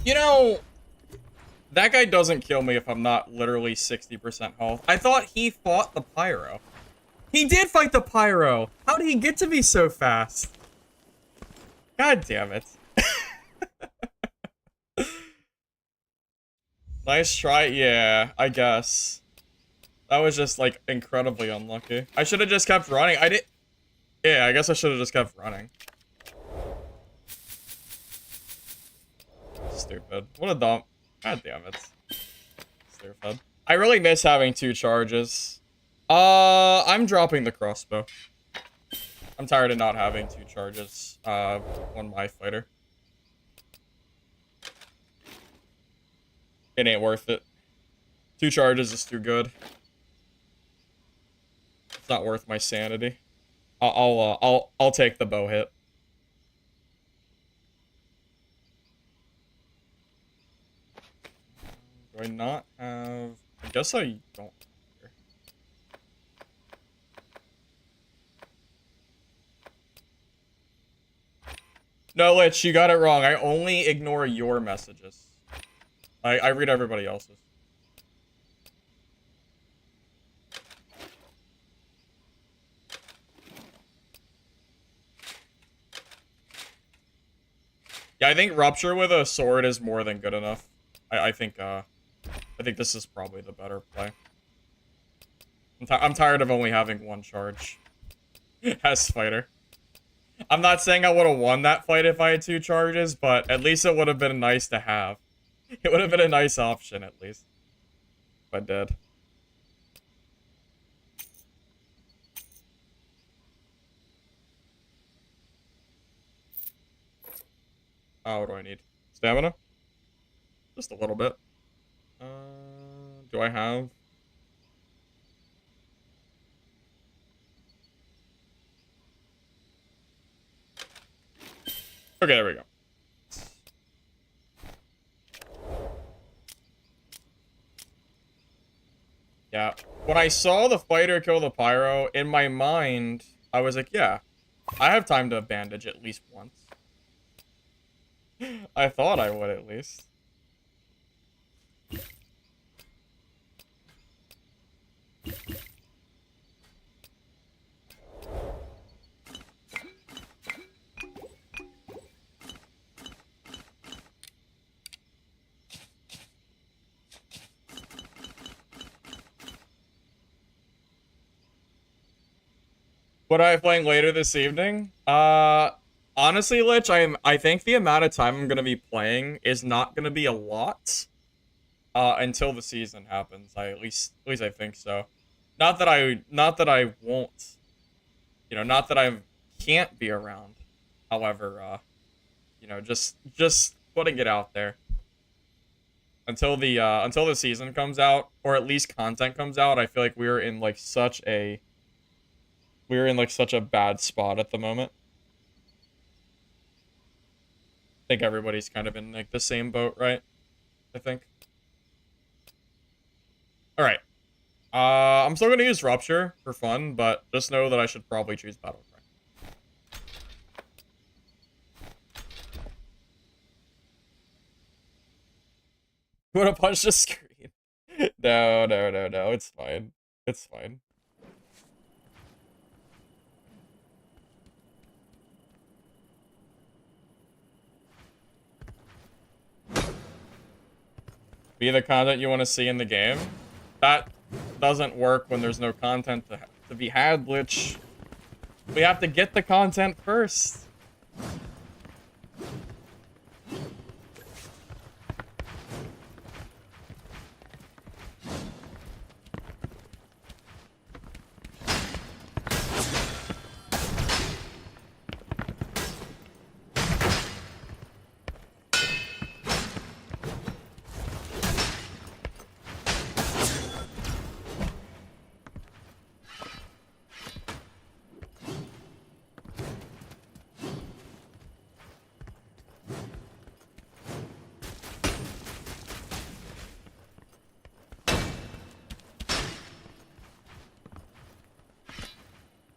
You know, that guy doesn't kill me if I'm not literally 60% health. I thought he fought the pyro. He did fight the pyro. How did he get to me so fast? God damn it. Nice try. Yeah, I guess. That was just, like, incredibly unlucky. I should have just kept running. Yeah, I guess I should have just kept running. Stupid. What a dump. God damn it. Stupid. I really miss having 2 charges. I'm dropping the crossbow. I'm tired of not having 2 charges on my fighter. It ain't worth it. 2 charges is too good. It's not worth my sanity. I'll take the bow hit. Do I not have... I guess I don't. No, Lich, you got it wrong. I only ignore your messages. I read everybody else's. Yeah, I think Rupture with a sword is more than good enough. I think this is probably the better play. I'm tired of only having 1 charge as fighter. I'm not saying I would have won that fight if I had 2 charges, but at least it would have been nice to have. It would have been a nice option, at least. If I did. What do I need? Stamina? Just a little bit. Do I have... Okay, there we go. Yeah. When I saw the fighter kill the pyro, in my mind, I was like, yeah, I have time to bandage at least once. I thought I would at least. What am I playing later this evening? Honestly, Lich, I think the amount of time I'm gonna be playing is not gonna be a lot. Until the season happens. At least I think so. Not that I won't, you know, not that I can't be around. However, you know, just putting it out there. Until the season comes out, or at least content comes out, I feel like we're in such a bad spot at the moment. I think everybody's kind of in like the same boat, right? I think. All right. I'm still gonna use Rupture for fun, but just know that I should probably choose Battle Cry. You wanna punch the screen? No, it's fine. It's fine. Be the content you want to see in the game. That doesn't work when there's no content to be had, Lich. We have to get the content first.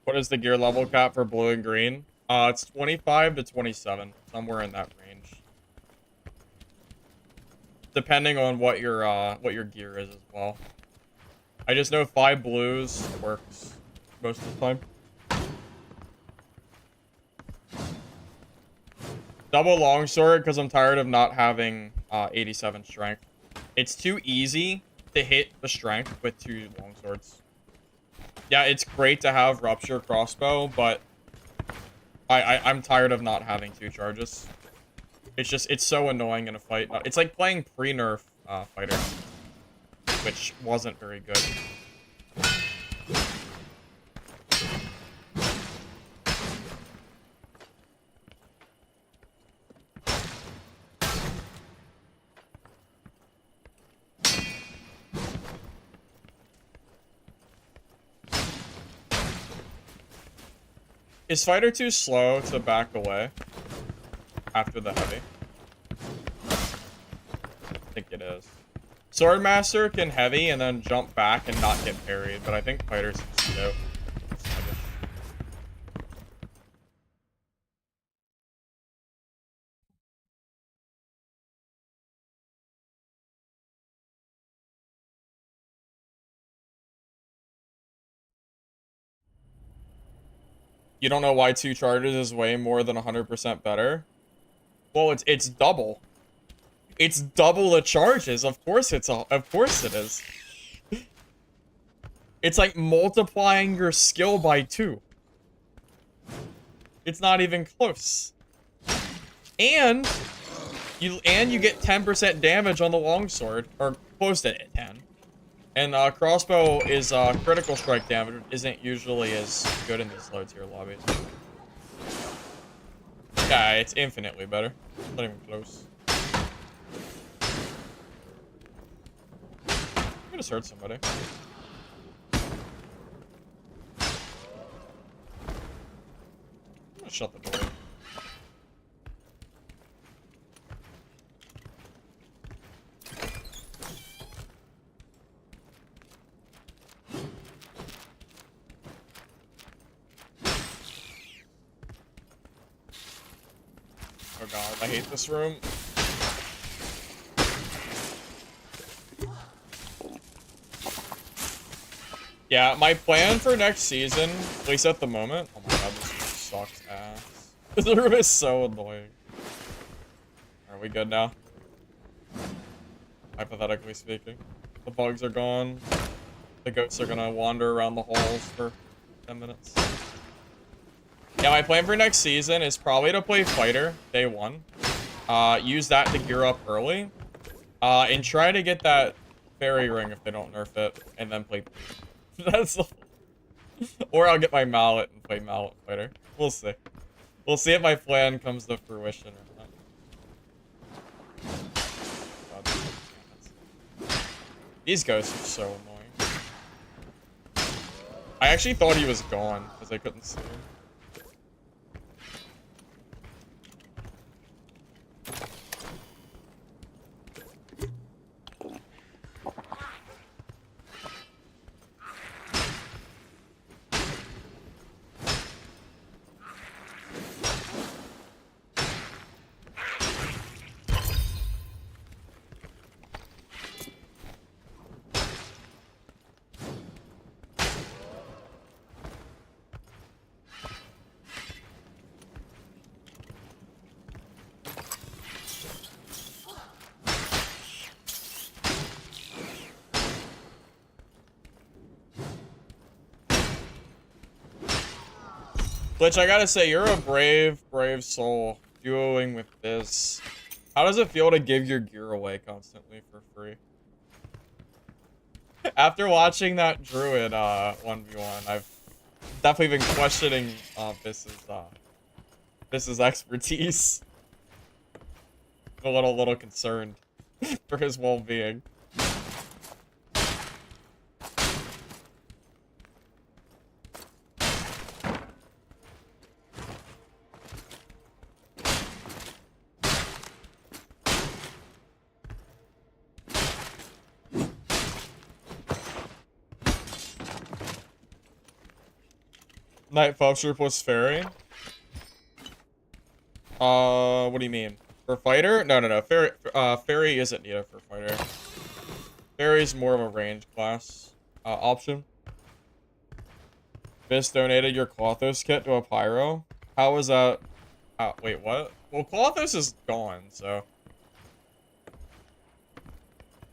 What is the gear level cap for blue and green? It's 25 to 27, somewhere in that range. Depending on what your gear is as well. I just know 5 blues works most of the time. Double longsword because I'm tired of not having 87 strength. It's too easy to hit the strength with 2 longswords. Yeah, it's great to have Rupture crossbow, but I'm tired of not having 2 charges. It's so annoying in a fight. It's like playing pre-nerf fighter, which wasn't very good. Is fighter too slow to back away after the heavy? I think it is. Swordmaster can heavy and then jump back and not get parried, but I think fighter's slow. You don't know why 2 charges is way more than 100% better? Well, it's double. It's double the charges. Of course it is. It's like multiplying your skill by 2. It's not even close. And you get 10% damage on the longsword, or close to 10. And crossbow is critical strike damage isn't usually as good in these low tier lobbies. Yeah, it's infinitely better. Not even close. I'm gonna hurt somebody. I'm gonna shut the door. Oh god, I hate this room. Yeah, my plan for next season, at least at the moment. Oh my god, this room sucks ass. This room is so annoying. Are we good now? Hypothetically speaking. The bugs are gone. The goats are gonna wander around the halls for 10 minutes. Yeah, my plan for next season is probably to play fighter day 1. Use that to gear up early. And try to get that fairy ring if they don't nerf it, and then play. That's. Or I'll get my mallet and play mallet fighter. We'll see. We'll see if my plan comes to fruition or not. God, these ghosts are so annoying. I actually thought he was gone because I couldn't see him. Glitch, I gotta say, you're a brave, brave soul. Duoing with this. How does it feel to give your gear away constantly for free? After watching that druid 1v1, I've definitely been questioning Biss's expertise. I'm a little concerned for his well-being. Night Fellstrip plus Fairy. What do you mean? For fighter? No. Fairy isn't needed for fighter. Fairy's more of a range class option. Biss donated your Klothos kit to a pyro. How was that? Wait, what? Well, Klothos is gone, so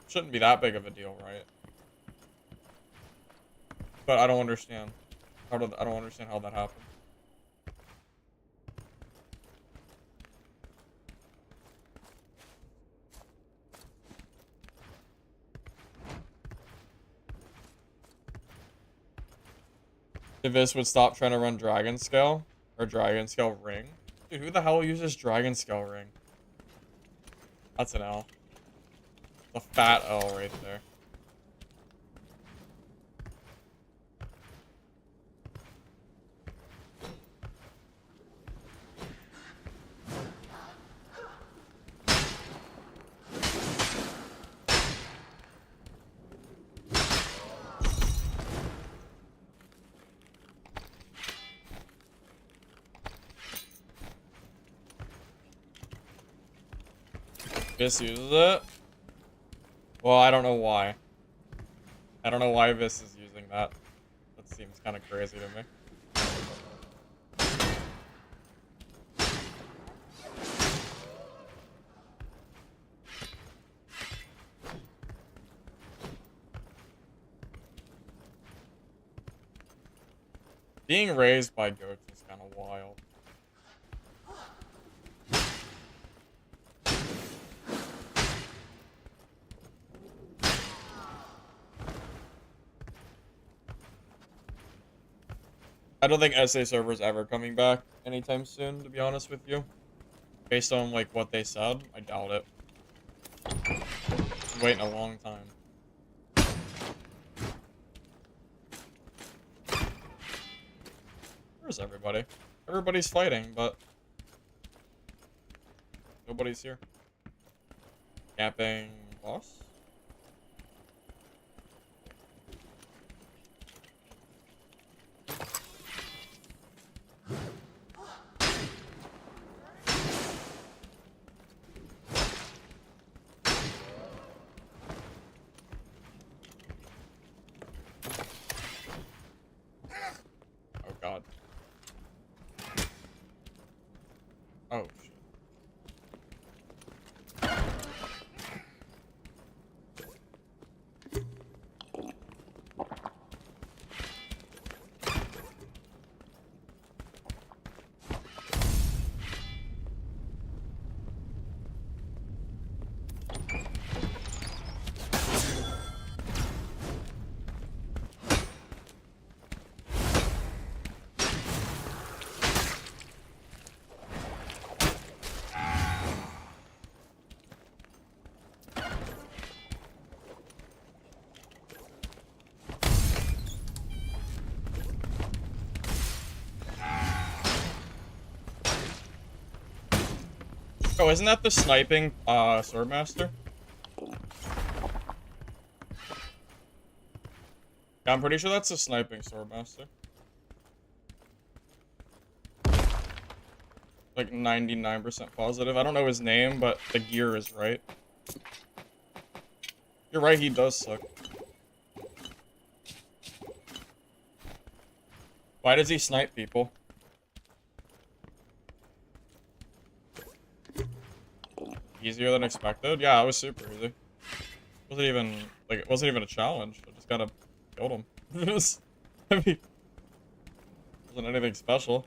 shouldn't be that big of a deal, right? But I don't understand. I don't understand how that happened. If this would stop trying to run Dragon Scale or Dragon Scale Ring. Dude, who the hell uses Dragon Scale Ring? That's an L. A fat L right there. Viss uses it? Well, I don't know why. I don't know why Viss is using that. That seems kind of crazy to me. Being raised by goats is kind of wild. I don't think SA server's ever coming back anytime soon, to be honest with you. Based on, like, what they said, I doubt it. I'm waiting a long time. Where's everybody? Everybody's fighting, but nobody's here. Camping boss? Oh god. Oh shit. Oh, isn't that the sniping, Swordmaster? Yeah, I'm pretty sure that's the sniping Swordmaster. Like 99% positive. I don't know his name, but the gear is right. You're right, he does suck. Why does he snipe people? Easier than expected? Yeah, it was super easy. Wasn't even, like, it wasn't even a challenge. I just gotta kill him. It was, I mean, wasn't anything special.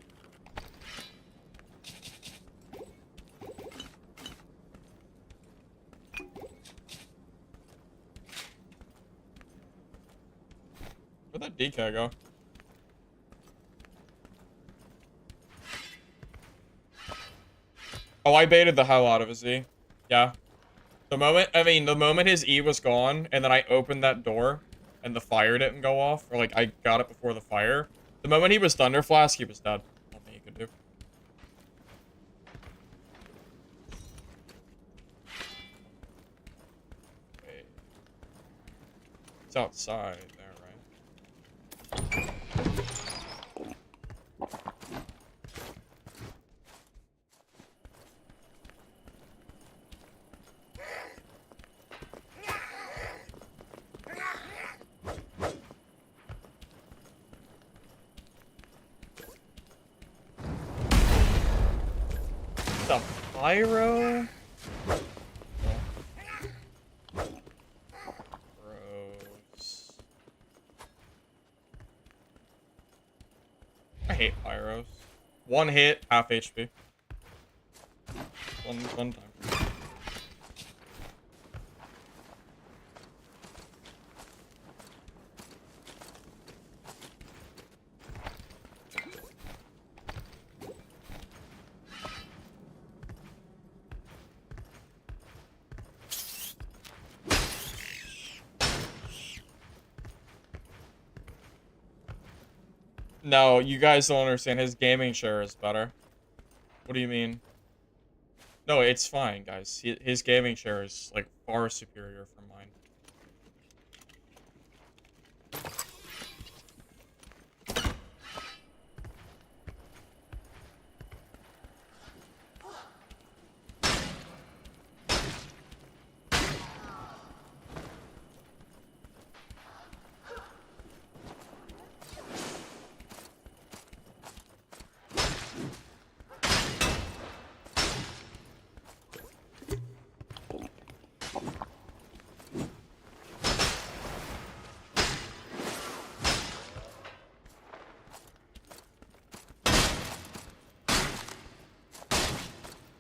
Where'd that DK go? Oh, I baited the hell out of his E. Yeah. The moment his E was gone, and then I opened that door, and the fire didn't go off, or like, I got it before the fire. The moment he was Thunder Flask, he was dead. Nothing he could do. Okay. It's outside there, right? The pyro? Gross. I hate pyros. One hit, half HP. One time. No, you guys don't understand. His gaming share is better. What do you mean? No, it's fine, guys. His gaming share is, like, far superior from mine.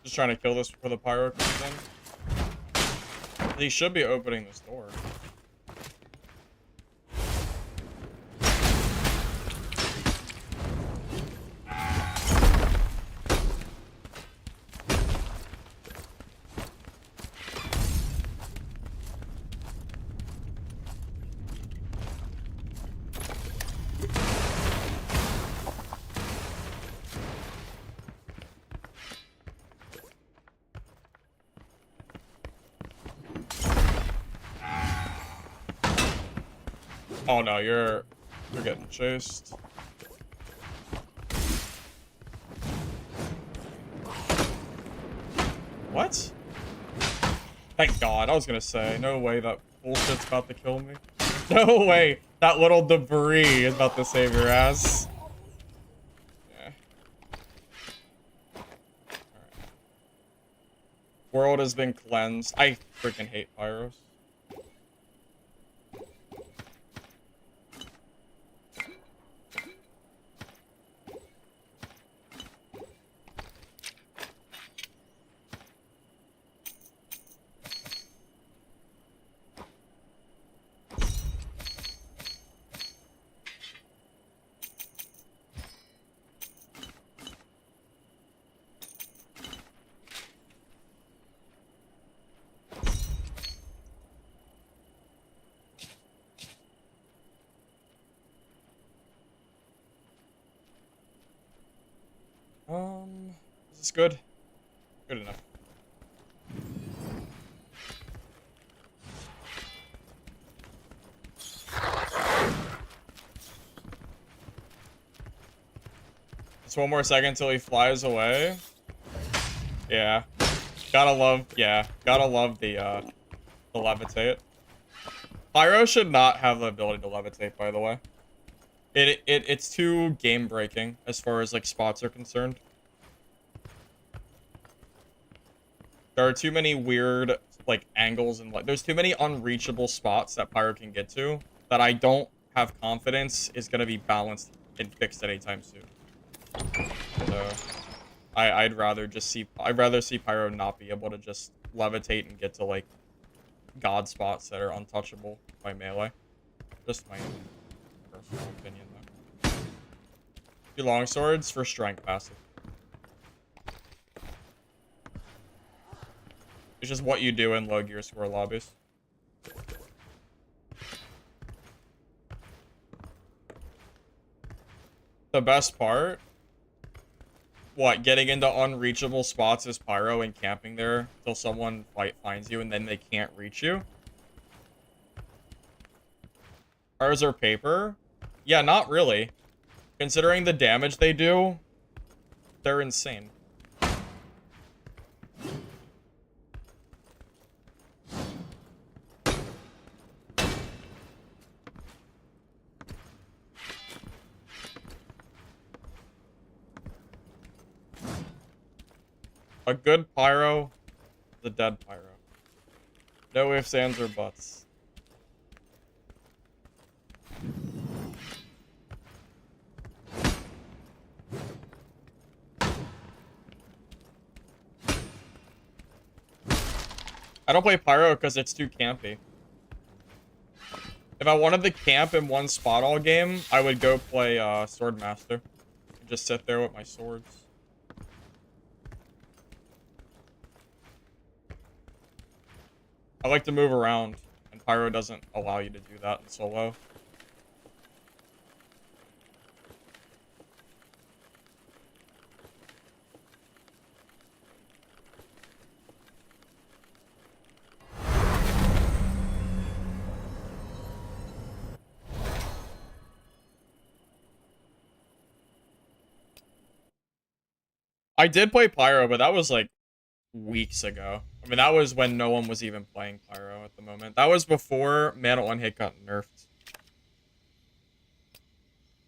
Just trying to kill this before the pyro comes in. He should be opening this door. Oh no, you're getting chased. What? Thank God. I was gonna say, no way that bullshit's about to kill me. No way that little debris is about to save your ass. Yeah. Alright. World has been cleansed. I freaking hate pyros. Is this good? Good enough. Just one more second till he flies away. Yeah. Gotta love the levitate. Pyro should not have the ability to levitate, by the way. It's too game breaking as far as like spots are concerned. There are too many weird like angles and like there's too many unreachable spots that Pyro can get to that I don't have confidence is gonna be balanced and fixed anytime soon. So I'd rather see Pyro not be able to just levitate and get to like god spots that are untouchable by melee. Just my personal opinion though. Two longswords for strength passive. It's just what you do in low gear score lobbies. The best part? What, getting into unreachable spots as Pyro and camping there till someone finds you and then they can't reach you? Ours are paper? Yeah, not really. Considering the damage they do, they're insane. A good Pyro is a dead Pyro. No ifs, ands, or buts. I don't play Pyro because it's too campy. If I wanted to camp in one spot all game, I would go play Swordmaster. And just sit there with my swords. I like to move around, and Pyro doesn't allow you to do that in solo. I did play Pyro, but that was like weeks ago. I mean, that was when no one was even playing Pyro at the moment. That was before Mana 1 Hit got nerfed.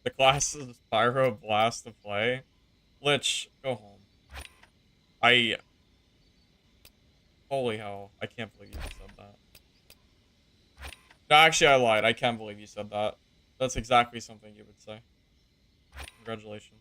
The class is Pyro Blast to play. Lich, go home. Holy hell. I can't believe you said that. No, actually, I lied. I can't believe you said that. That's exactly something you would say. Congratulations.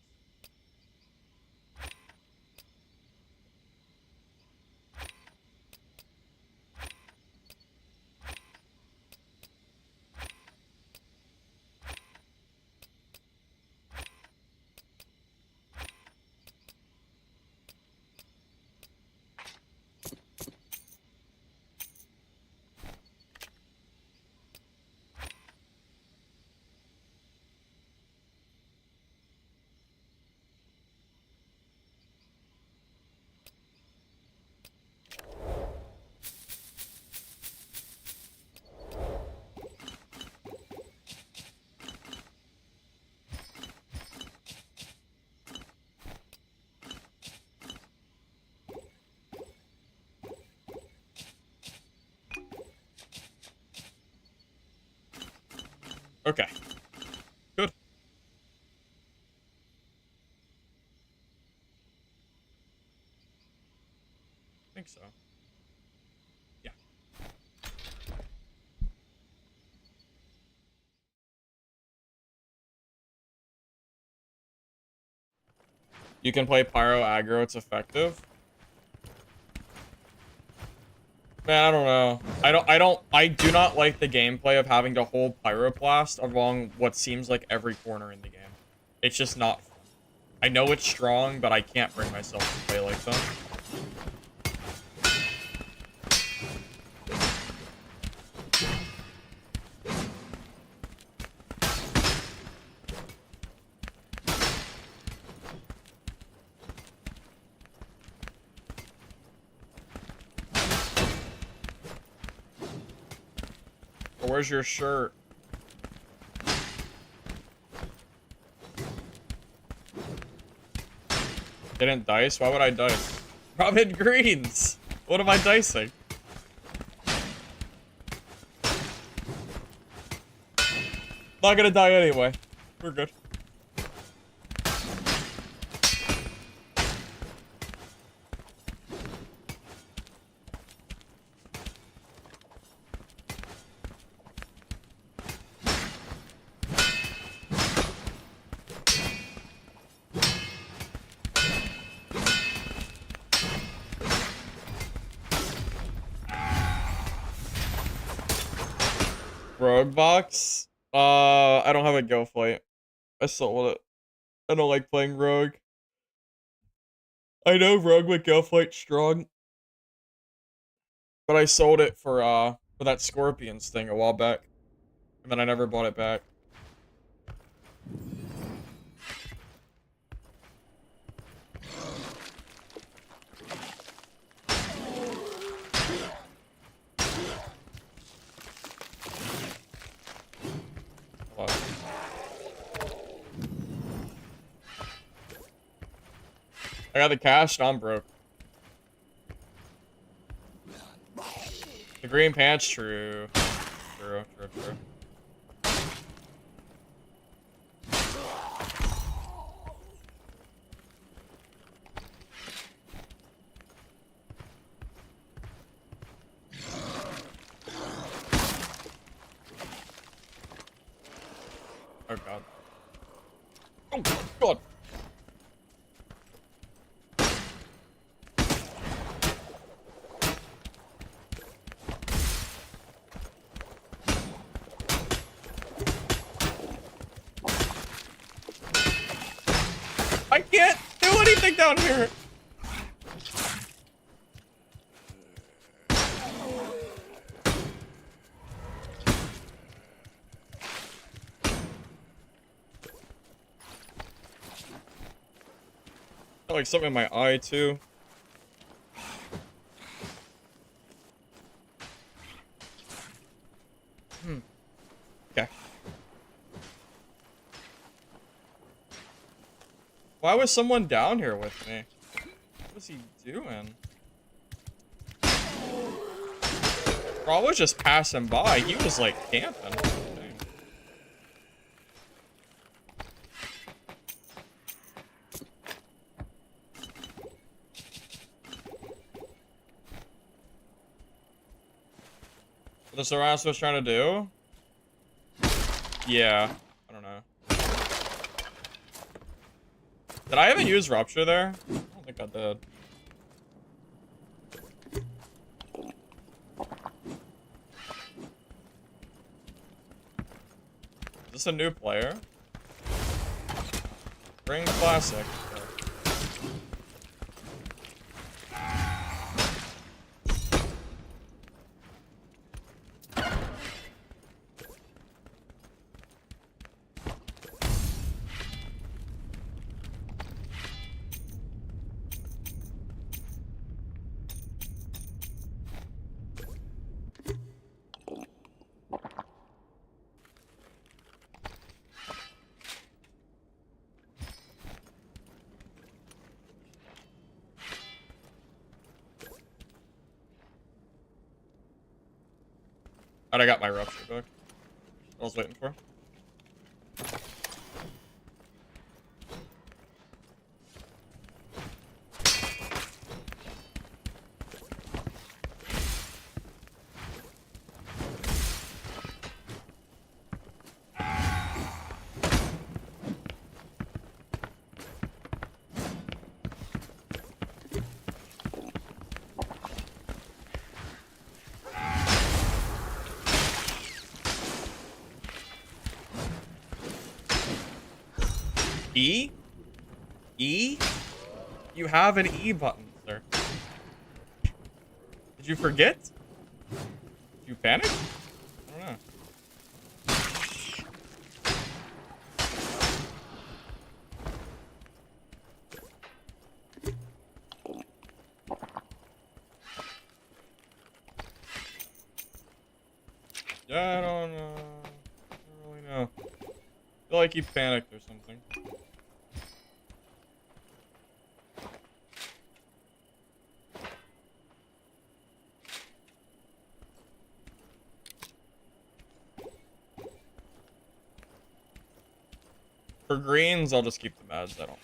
Okay. Good. I think so. Yeah. You can play Pyro aggro, it's effective. Man, I don't know. I do not like the gameplay of having to hold Pyroblast along what seems like every corner in the game. It's just not fun. I know it's strong, but I can't bring myself to play like that. Where's your shirt? Didn't dice? Why would I dice? Robin greens! What am I dicing? Not gonna die anyway. We're good. Rogue box? I don't have a go fight. I sold it. I don't like playing rogue. I know rogue with go fight strong, but I sold it for that Scorpions thing a while back, and then I never bought it back. I got the cash, and I'm broke. The green pants, true. True. Oh god. Oh god. I can't do anything down here. Got like something in my eye too. Okay. Why was someone down here with me? What was he doing? Bro, I was just passing by. He was like camping. Dang. What the Saras was trying to do? Yeah. I don't know. Did I even use Rupture there? I don't think I did. Is this a new player? Bring Classic. Alright, I got my Rupture book. I was waiting for. E? E? You have an E button, sir. Did you forget? Did you panic? I don't know. Yeah, I don't know. I don't really know. I feel like he panicked or something. For greens, I'll just keep the meds. I don't.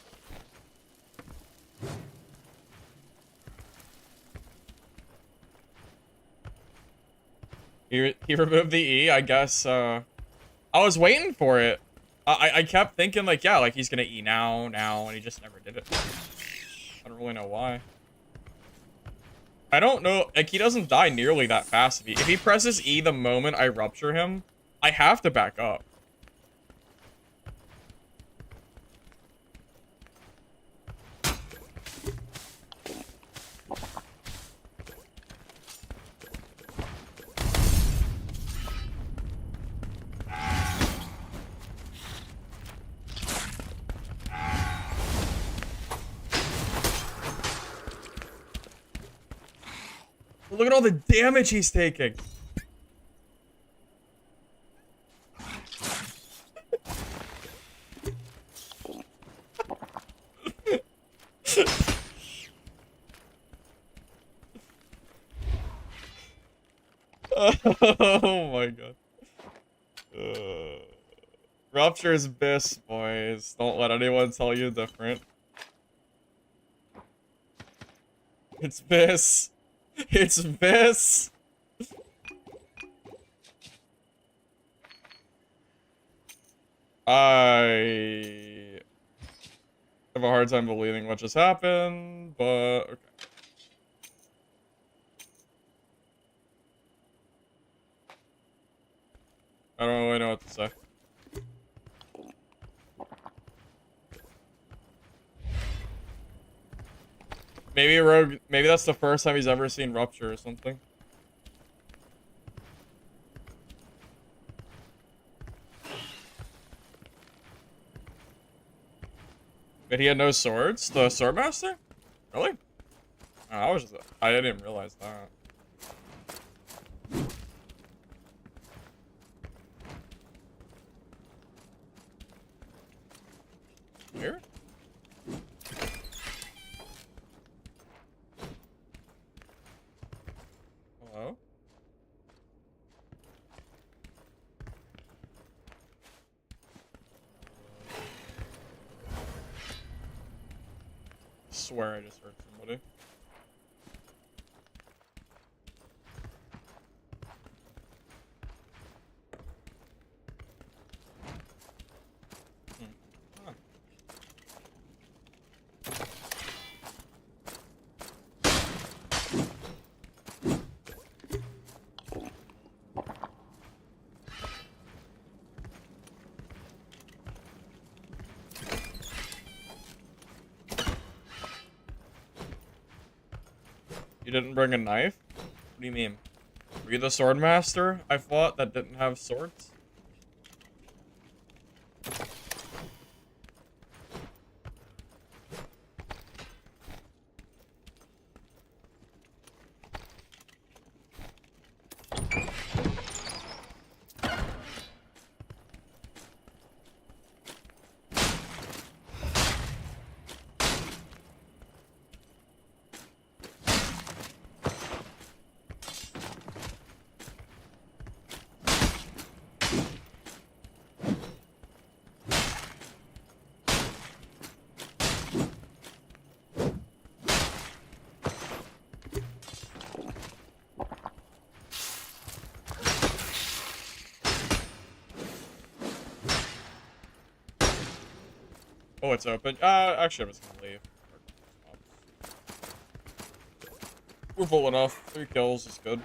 He removed the E, I guess. I was waiting for it. I kept thinking like, yeah, like he's gonna E now, and he just never did it. I don't really know why. I don't know, like he doesn't die nearly that fast. If he presses E the moment I rupture him, I have to back up. Look at all the damage he's taking. Oh my god. Rupture is bis, boys. Don't let anyone tell you different. It's bis. It's bis. I have a hard time believing what just happened, but okay. I don't really know what to say. Maybe Rogue, maybe that's the first time he's ever seen Rupture or something. But he had no swords? The Swordmaster? Really? Oh, I didn't realize that. Here? Hello? I swear I just heard somebody. Huh. You didn't bring a knife? What do you mean? Were you the swordmaster I fought that didn't have swords? Oh, it's open. Actually, I'm just gonna leave. We're full enough. 3 kills is good.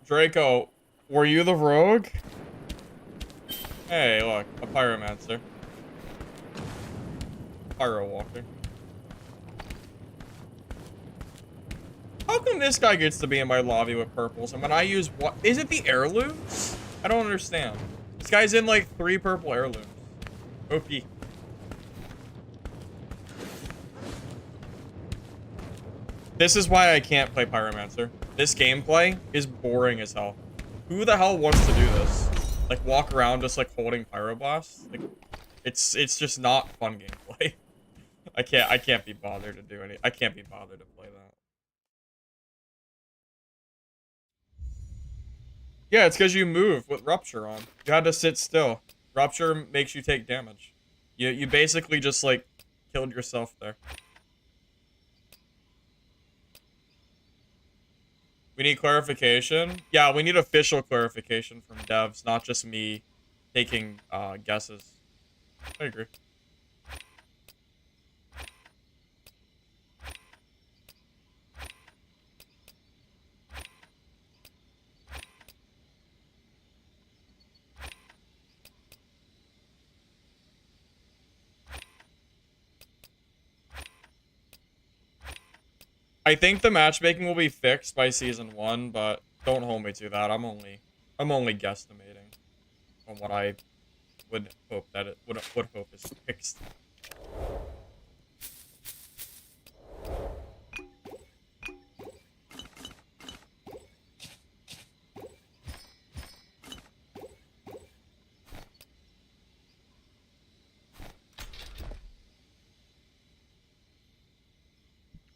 Draco, were you the rogue? Hey, look, a pyromancer. Pyro walking. How come this guy gets to be in my lobby with purples, and when I use what? Is it the heirlooms? I don't understand. This guy's in like 3 purple heirlooms. OP. This is why I can't play Pyromancer. This gameplay is boring as hell. Who the hell wants to do this? Like walk around just like holding Pyroblasts? Like it's just not fun gameplay. I can't be bothered to do any. I can't be bothered to play that. Yeah, it's because you move with Rupture on. You had to sit still. Rupture makes you take damage. You basically just like killed yourself there. We need clarification. Yeah, we need official clarification from devs, not just me taking guesses. I agree. I think the matchmaking will be fixed by season 1, but don't hold me to that. I'm only guesstimating on what I would hope that it would hope is fixed.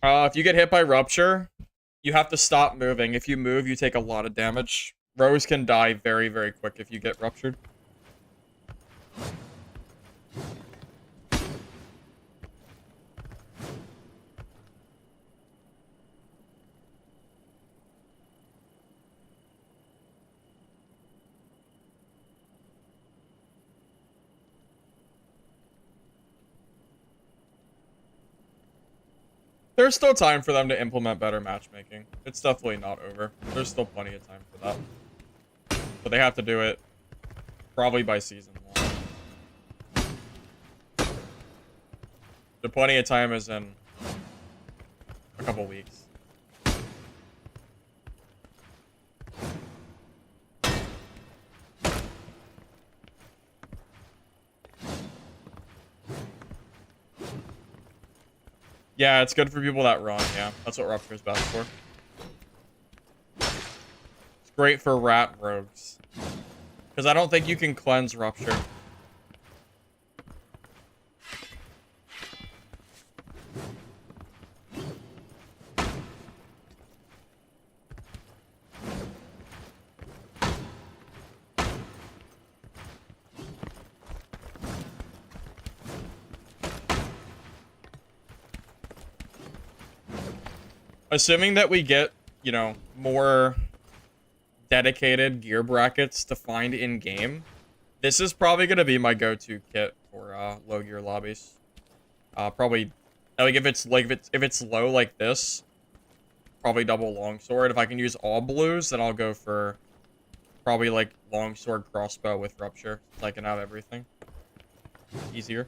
If you get hit by Rupture, you have to stop moving. If you move, you take a lot of damage. Rose can die very, very quick if you get Ruptured. There's still time for them to implement better matchmaking. It's definitely not over. There's still plenty of time for that. But they have to do it probably by season 1. The plenty of time is in a couple weeks. Yeah, it's good for people that run, yeah. That's what Rupture is best for. It's great for rat rogues. Because I don't think you can cleanse Rupture. Assuming that we get, you know, more dedicated gear brackets to find in-game, this is probably going to be my go-to kit for low gear lobbies. Probably, like, if it's low like this, probably double longsword. If I can use all blues, then I'll go for probably, like, longsword crossbow with Rupture, so I can have everything. Easier.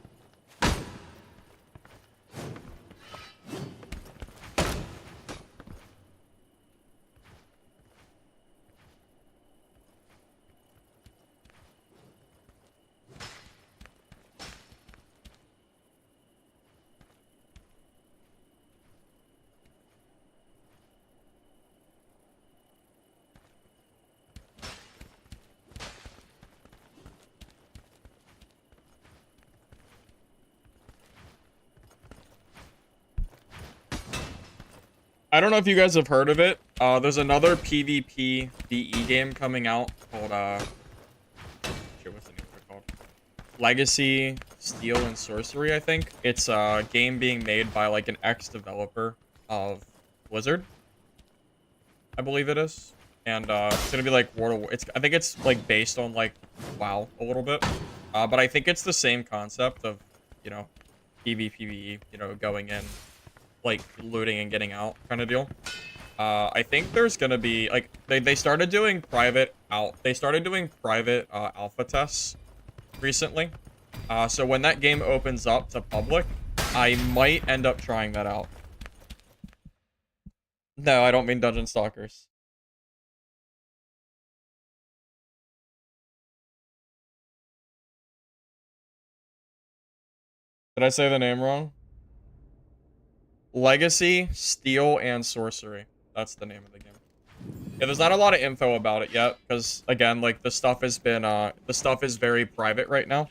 I don't know if you guys have heard of it. There's another PvP VE game coming out called, shit, what's the name of it called? Legacy, Steel, and Sorcery, I think. It's a game being made by, like, an ex-developer of Blizzard. I believe it is. And, it's gonna be, like, World of War. I think it's, like, based on, like, WoW a little bit. But I think it's the same concept of, you know, PvP, you know, going in, like, looting and getting out kind of deal. I think there's gonna be like they started doing private alpha tests recently. So when that game opens up to public, I might end up trying that out. No, I don't mean Dungeon Stalkers. Did I say the name wrong? Legacy, Steel, and Sorcery. That's the name of the game. Yeah, there's not a lot of info about it yet, because again, like the stuff is very private right now.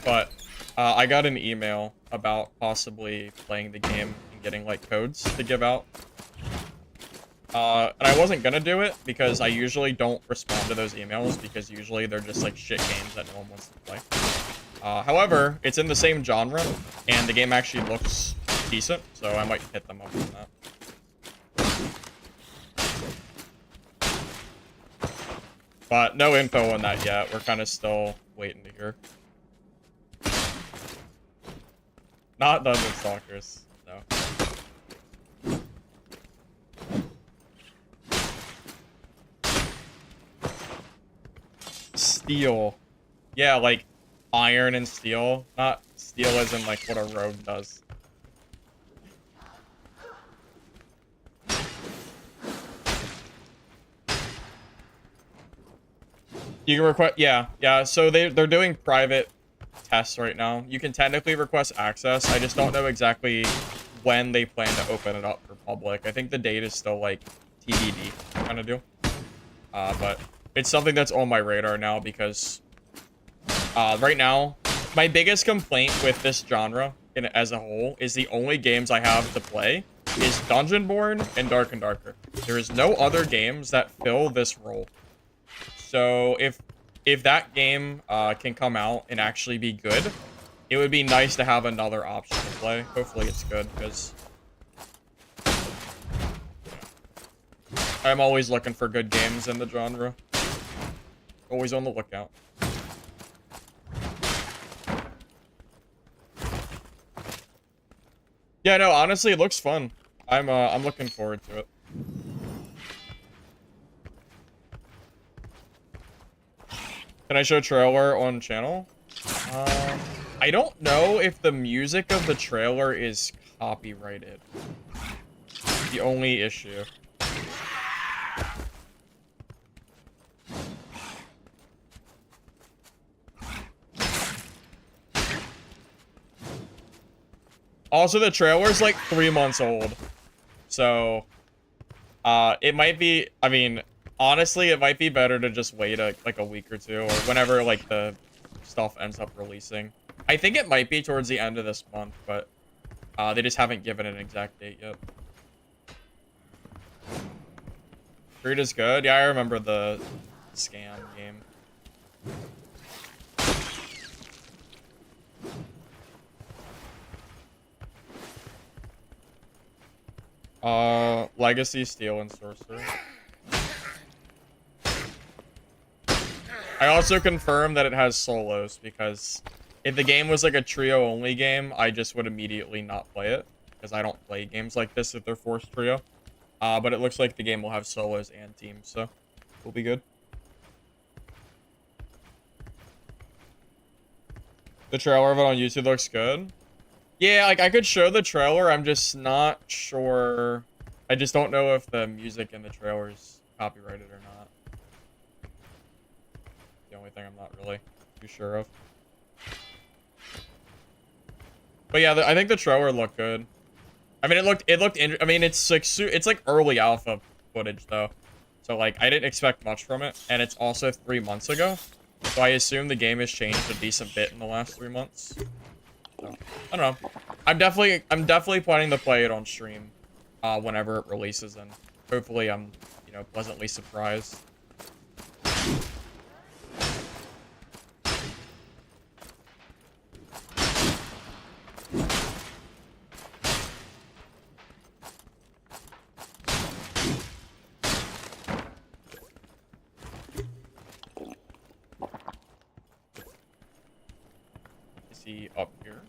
But I got an email about possibly playing the game and getting like codes to give out. And I wasn't gonna do it because I usually don't respond to those emails because usually they're just like shit games that no one wants to play. However, it's in the same genre and the game actually looks decent, so I might hit them up on that. But no info on that yet. We're kind of still waiting to hear. Not Dungeon Stalkers, no. Steel. Yeah, like iron and steel. Not steel as in like what a rogue does. You can request, yeah. So they're doing private tests right now. You can technically request access. I just don't know exactly when they plan to open it up for public. I think the date is still like TBD kind of deal. But it's something that's on my radar now because right now my biggest complaint with this genre as a whole is the only games I have to play is Dungeonborne and Dark and Darker. There is no other games that fill this role. So if that game can come out and actually be good, it would be nice to have another option to play. Hopefully it's good, because I'm always looking for good games in the genre. Always on the lookout. Yeah, no, honestly, it looks fun. I'm looking forward to it. Can I show trailer on channel? I don't know if the music of the trailer is copyrighted. The only issue. Also, the trailer's like 3 months old. So, it might be, I mean, honestly, it might be better to just wait like a week or two, or whenever like the stuff ends up releasing. I think it might be towards the end of this month, but they just haven't given an exact date yet. Creed is good. Yeah, I remember the scam game. Legacy, Steel, and Sorcerer. I also confirmed that it has solos, because if the game was like a trio-only game, I just would immediately not play it, because I don't play games like this if they're forced trio. But it looks like the game will have solos and teams, so we'll be good. The trailer of it on YouTube looks good. Yeah, like I could show the trailer, I'm just not sure. I just don't know if the music in the trailer is copyrighted or not. The only thing I'm not really too sure of. But yeah, I think the trailer looked good. I mean, I mean, it's like early alpha footage though. So like, I didn't expect much from it, and it's also 3 months ago. So I assume the game has changed a decent bit in the last 3 months. So, I don't know. I'm definitely planning to play it on stream whenever it releases, and hopefully I'm, you know, pleasantly surprised. Is he up here?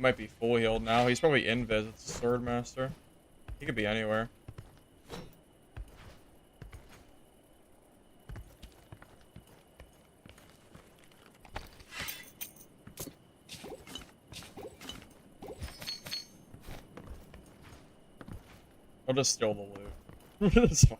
might be full healed now. He's probably invis. It's Sword Master. He could be anywhere. I'll just steal the loot. It's fine.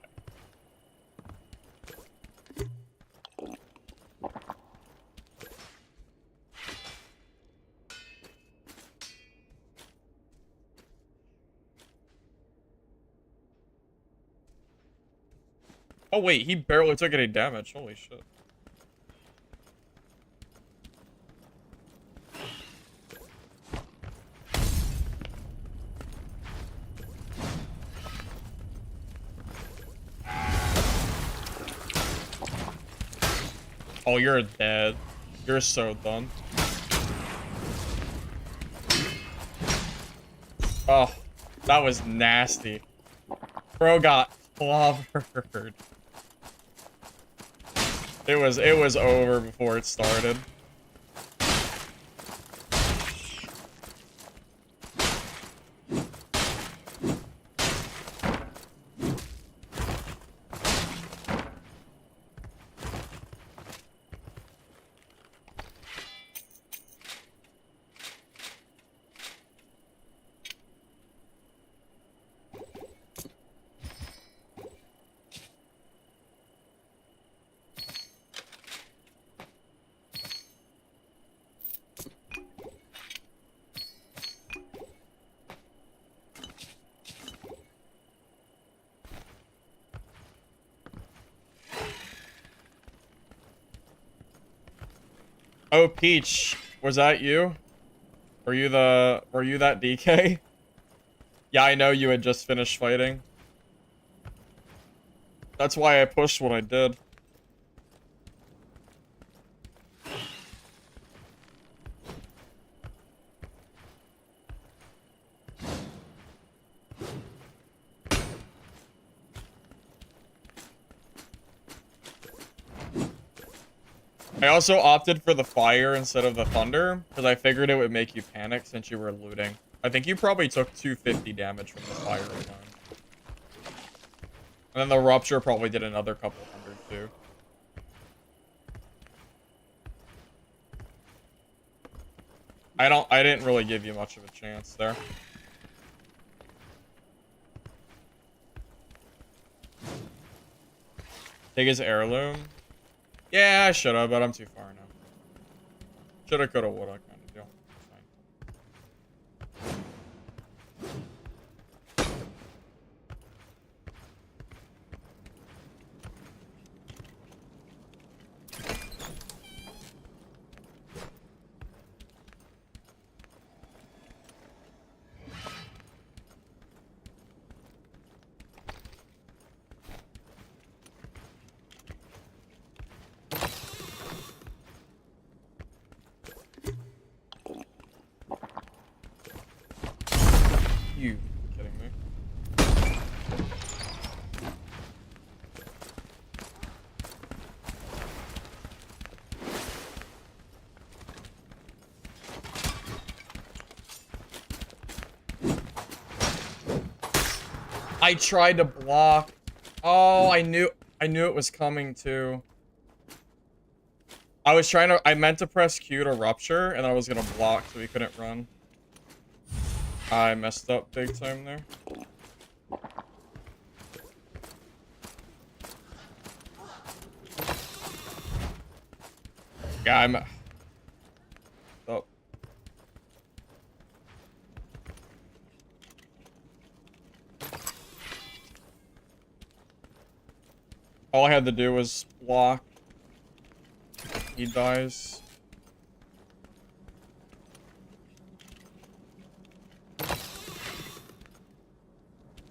Oh wait, he barely took any damage. Holy shit. Oh, you're dead. You're so done. Oh, that was nasty. Bro got clobbered. It was over before it started. Oh, Peach, was that you? Were you that DK? Yeah, I know you had just finished fighting. That's why I pushed what I did. I also opted for the fire instead of the thunder, because I figured it would make you panic since you were looting. I think you probably took 250 damage from the fire alone. And then the rupture probably did another couple hundred too. I didn't really give you much of a chance there. Take his heirloom. Yeah, I should have, but I'm too far now. Shoulda, coulda, woulda kind of deal. You kidding me? I tried to block. Oh, I knew it was coming too. I meant to press Q to rupture and I was gonna block so he couldn't run. I messed up big time there. Yeah, I'm... Oh. All I had to do was block. He dies.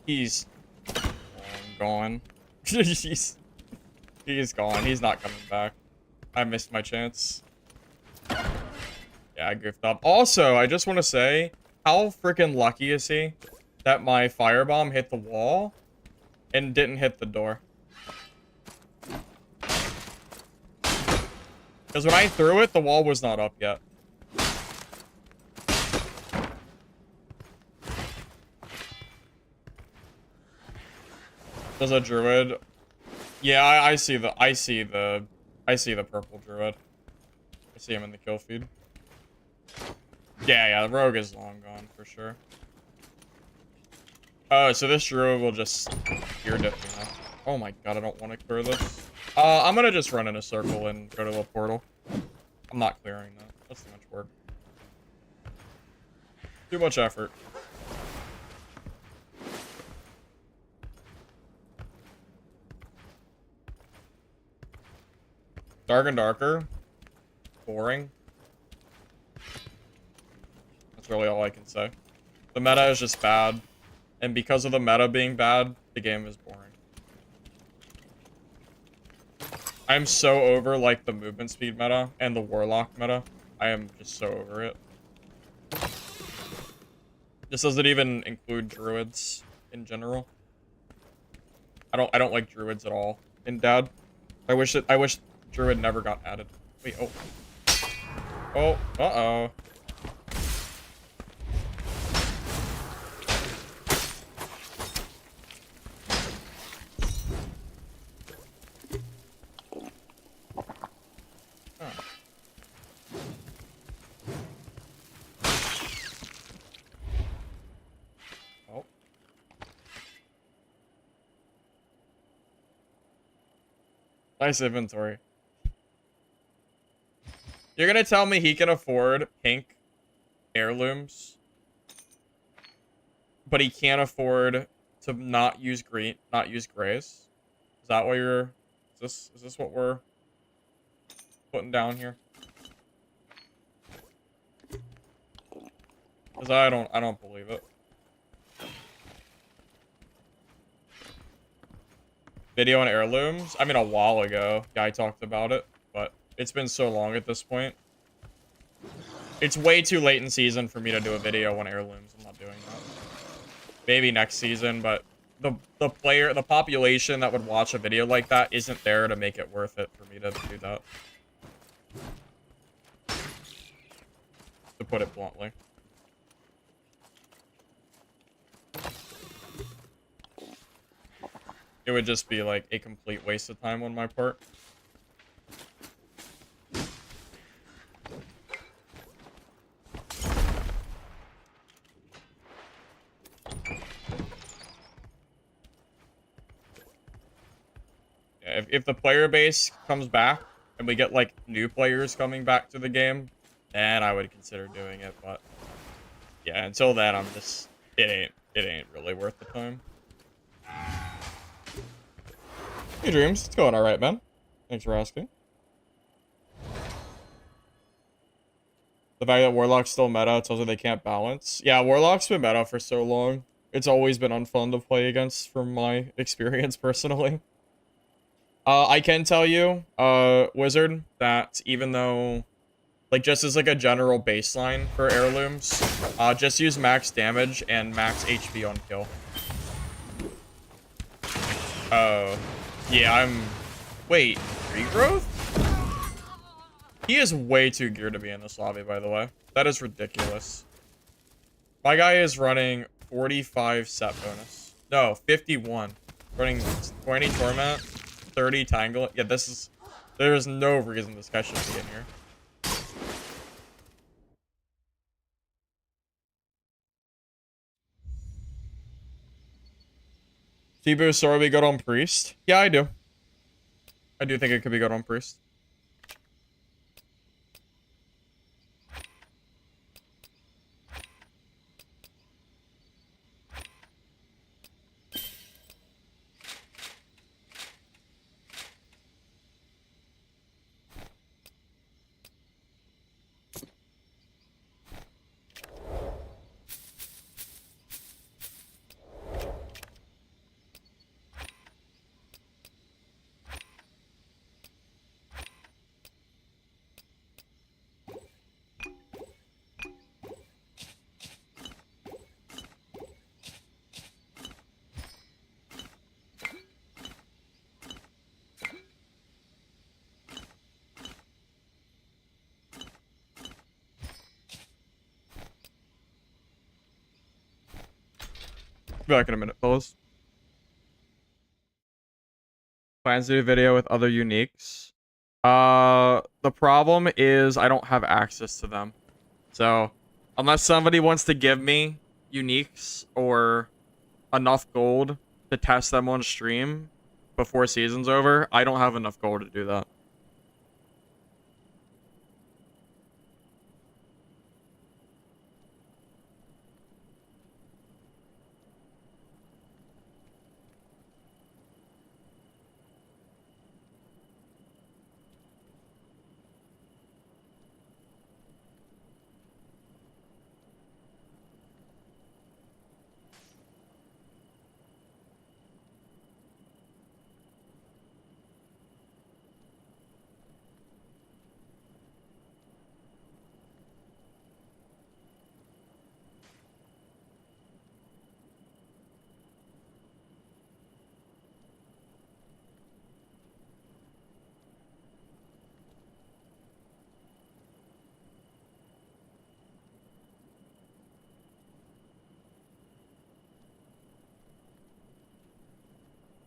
He's gone. he's gone. He's not coming back. I missed my chance. Yeah, I goofed up. Also, I just want to say, how freaking lucky is he that my firebomb hit the wall and didn't hit the door? Because when I threw it, the wall was not up yet. Does a druid? Yeah, I see the purple druid. I see him in the kill feed. Yeah, the rogue is long gone for sure. Oh, so this druid will just gear dip me, huh? Oh my god, I don't want to clear this. I'm gonna just run in a circle and go to a portal. I'm not clearing that. That's too much work. Too much effort. Dark and darker. Boring. That's really all I can say. The meta is just bad. And because of the meta being bad, the game is boring. I'm so over, like, the movement speed meta and the warlock meta. I am just so over it. This doesn't even include druids in general. I don't like druids at all in Dad. I wish druid never got added. Wait, oh. Oh, uh-oh. Oh. Nice inventory. You're gonna tell me he can afford pink heirlooms, but he can't afford to not use grays? Is that what you're... Is this what we're putting down here? Because I don't believe it. Video on heirlooms? I mean, a while ago, guy talked about it, but it's been so long at this point. It's way too late in season for me to do a video on heirlooms. I'm not doing that. Maybe next season, but the population that would watch a video like that isn't there to make it worth it for me to do that. To put it bluntly. It would just be like a complete waste of time on my part. Yeah, if the player base comes back and we get like new players coming back to the game, then I would consider doing it, but yeah, until then I'm just it ain't really worth the time. Hey Dreams, it's going alright, man. Thanks for asking. The fact that Warlock's still meta tells me they can't balance. Yeah, Warlock's been meta for so long. It's always been unfun to play against from my experience personally. I can tell you, Wizard, that even though, like, just as like a general baseline for heirlooms, just use max damage and max HP on kill. Oh, yeah, wait, regrowth? He is way too geared to be in this lobby, by the way. That is ridiculous. My guy is running 45 set bonus. No, 51. Running 20 torment, 30 tangle. Yeah, there is no reason this guy should be in here. Tibu, sorry we got on Priest. Yeah, I do. I do think it could be good on Priest. Be back in a minute, fellas. Plans to do a video with other uniques. The problem is I don't have access to them. So, unless somebody wants to give me uniques or enough gold to test them on stream before season's over, I don't have enough gold to do that.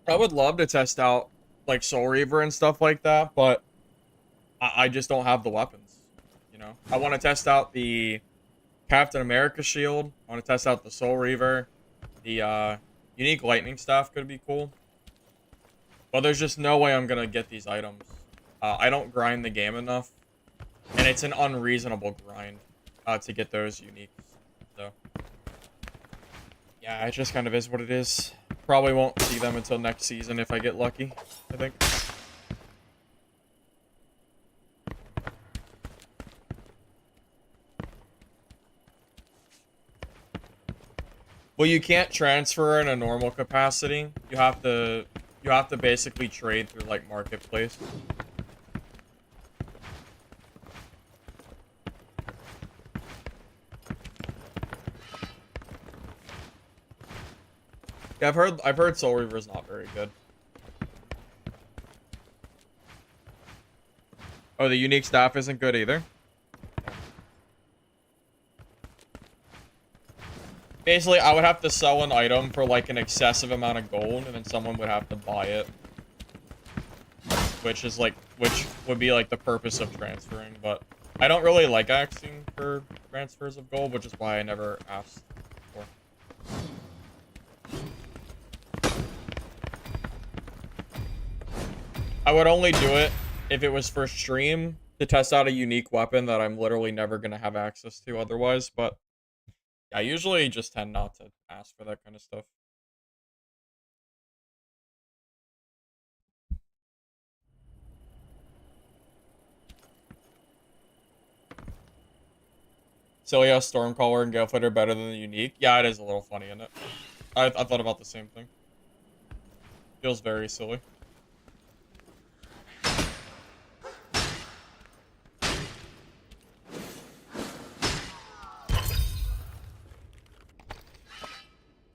I would love to test out like Soul Reaver and stuff like that, but I just don't have the weapons. You know, I want to test out the Captain America shield. I want to test out the Soul Reaver. The unique lightning staff could be cool, but there's just no way I'm gonna get these items. I don't grind the game enough, and it's an unreasonable grind to get those uniques. So yeah, it just kind of is what it is. Probably won't see them until next season if I get lucky, I think. Well, you can't transfer in a normal capacity. You have to basically trade through like marketplace. Yeah, I've heard Soul Reaver is not very good. Oh, the unique staff isn't good either. Basically, I would have to sell an item for like an excessive amount of gold, and then someone would have to buy it. Which would be like the purpose of transferring, but I don't really like asking for transfers of gold, which is why I never asked for. I would only do it if it was for stream to test out a unique weapon that I'm literally never going to have access to otherwise, but I usually just tend not to ask for that kind of stuff. Cilia, Stormcaller, and Galefoot are better than the unique. Yeah, it is a little funny, isn't it? I thought about the same thing. Feels very silly.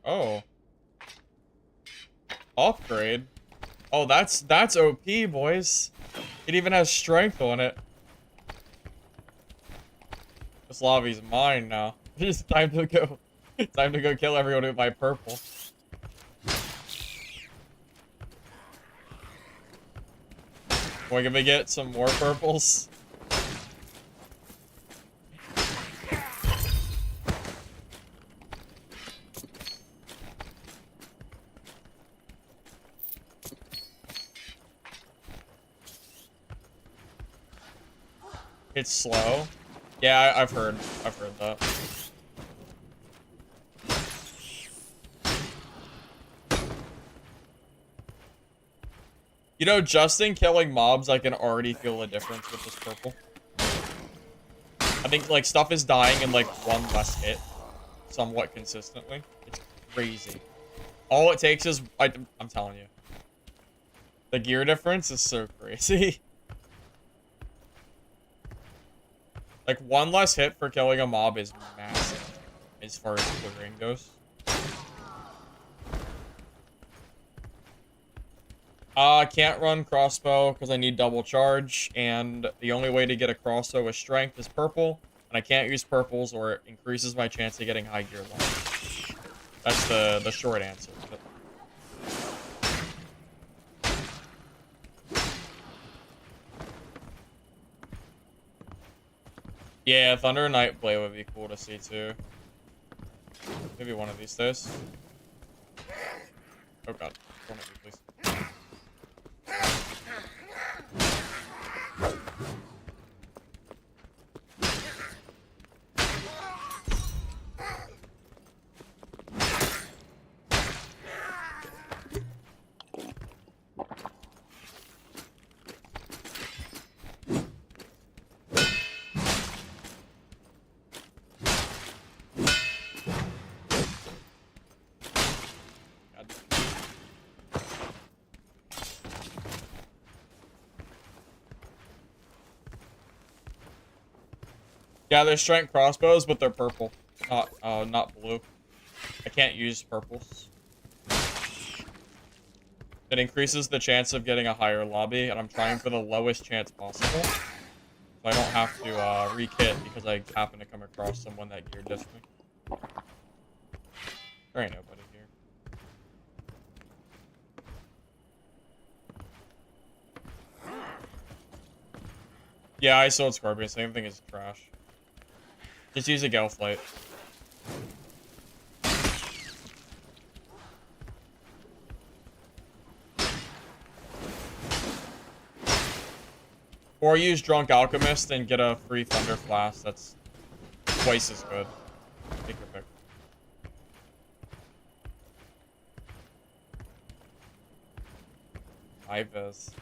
Oh. Upgrade? Oh, that's OP, boys. It even has strength on it. This lobby's mine now. It's time to go. Time to go kill everyone with my purple. We're gonna get some more purples. It's slow. Yeah, I've heard that. You know, just in killing mobs, I can already feel a difference with this purple. I think, like, stuff is dying in, like, one less hit. Somewhat consistently. It's crazy. All it takes is... I'm telling you. The gear difference is so crazy. Like, one less hit for killing a mob is massive. As far as clearing goes. Can't run crossbow because I need double charge, and the only way to get a crossbow with strength is purple, and I can't use purples or it increases my chance of getting high gear level. That's the short answer. Yeah, Thunder Knight play would be cool to see too. Maybe one of these days. Oh god, don't hit me, please. Yeah, they're strength crossbows, but they're purple, not blue. I can't use purples. It increases the chance of getting a higher lobby, and I'm trying for the lowest chance possible. So I don't have to re-kit because I happen to come across someone that gear diffs me. There ain't nobody here. Yeah, I sold Scorpion. Same thing as trash. Just use a Gelf Light. Or use Drunk Alchemist and get a free Thunder Flask. That's twice as good. Take your pick. Ivis.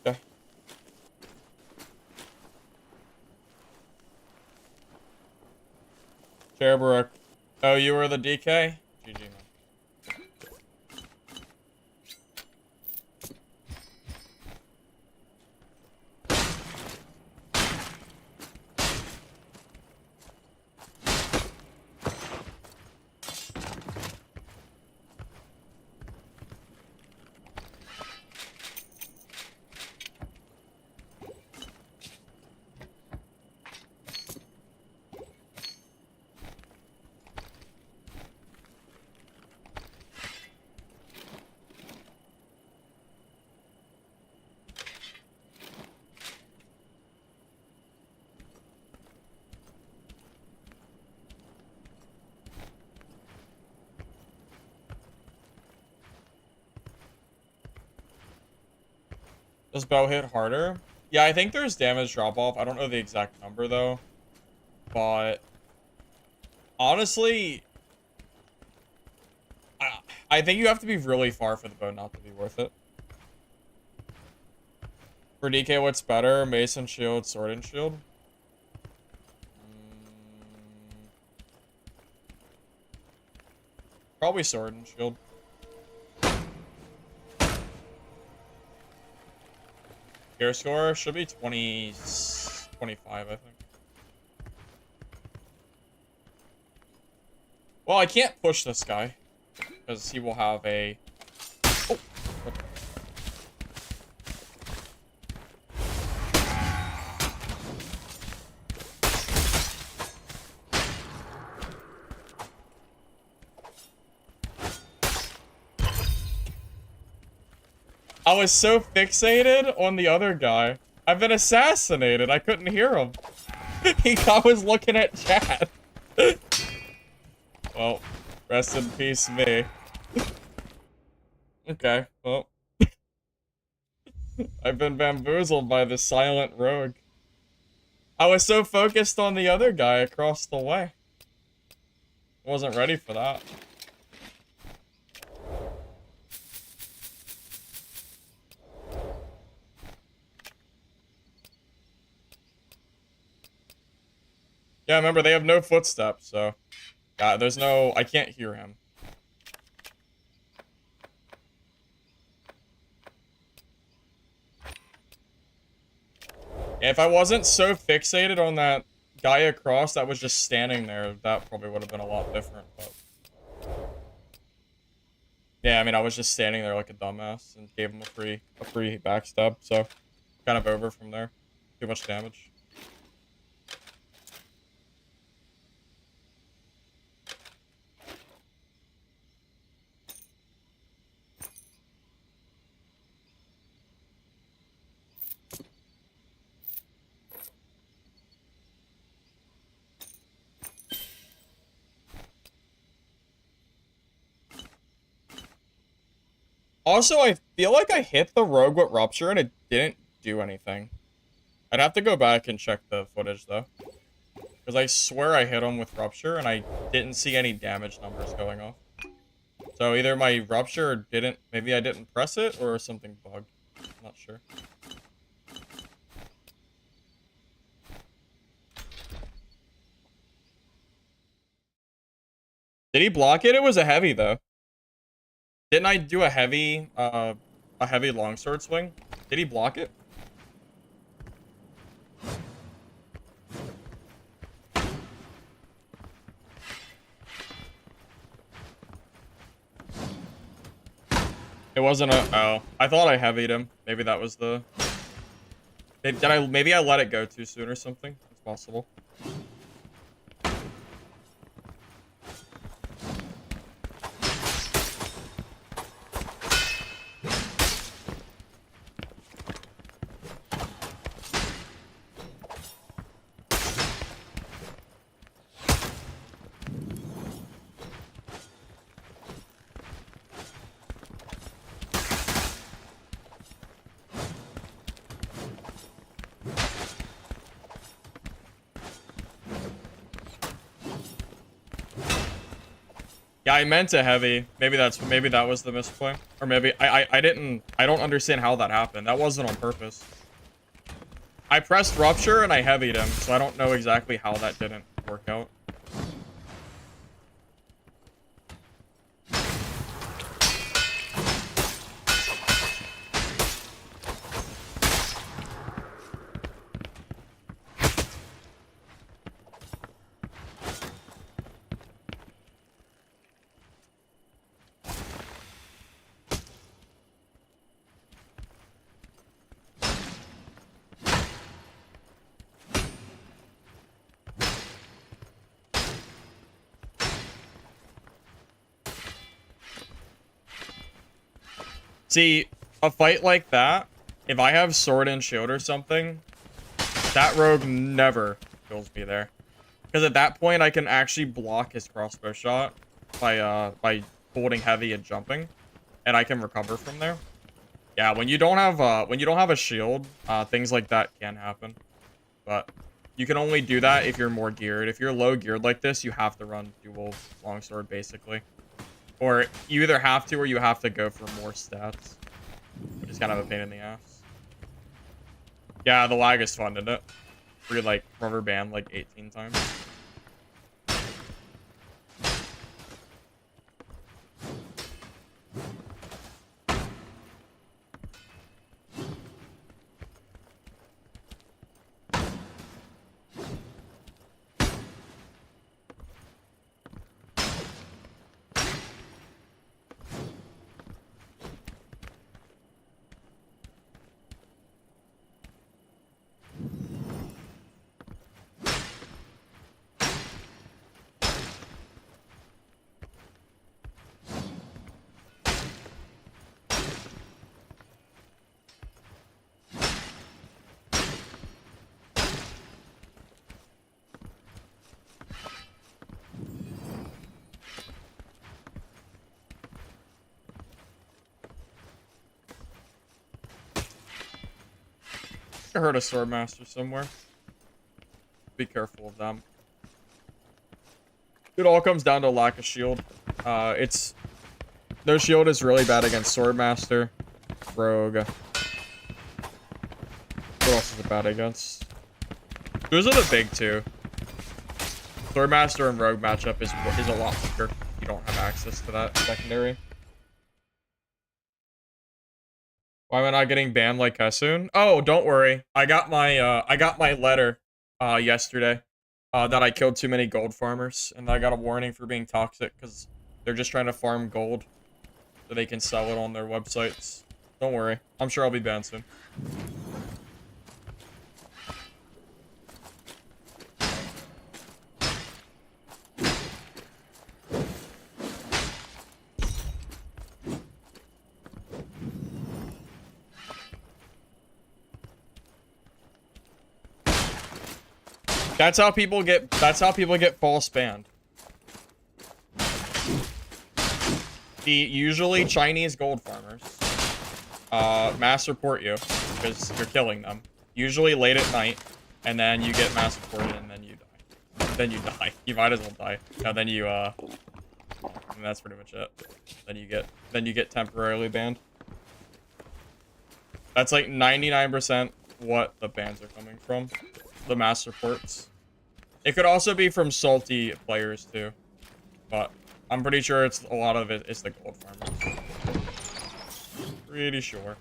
Okay. Cherubrook. Oh, you were the DK? GG, man. Does bow hit harder? Yeah, I think there's damage drop-off. I don't know the exact number, though. But honestly, I think you have to be really far for the bow not to be worth it. For DK, what's better? Mace and shield, sword and shield? Probably sword and shield. Gear score should be 25, I think. Well, I can't push this guy because he will have a... Oh. I was so fixated on the other guy. I've been assassinated. I couldn't hear him. I was looking at chat. Well, rest in peace, me. Okay, well. I've been bamboozled by the silent rogue. I was so focused on the other guy across the way. I wasn't ready for that. Yeah, remember, they have no footsteps, so... Yeah, there's no... I can't hear him. If I wasn't so fixated on that guy across that was just standing there, that probably would have been a lot different, but... Yeah, I mean, I was just standing there like a dumbass and gave him a free backstab, so... Kind of over from there. Too much damage. Also, I feel like I hit the rogue with Rupture and it didn't do anything. I'd have to go back and check the footage, though. Because I swear I hit him with Rupture and I didn't see any damage numbers going off. So either my Rupture didn't... Maybe I didn't press it or something bugged. I'm not sure. Did he block it? It was a heavy, though. Didn't I do a heavy longsword swing? Did he block it? It wasn't a... Oh. I thought I heavied him. Maybe that was the... Maybe I let it go too soon or something? It's possible. Yeah, I meant a heavy. Maybe that was the misplay. Or maybe I don't understand how that happened. That wasn't on purpose. I pressed Rupture and I heavied him, so I don't know exactly how that didn't work out. See, a fight like that, if I have sword and shield or something, that rogue never kills me there. Because at that point, I can actually block his crossbow shot by holding heavy and jumping, and I can recover from there. Yeah, when you don't have a shield, things like that can happen. But you can only do that if you're more geared. If you're low geared like this, you have to run dual longsword basically. Or you either have to or you have to go for more stats. Which is kind of a pain in the ass. Yeah, the lag is fun, isn't it? Where you like rubber band like 18 times. I heard a swordmaster somewhere. Be careful of them. It all comes down to lack of shield. No shield is really bad against Swordmaster, Rogue. What else is it bad against? Those are the big two. Swordmaster and Rogue matchup is a lot weaker. You don't have access to that secondary. Why am I not getting banned like Kasun? Oh, don't worry. I got my letter yesterday that I killed too many gold farmers, and I got a warning for being toxic because they're just trying to farm gold so they can sell it on their websites. Don't worry. I'm sure I'll be banned soon. That's how people get false banned. The usually Chinese gold farmers mass report you because you're killing them. Usually late at night, and then you get mass reported and then you die. Then you die. You might as well die. No, then you and that's pretty much it. Then you get temporarily banned. That's like 99% what the bans are coming from. The mass reports. It could also be from salty players too, but I'm pretty sure it's a lot of it is the gold farmers. Pretty sure.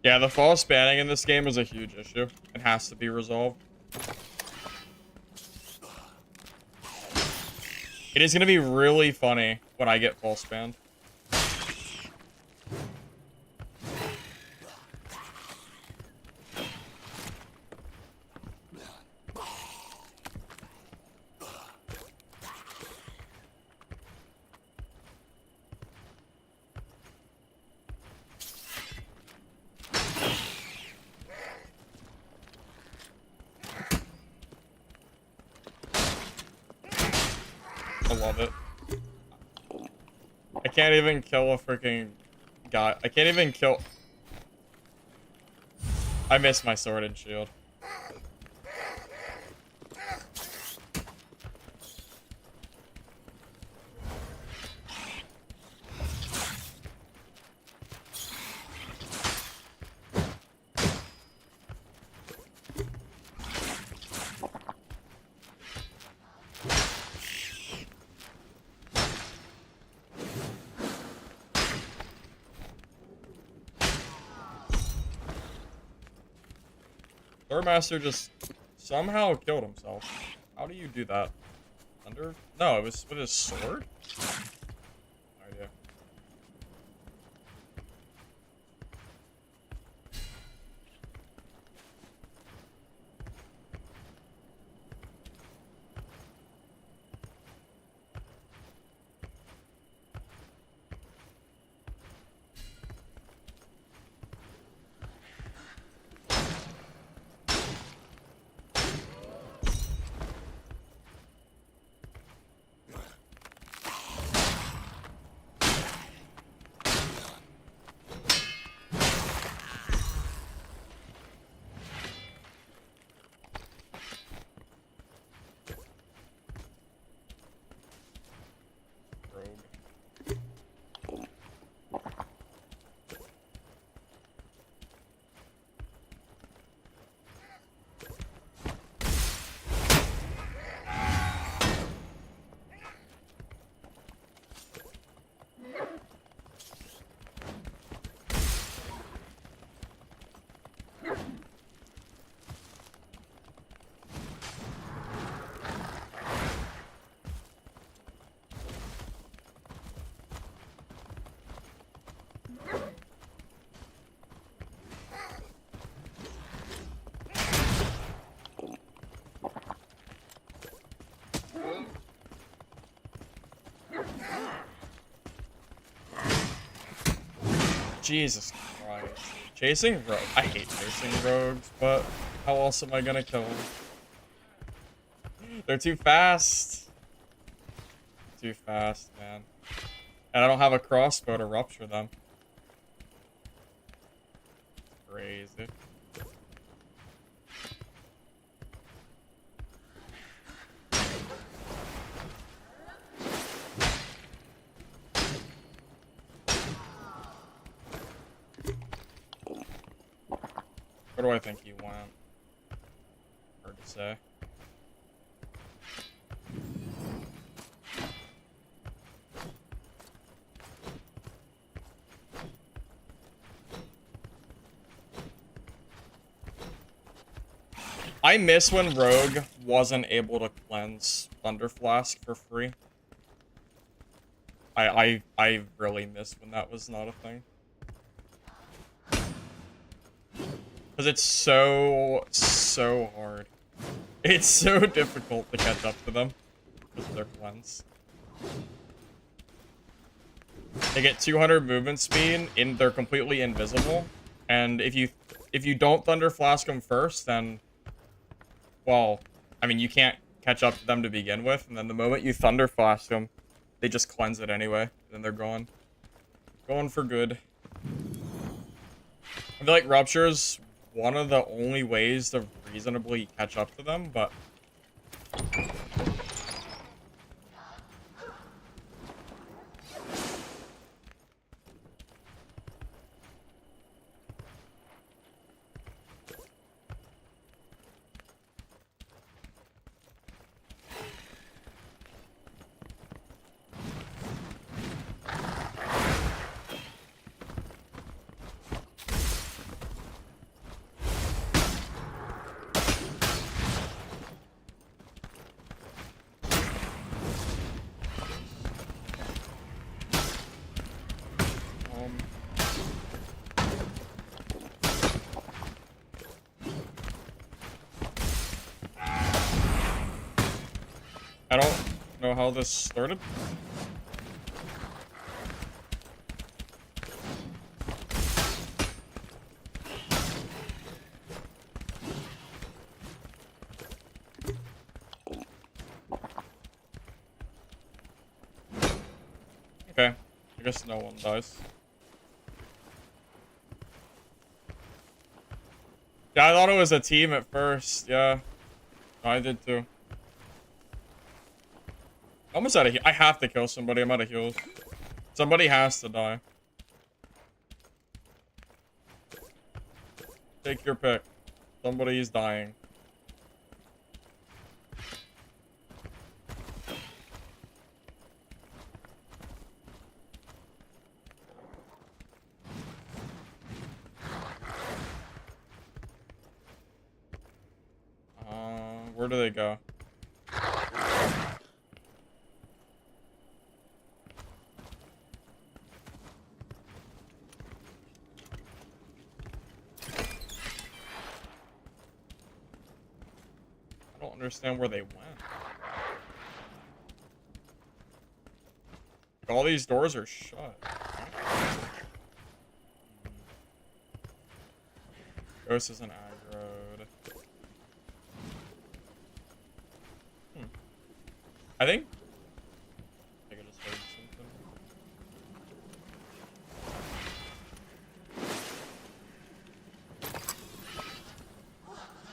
Yeah, the false banning in this game is a huge issue. It has to be resolved. It is going to be really funny when I get false banned. I love it. I can't even kill a freaking guy. I can't even kill... I missed my sword and shield. Swordmaster just somehow killed himself. How do you do that? Under? No, it was with his sword? No idea. Jesus Christ. Chasing rogue. I hate chasing rogues, but how else am I gonna kill them? They're too fast. Too fast, man. And I don't have a crossbow to rupture them. Crazy. Where do I think he went? Hard to say. I miss when Rogue wasn't able to cleanse Thunder Flask for free. I really miss when that was not a thing. Because it's so hard. It's so difficult to catch up to them with their cleanse. They get 200 movement speed, they're completely invisible, and if you don't Thunder Flask them first, then, well, I mean, you can't catch up to them to begin with, and then the moment you Thunder Flask them, they just cleanse it anyway, and then they're gone. Going for good. I feel like Rupture's one of the only ways to reasonably catch up to them, but... I don't know how this started. Okay, I guess no one dies. Yeah, I thought it was a team at first, yeah. I did too. Almost out of heal. I have to kill somebody. I'm out of heals. Somebody has to die. Take your pick. Somebody's dying. Where do they go? I don't understand where they went. Like, all these doors are shut. Ghost is an aggroed. I think I just heard something.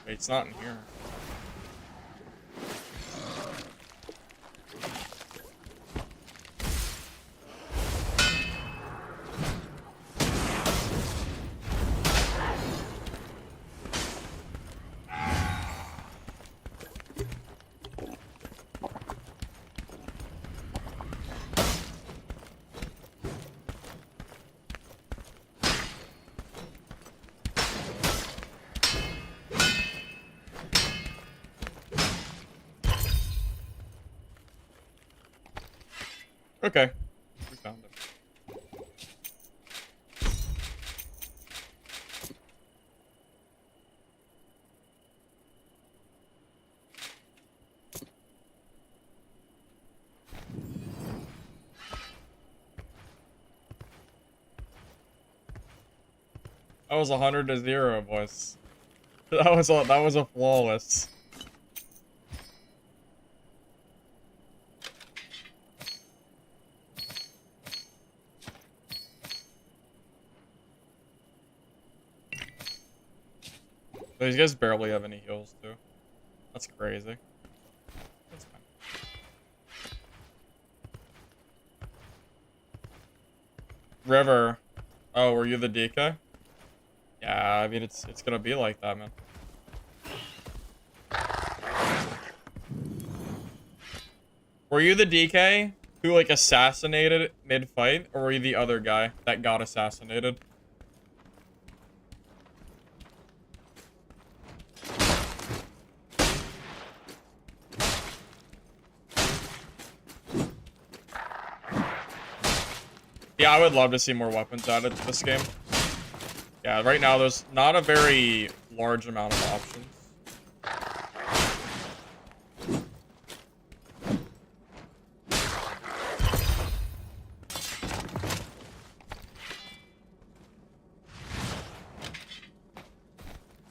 Wait, it's not in here. Okay, we found it. That was 100-0, boys. That was a flawless. These guys barely have any heals too. That's crazy. That's fine. River. Oh, were you the DK? Yeah, I mean it's gonna be like that, man. Were you the DK who like assassinated mid-fight, or were you the other guy that got assassinated? Yeah, I would love to see more weapons added to this game. Yeah, right now there's not a very large amount of options.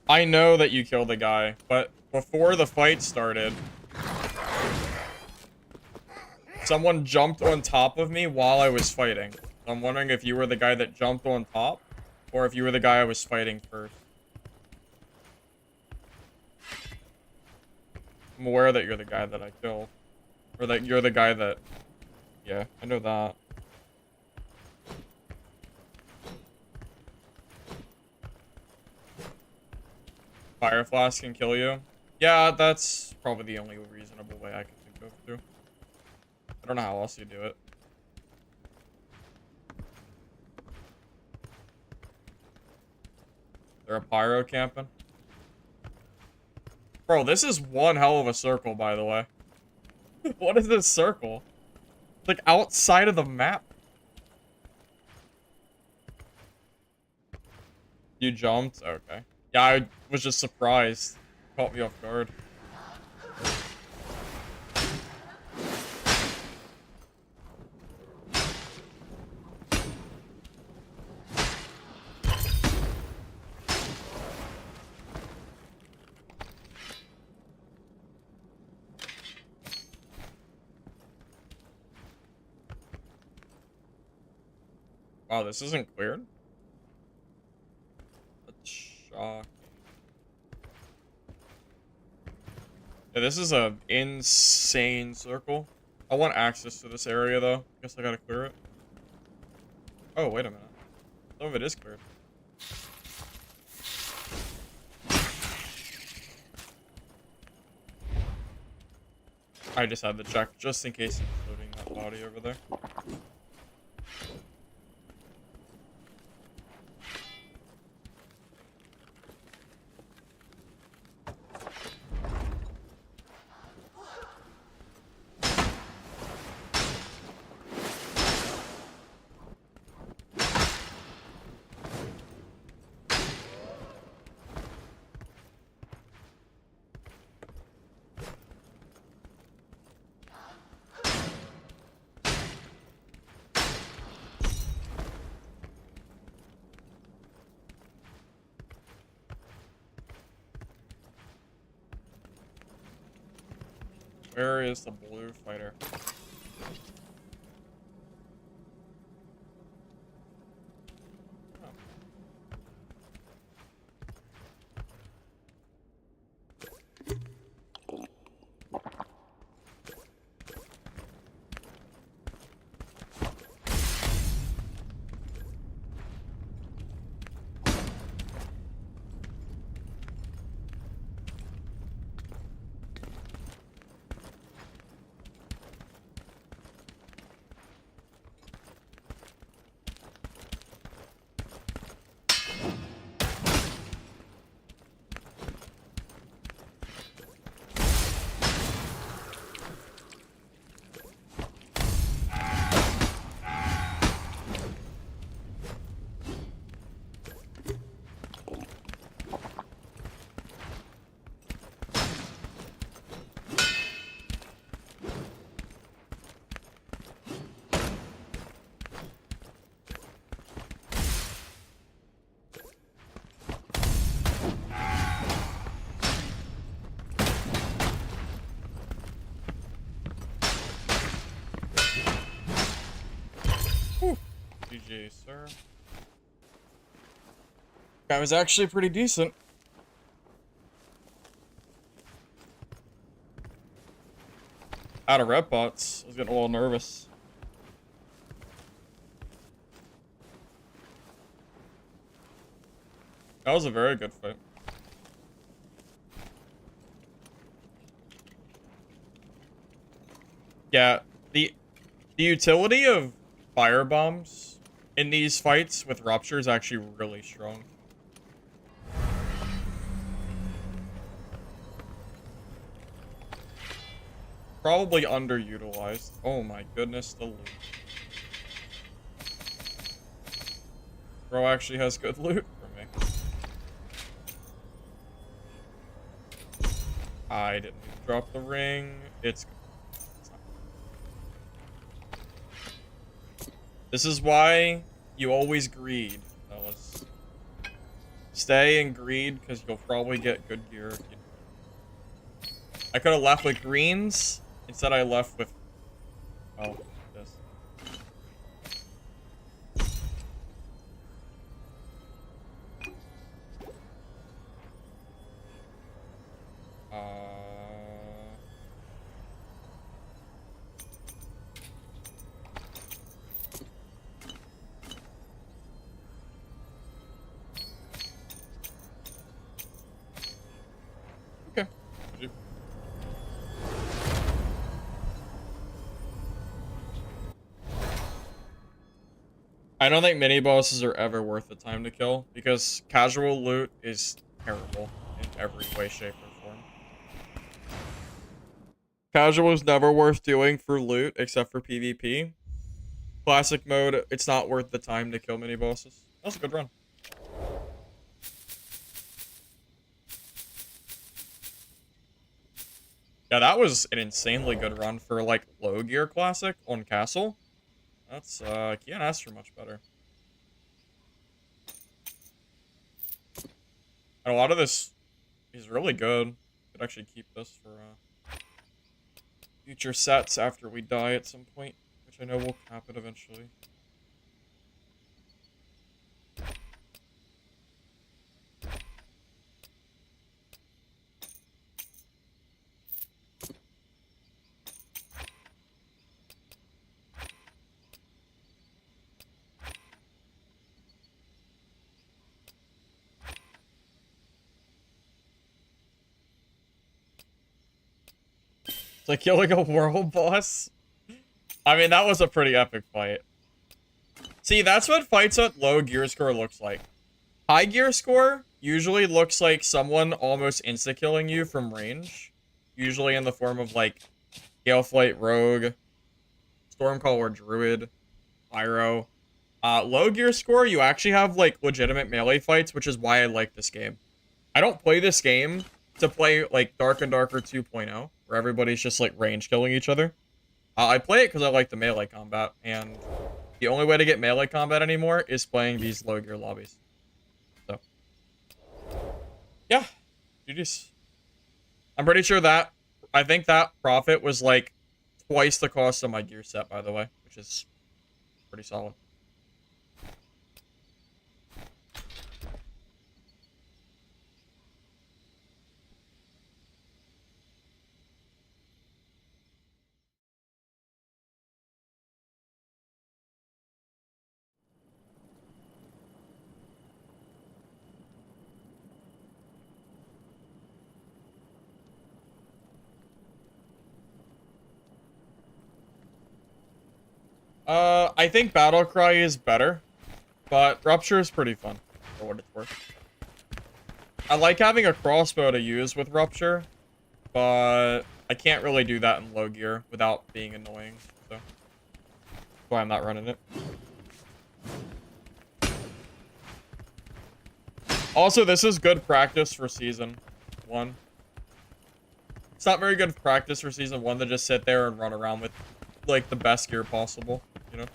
I know that you killed a guy, but before the fight started, someone jumped on top of me while I was fighting. I'm wondering if you were the guy that jumped on top, or if you were the guy I was fighting first. I'm aware that you're the guy that I killed. Or that you're the guy that... Yeah, I know that. Fire Flask can kill you? Yeah, that's probably the only reasonable way I can think of, too. I don't know how else you do it. They're a pyro camping? Bro, this is one hell of a circle, by the way. What is this circle? It's like outside of the map. You jumped? Okay. Yeah, I was just surprised. Caught me off guard. Wow, this isn't cleared? That's shocking. Yeah, this is a insane circle. I want access to this area, though. Guess I gotta clear it. Oh, wait a minute. Some of it is cleared. I just had to check, just in case it's loading that body over there. Where is the blue fighter? GG, sir. Guy was actually pretty decent. Out of red bots. I was getting a little nervous. That was a very good fight. Yeah, the utility of fire bombs in these fights with Rupture is actually really strong. Probably underutilized. Oh my goodness, the loot. Bro actually has good loot for me. I didn't drop the ring. It's good. This is why you always greed, fellas. Stay and greed, because you'll probably get good gear if you do. I could have left with greens. Instead, I left with... Oh, this. Okay. I don't think mini bosses are ever worth the time to kill because casual loot is terrible in every way, shape, or form. Casual is never worth doing for loot except for PvP. Classic mode, it's not worth the time to kill mini bosses. That was a good run. Yeah, that was an insanely good run for like low gear classic on castle. That's can't ask for much better. And a lot of this is really good. Could actually keep this for future sets after we die at some point, which I know will happen eventually. It's like killing a world boss. I mean, that was a pretty epic fight. See, that's what fights at low gear score looks like. High gear score usually looks like someone almost insta-killing you from range. Usually in the form of, like, Galeflight Rogue, Stormcaller Druid, Pyro. Low gear score, you actually have, like, legitimate melee fights, which is why I like this game. I don't play this game to play, like, Dark and Darker 2.0, where everybody's just, like, range killing each other. I play it because I like the melee combat, and the only way to get melee combat anymore is playing these low gear lobbies. So, yeah, GG's. I'm pretty sure that, I think that profit was like twice the cost of my gear set, by the way, which is pretty solid. I think Battlecry is better, but Rupture is pretty fun, for what it's worth. I like having a crossbow to use with Rupture, but I can't really do that in low gear without being annoying, so that's why I'm not running it. Also, this is good practice for Season 1. It's not very good practice for Season 1 to just sit there and run around with, like, the best gear possible, you know?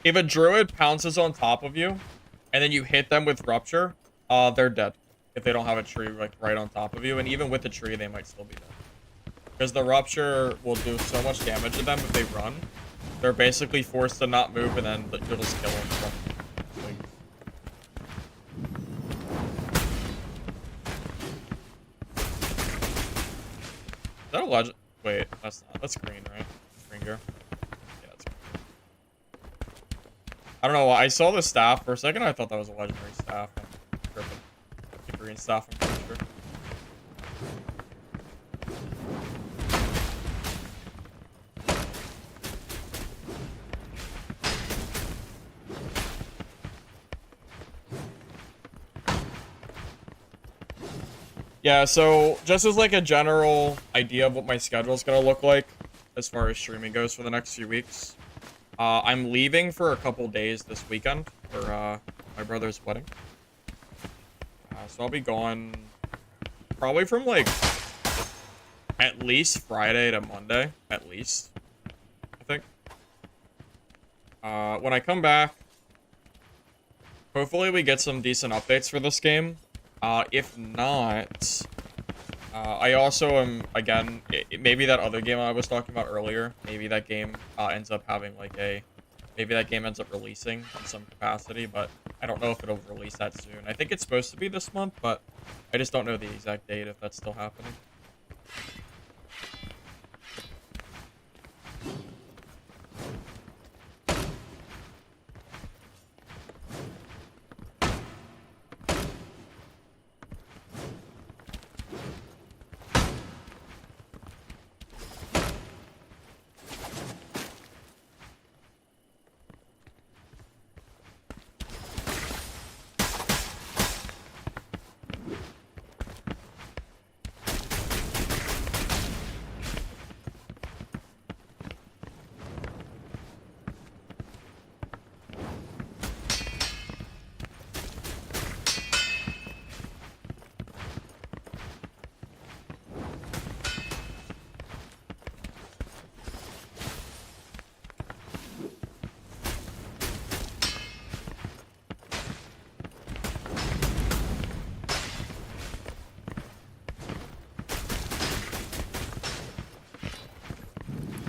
If a druid pounces on top of you, and then you hit them with rupture, they're dead. If they don't have a tree like right on top of you, and even with the tree, they might still be dead. Because the rupture will do so much damage to them if they run. They're basically forced to not move, and then you'll just kill them from wings. Is that a legend? Wait, that's not. That's green, right? Green gear. Yeah, it's green. I don't know. I saw the staff for a second. I thought that was a legendary staff. I'm tripping. The green staff, I'm pretty sure. Yeah, so just as like a general idea of what my schedule is going to look like as far as streaming goes for the next few weeks. I'm leaving for a couple days this weekend for my brother's wedding. So I'll be gone probably from like at least Friday to Monday, at least, I think. When I come back, hopefully we get some decent updates for this game. If not, I also am, again, maybe that other game I was talking about earlier, maybe that game ends up having like maybe that game ends up releasing in some capacity, but I don't know if it'll release that soon. I think it's supposed to be this month, but I just don't know the exact date if that's still happening.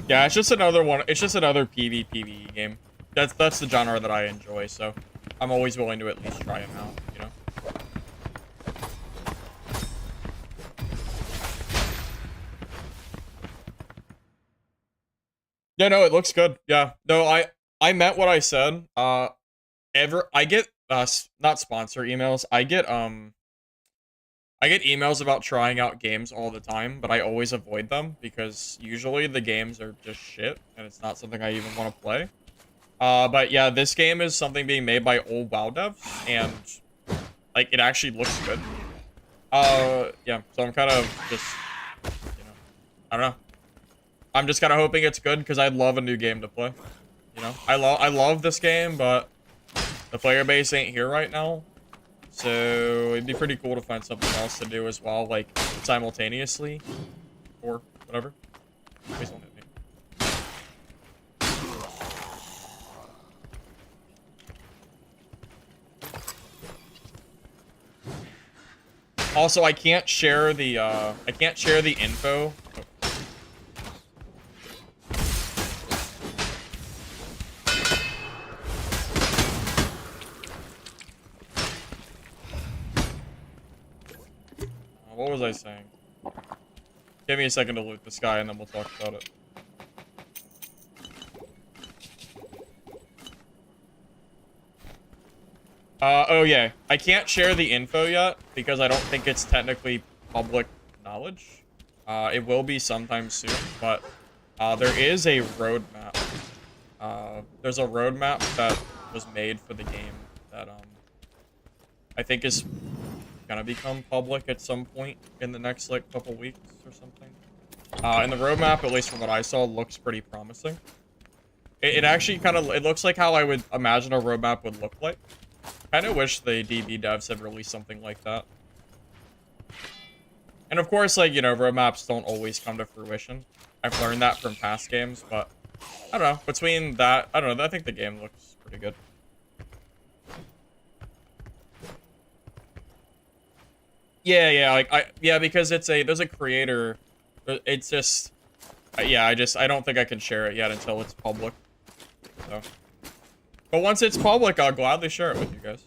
Yeah, it's just another one. It's just another PvE game. That's the genre that I enjoy, so I'm always willing to at least try them out, you know? Yeah, no, it looks good. Yeah. No, I meant what I said. I get not sponsor emails. I get emails about trying out games all the time, but I always avoid them because usually the games are just shit and it's not something I even want to play. But yeah, this game is something being made by old WoW devs, and like it actually looks good. Yeah, so I'm kind of just, you know, I don't know. I'm just kind of hoping it's good because I'd love a new game to play. You know, I love this game, but the player base ain't here right now. So it'd be pretty cool to find something else to do as well, like simultaneously, or whatever. Please don't hit me. Also, I can't share the info. What was I saying? Give me a second to loot this guy and then we'll talk about it. Oh yeah. I can't share the info yet because I don't think it's technically public knowledge. It will be sometime soon, but there is a roadmap. There's a roadmap that was made for the game that I think is gonna become public at some point in the next like couple weeks or something. And the roadmap, at least from what I saw, looks pretty promising. It actually kind of, it looks like how I would imagine a roadmap would look like. Kind of wish the DB devs had released something like that. And of course, like, you know, roadmaps don't always come to fruition. I've learned that from past games, but I don't know. Between that, I don't know. I think the game looks pretty pretty good. Yeah, like because there's a creator. It's just, yeah, I don't think I can share it yet until it's public. So, but once it's public, I'll gladly share it with you guys.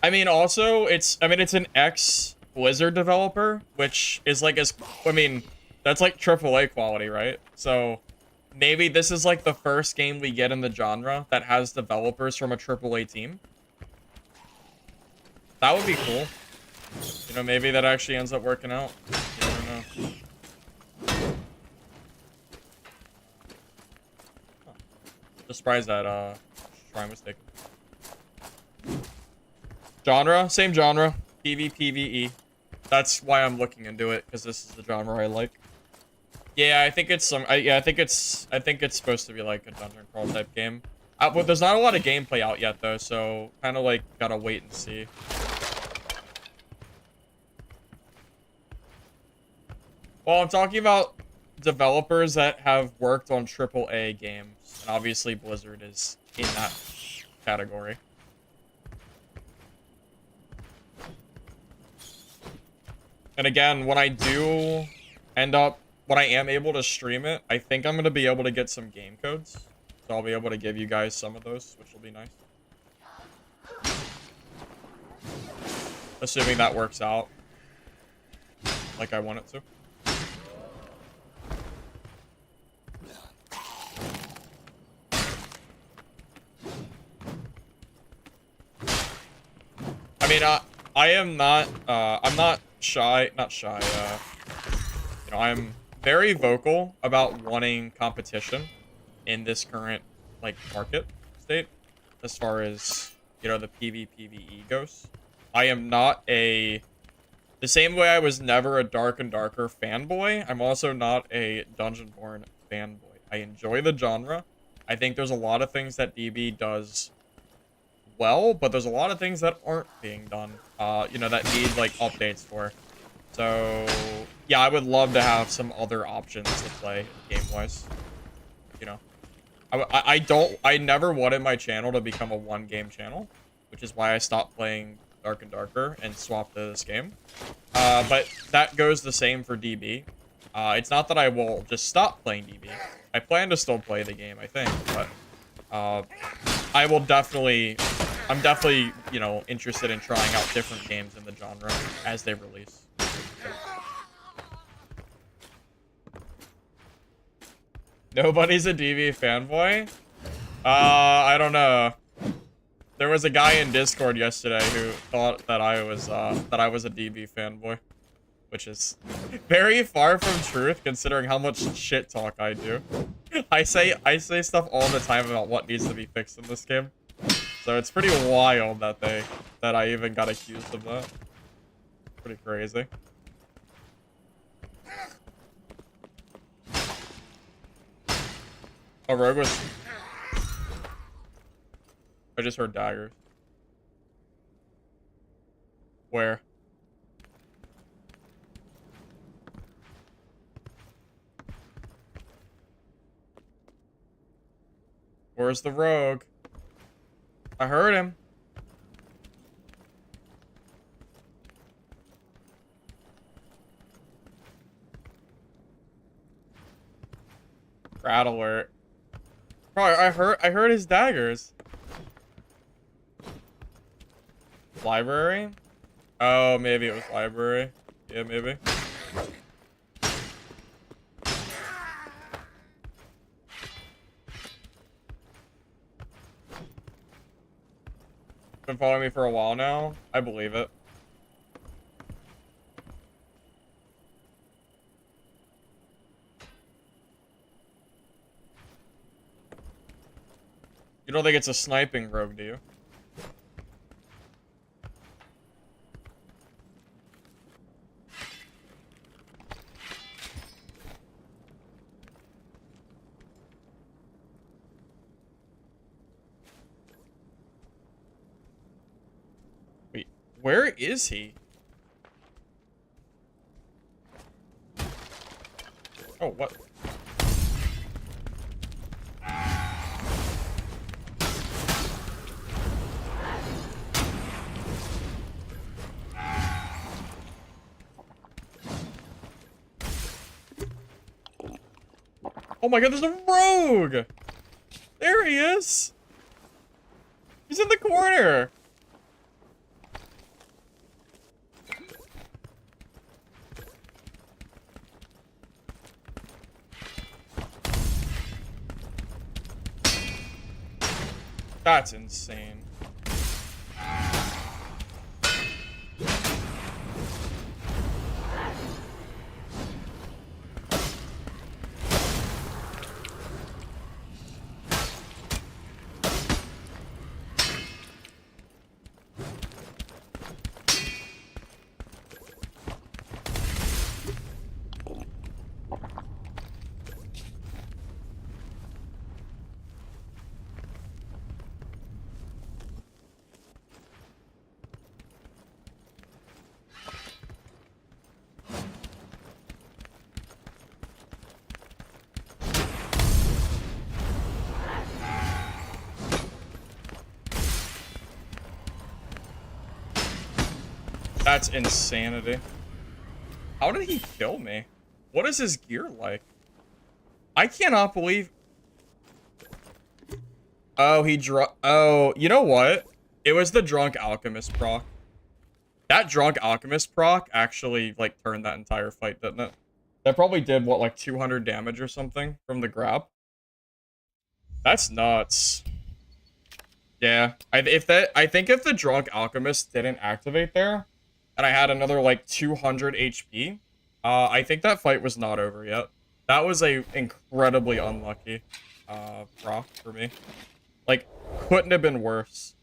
I mean, also, it's an ex-Blizzard developer, which is like that's like AAA quality, right? So maybe this is like the first game we get in the genre that has developers from a AAA team. That would be cool. You know, maybe that actually ends up working out. You never know. Huh. Just surprised that shrine was taken. Genre, same genre. PvE. That's why I'm looking into it, because this is the genre I like. Yeah, I think it's I think it's supposed to be like a dungeon crawl type game. But there's not a lot of gameplay out yet though, so kind of like gotta wait and see. Well, I'm talking about developers that have worked on AAA games, and obviously Blizzard is in that category. And again, when I am able to stream it, I think I'm going to be able to get some game codes. So I'll be able to give you guys some of those, which will be nice. Assuming that works out like I want it to. I mean, I'm not shy, you know, I'm very vocal about wanting competition in this current, like, market state, as far as, you know, the PvE goes. I am not the same way I was never a Dark and Darker fanboy, I'm also not a Dungeonborne fanboy. I enjoy the genre. I think there's a lot of things that DB does well, but there's a lot of things that aren't being done, you know, that need, like, updates for. So, yeah, I would love to have some other options to play game-wise, you know. I never wanted my channel to become a one-game channel, which is why I stopped playing Dark and Darker and swapped to this game. But that goes the same for DB. It's not that I will just stop playing DB. I plan to still play the game, I think, but I will definitely, I'm definitely, you know, interested in trying out different games in the genre as they release. Nobody's a DB fanboy? I don't know. There was a guy in Discord yesterday who thought that I was a DB fanboy, which is very far from truth considering how much shit talk I do. I say stuff all the time about what needs to be fixed in this game. So it's pretty wild that I even got accused of that. Pretty crazy. Oh, Rogue was... I just heard daggers. Where? Where's the Rogue? I heard him. Rat alert. Bro, I heard his daggers. Library? Oh, maybe it was library. Yeah, maybe. Been following me for a while now. I believe it. You don't think it's a sniping rogue, do you? Where is he? Oh, what? Oh my god, there's a rogue! There he is! He's in the corner! That's insane. That's insanity. How did he kill me? What is his gear like? I cannot believe... Oh, Oh, you know what? It was the Drunk Alchemist proc. That Drunk Alchemist proc actually, like, turned that entire fight, didn't it? That probably did, what, like 200 damage or something from the grab? That's nuts. Yeah. I think if the Drunk Alchemist didn't activate there, and I had another, like, 200 HP, I think that fight was not over yet. That was a incredibly unlucky, proc for me. Like, couldn't have been worse.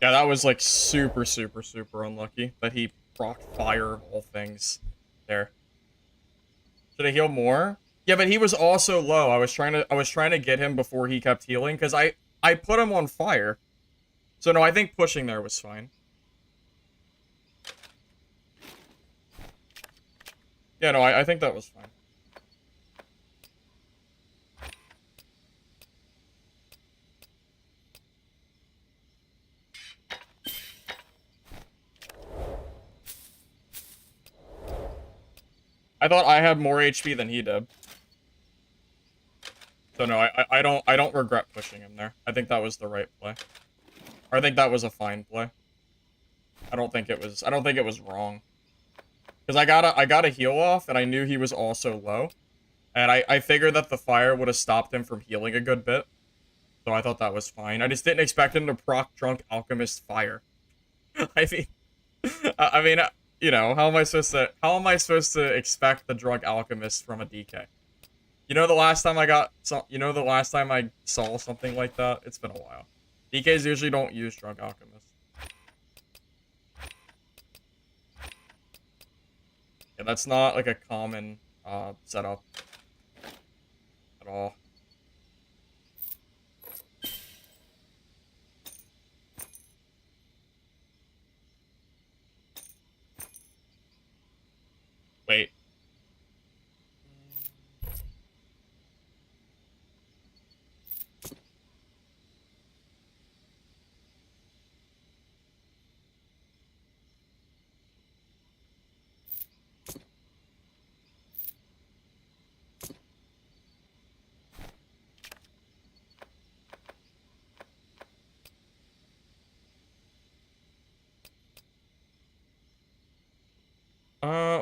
Yeah, that was, like, super, super, super unlucky that he proc fire all things there. Should I heal more? Yeah, but he was also low. I was trying to get him before he kept healing, because I put him on fire. So no, I think pushing there was fine. Yeah, no, I think that was fine. I thought I had more HP than he did. So no, I don't regret pushing him there. I think that was the right play. Or I think that was a fine play. I don't think it was wrong. Because I got a heal off, and I knew he was also low. And I figured that the fire would have stopped him from healing a good bit. So I thought that was fine. I just didn't expect him to proc Drunk Alchemist fire. I mean, you know, how am I supposed to expect the Drunk Alchemist from a DK? You know the last time I saw something like that? It's been a while. DKs usually don't use Drunk Alchemist. Yeah, that's not like a common setup at all. Wait.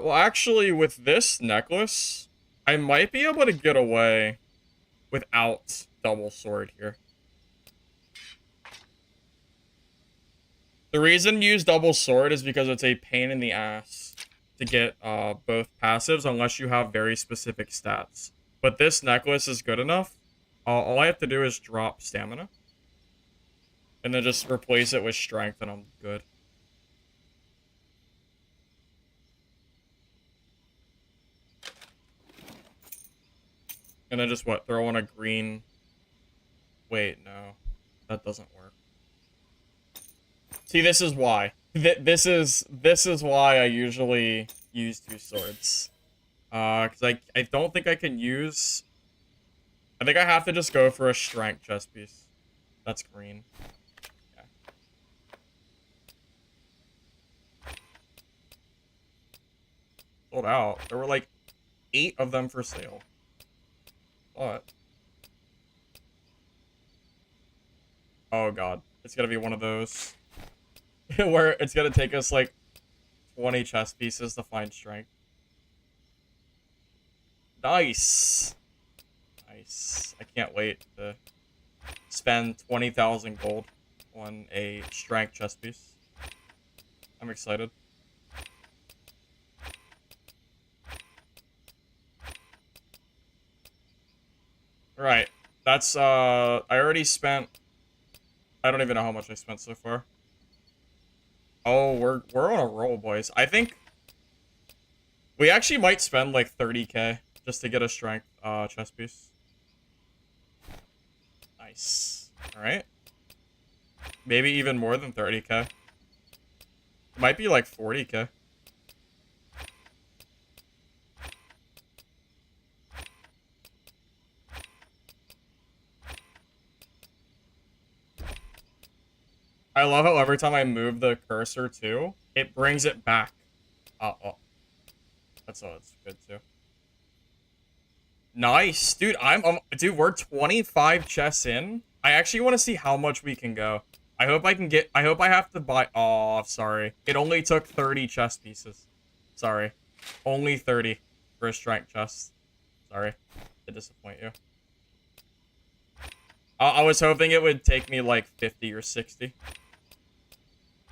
Well, actually, with this necklace, I might be able to get away without double sword here. The reason to use double sword is because it's a pain in the ass to get both passives unless you have very specific stats. But this necklace is good enough. All I have to do is drop stamina. And then just replace it with strength and I'm good. And then just what? Throw on a green... Wait, no. That doesn't work. See, this is why. This is why I usually use 2 swords. Because I don't think I can use... I think I have to just go for a strength chest piece. That's green. Yeah. Sold out. There were like 8 of them for sale. What? Oh god. It's gonna be one of those. Where it's gonna take us like 20 chest pieces to find strength. Nice. Nice. I can't wait to spend 20,000 gold on a strength chest piece. I'm excited. Right. That's, I already spent... I don't even know how much I spent so far. Oh, we're on a roll, boys. I think... we actually might spend, like, 30k just to get a strength, chest piece. Nice. Alright. Maybe even more than 30k. It might be, like, 40k. I love how every time I move the cursor too, it brings it back. Oh. That's good too. Nice, dude. Dude, we're 25 chests in. I actually want to see how much we can go. I hope I can get. I hope I have to buy. Oh, sorry. It only took 30 chest pieces. Sorry, only 30 for a strength chest. Sorry to disappoint you. I was hoping it would take me like 50 or 60.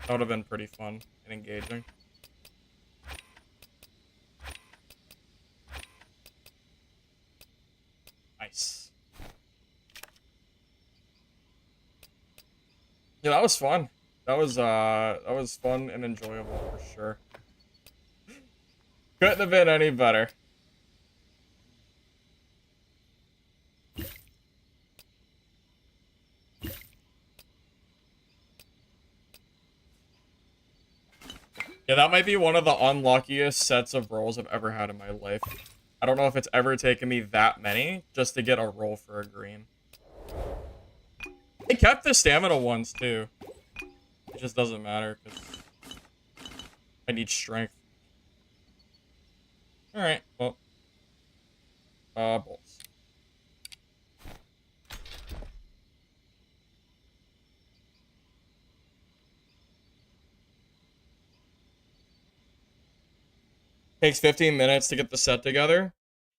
That would have been pretty fun and engaging. Nice. Yeah, that was fun. That was fun and enjoyable for sure. Couldn't have been any better. Yeah, that might be one of the unluckiest sets of rolls I've ever had in my life. I don't know if it's ever taken me that many just to get a roll for a green. It kept the stamina ones too. It just doesn't matter because I need strength. Alright, well. Bolts. Takes 15 minutes to get the set together.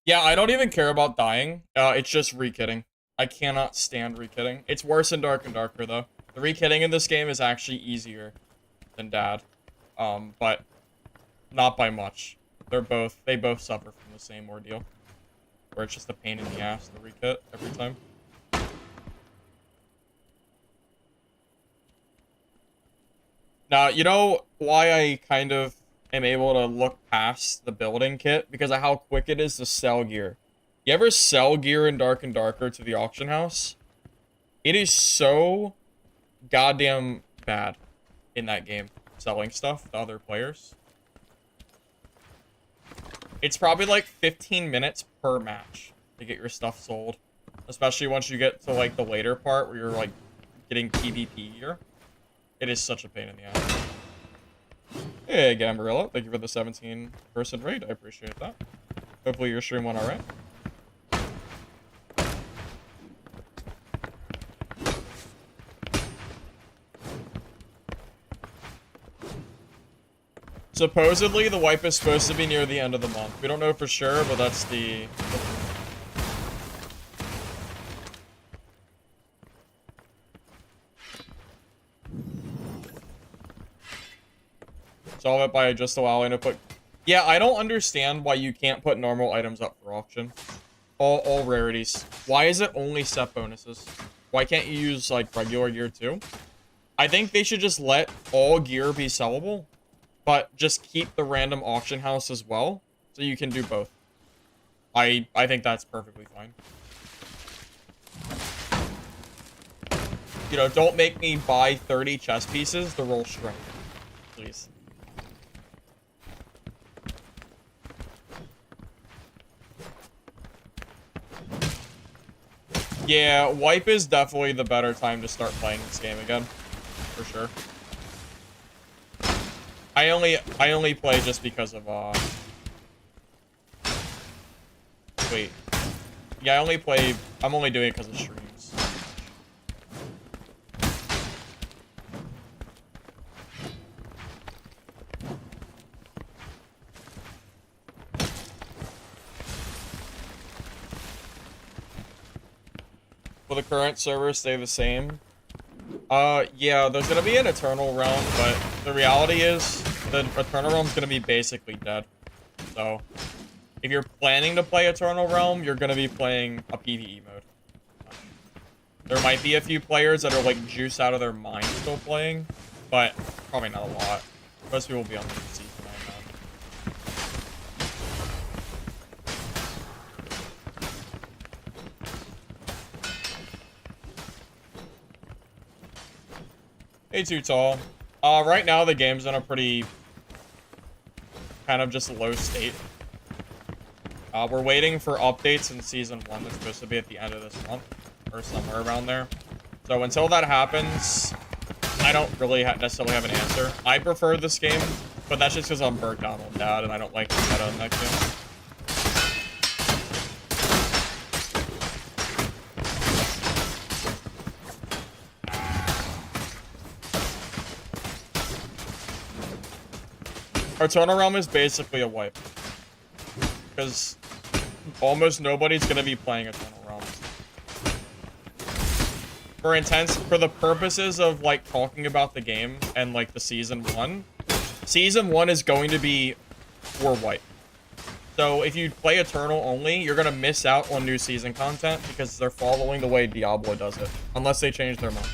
Yeah, I don't even care about dying. It's just re-kitting. I cannot stand re-kitting. It's worse in Dark and Darker, though. The re-kitting in this game is actually easier than Dad. But not by much. They both suffer from the same ordeal. Where it's just a pain in the ass to re-kit every time. Now, you know why I kind of am able to look past the building kit? Because of how quick it is to sell gear. You ever sell gear in Dark and Darker to the auction house? It is so goddamn bad in that game, selling stuff to other players. It's probably like 15 minutes per match to get your stuff sold. Especially once you get to like the later part where you're like getting PvP gear. It is such a pain in the ass. Hey, Gambarilla, thank you for the 17-person raid. I appreciate that. Hopefully your stream went alright. Supposedly, the wipe is supposed to be near the end of the month. We don't know for sure, but that's the... Solve it by just allowing to put... Yeah, I don't understand why you can't put normal items up for auction. All rarities. Why is it only set bonuses? Why can't you use, like, regular gear, too? I think they should just let all gear be sellable, but just keep the random auction house as well, so you can do both. I think that's perfectly fine. You know, don't make me buy 30 chess pieces to roll strength, please. Yeah, wipe is definitely the better time to start playing this game again, for sure. I only play just because of wait. Yeah, I'm only doing it because of streams. Will the current server stay the same? Yeah, there's gonna be an Eternal Realm, but the reality is the Eternal Realm's gonna be basically dead. So, if you're planning to play Eternal Realm, you're gonna be playing a PvE mode. There might be a few players that are like juice out of their mind still playing, but probably not a lot. Most people will be on the season, I imagine. Hey, Too Tall. Right now the game's in a pretty kind of just low state. We're waiting for updates in Season 1 that's supposed to be at the end of this month, or somewhere around there. So until that happens, I don't really necessarily have an answer. I prefer this game, but that's just because I'm burnt out on Dad, and I don't like the meta in that game. Eternal Realm is basically a wipe. Because almost nobody's going to be playing Eternal Realm. For the purposes of, like, talking about the game and, like, the Season 1, Season 1 is going to be for wipe. So if you play Eternal only, you're going to miss out on new season content because they're following the way Diablo does it. Unless they change their mind.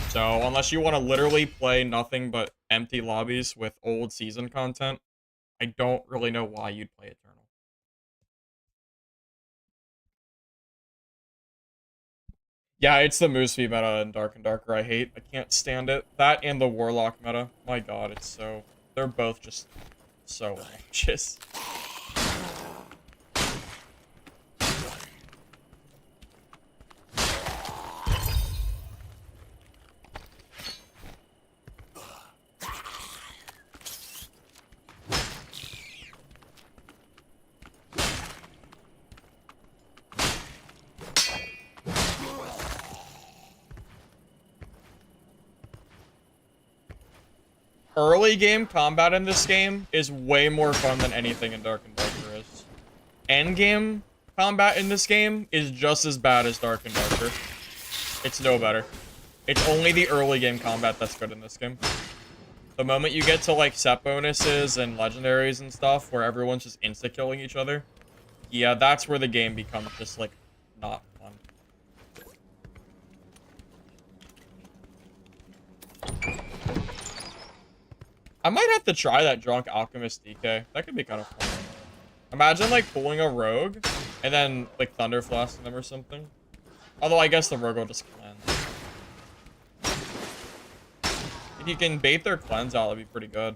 So unless you want to literally play nothing but empty lobbies with old season content, I don't really know why you'd play Eternal. Yeah, it's the Moose V meta in Dark and Darker I hate. I can't stand it. That and the Warlock meta. My god, it's so... They're both just so obnoxious. Early game combat in this game is way more fun than anything in Dark and Darker is. End game combat in this game is just as bad as Dark and Darker. It's no better. It's only the early game combat that's good in this game. The moment you get to like set bonuses and legendaries and stuff where everyone's just insta-killing each other, yeah, that's where the game becomes just like not fun. I might have to try that Drunk Alchemist DK. That could be kind of fun. Imagine, like, pulling a rogue, and then, like, Thunder Flasking them or something. Although, I guess the rogue will just cleanse. If you can bait their cleanse out, that'd be pretty good.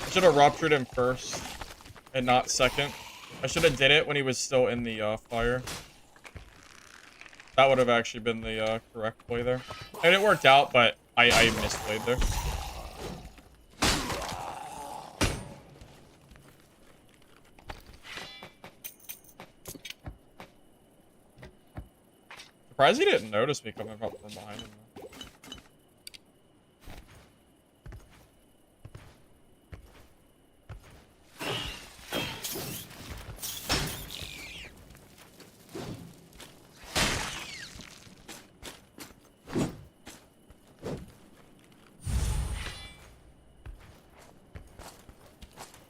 I should have ruptured him first and not second. I should have did it when he was still in the fire. That would have actually been the correct play there. And it worked out, but I misplayed there. Surprised he didn't notice me coming up from behind him.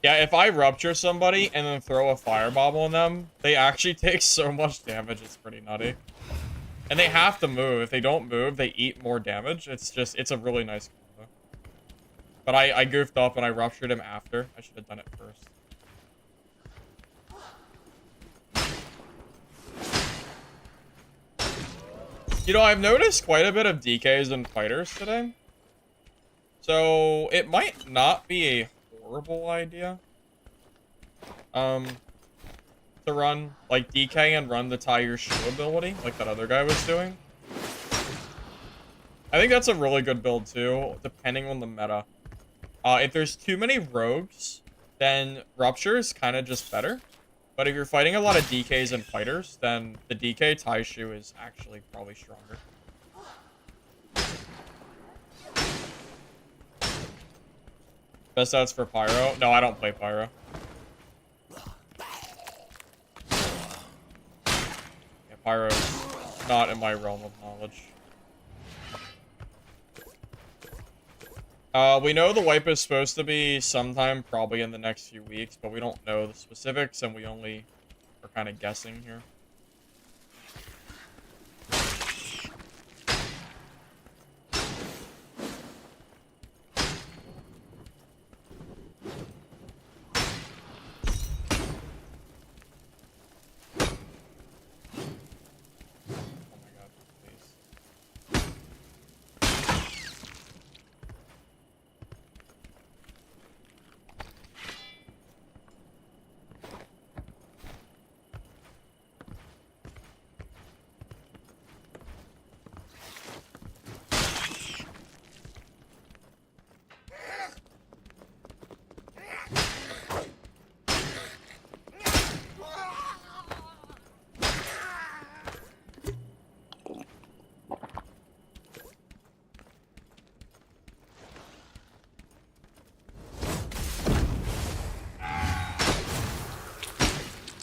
Yeah, if I rupture somebody and then throw a firebomb on them, they actually take so much damage, it's pretty nutty. And they have to move. If they don't move, they eat more damage. It's a really nice combo. But I goofed up and I ruptured him after. I should have done it first. You know, I've noticed quite a bit of DKs and fighters today. So, it might not be a horrible idea. To run, like, DK and run the tie your shoe ability, like that other guy was doing. I think that's a really good build, too, depending on the meta. If there's too many rogues, then Rupture is kind of just better. But if you're fighting a lot of DKs and fighters, then the DK tie shoe is actually probably stronger. Best outs for Pyro? No, I don't play Pyro. Yeah, Pyro's not in my realm of knowledge. We know the wipe is supposed to be sometime probably in the next few weeks, but we don't know the specifics, and we only are kind of guessing here.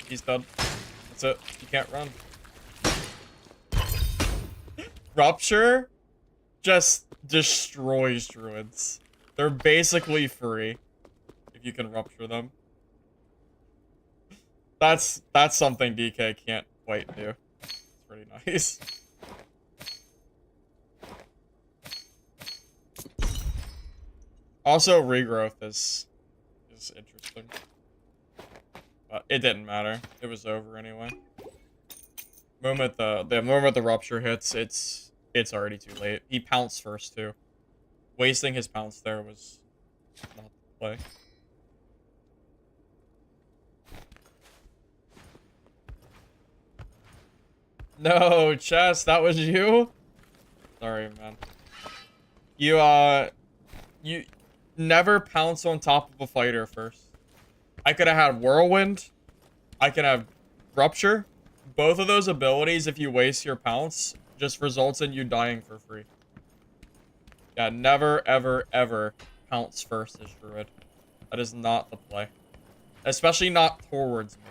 He's dead. That's it. You can't run. Rupture just destroys druids. They're basically free if you can rupture them. That's something DK can't quite do. It's pretty nice. Also, regrowth is interesting. But it didn't matter. It was over anyway. The moment the rupture hits, it's already too late. He pounced first too. Wasting his pounce there was not the play. No, Chess, that was you? Sorry, man. You never pounce on top of a fighter first. I could have had Whirlwind. I could have Rupture. Both of those abilities, if you waste your pounce, just results in you dying for free. Yeah, never, ever, ever pounce first as Druid. That is not the play. Especially not towards me.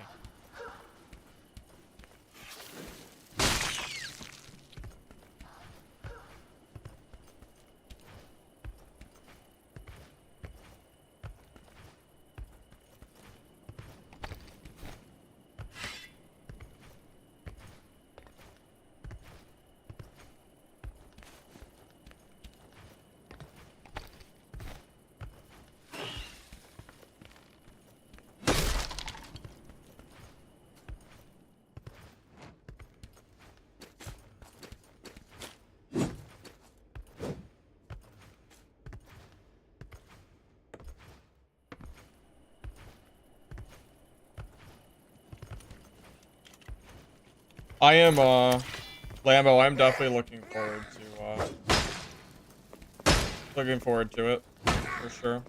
I am Lambo, I'm definitely looking forward to it, for sure.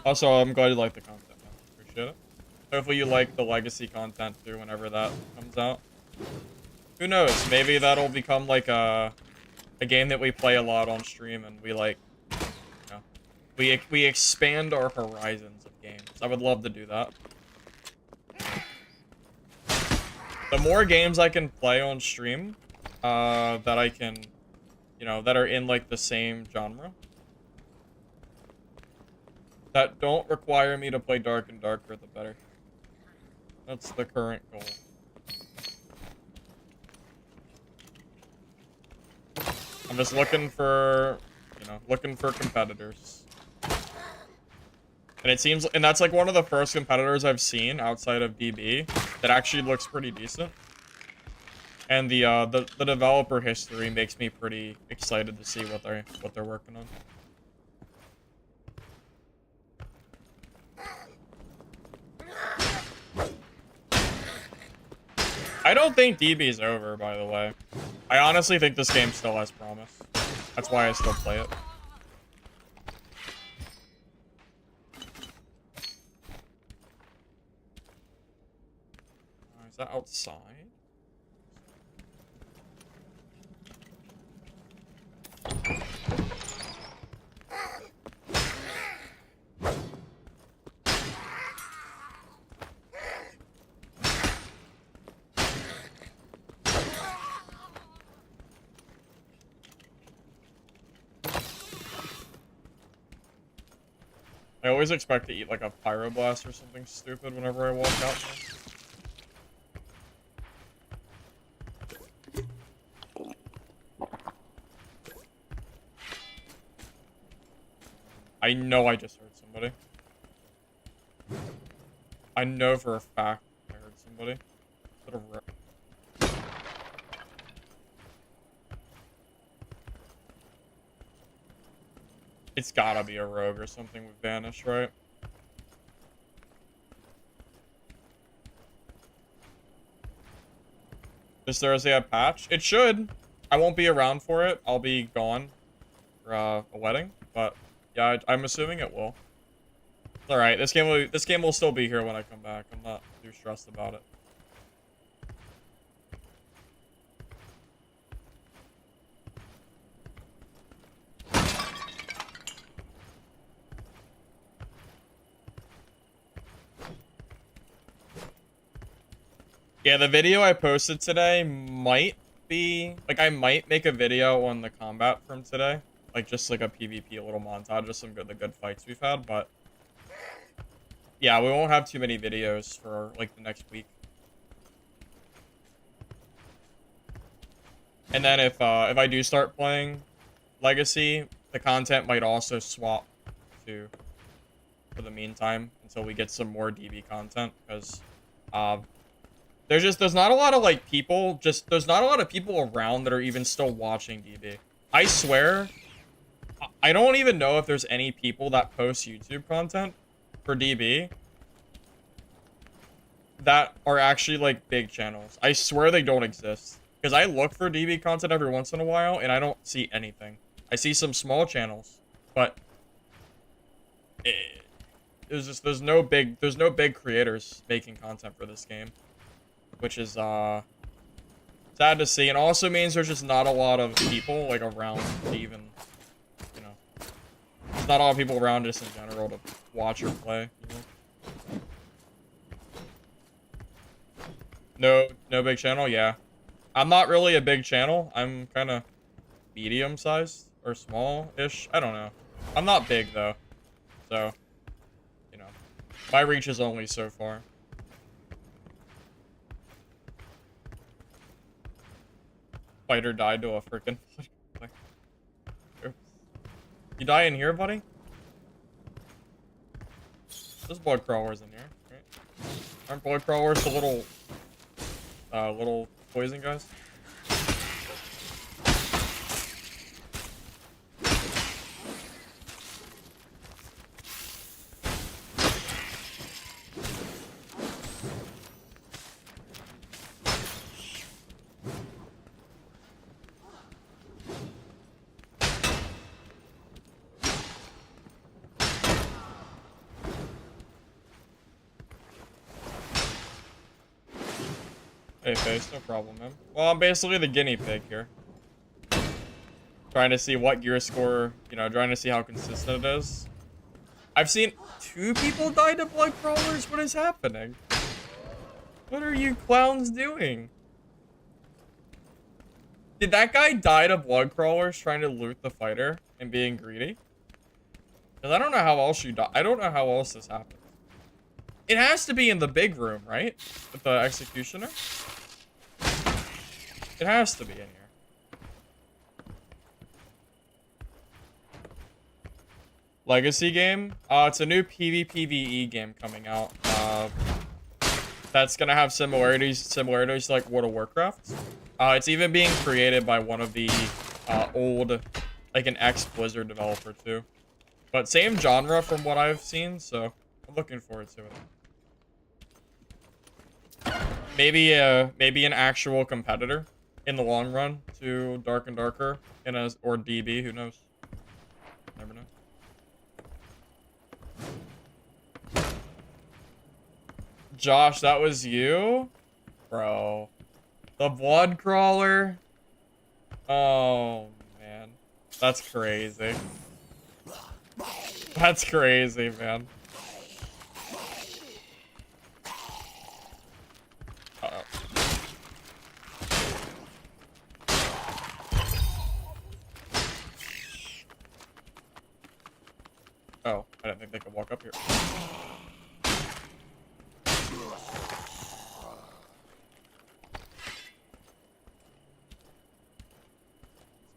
Also, I'm glad you like the content, man. Appreciate it. Hopefully you like the legacy content too whenever that comes out. Who knows? Maybe that'll become like a game that we play a lot on stream, and we like, you know, we expand our horizons of games. I would love to do that. The more games I can play on stream, that I can, you know, that are in like the same genre, that don't require me to play Dark and Darker, the better. That's the current goal. I'm just looking for, you know, looking for competitors. And it seems, and that's like one of the first competitors I've seen outside of DB that actually looks pretty decent. And the developer history makes me pretty excited to see what they're working on. I don't think DB's over, by the way. I honestly think this game still has promise. That's why I still play it. Is that outside? I always expect to eat like a pyroblast or something stupid whenever I walk out there. I know I just heard somebody. I know for a fact I heard somebody. It's gotta be a rogue or something with Vanish, right? This Thursday a patch? It should. I won't be around for it. I'll be gone for a wedding, but yeah, I'm assuming it will. It's all right. This game will still be here when I come back. I'm not too stressed about it. Yeah, the video I posted today might be, like, I might make a video on the combat from today. Like, just like a PvP, a little montage, just the good fights we've had, but yeah, we won't have too many videos for, like, the next week. And then if I do start playing Legacy, the content might also swap to, for the meantime, until we get some more DB content, because, there's not a lot of, like, people, there's not a lot of people around that are even still watching DB. I swear, I don't even know if there's any people that post YouTube content for DB that are actually, like, big channels. I swear they don't exist. Because I look for DB content every once in a while, and I don't see anything. I see some small channels, but there's no big creators making content for this game, which is sad to see, and also means there's just not a lot of people like around to even, you know, there's not a lot of people around just in general to watch or play, you know? No big channel. Yeah, I'm not really a big channel. I'm kind of medium-sized or small-ish. I don't know. I'm not big though, so you know, my reach is only so far. Fighter died to a freaking. You die in here, buddy? There's blood crawlers in here, right? Aren't blood crawlers the little poison guys? Hey, face, no problem, man. Well, I'm basically the guinea pig here. Trying to see what gear score, you know, trying to see how consistent it is. I've seen 2 people die to blood crawlers. What is happening? What are you clowns doing? Did that guy die to blood crawlers trying to loot the fighter and being greedy? Because I don't know how else you die. I don't know how else this happens. It has to be in the big room, right? With the executioner? It has to be in here. Legacy game? It's a new PvPVE game coming out. That's gonna have similarities to like World of Warcraft. It's even being created by one of the old, like an ex-Blizzard developer too. But same genre from what I've seen, so I'm looking forward to it. Maybe an actual competitor in the long run to Dark and Darker or DB, who knows? Never know. Josh, that was you? Bro. The blood crawler? Oh, man. That's crazy. That's crazy, man. Uh-oh. Oh, I didn't think they could walk up here.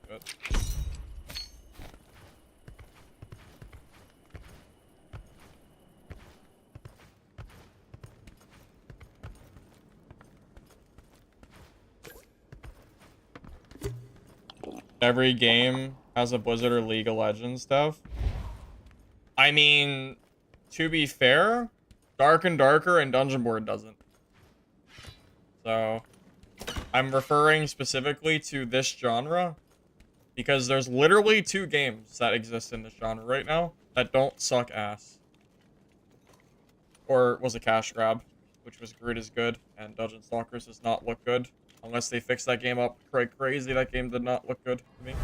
Good. Every game has a Blizzard or League of Legends stuff. I mean, to be fair, Dark and Darker and Dungeonborne doesn't. So, I'm referring specifically to this genre because there's literally 2 games that exist in this genre right now that don't suck ass. Or was a cash grab, which was Grid is good, and Dungeon Stalkers does not look good. Unless they fix that game up crazy, that game did not look good to me.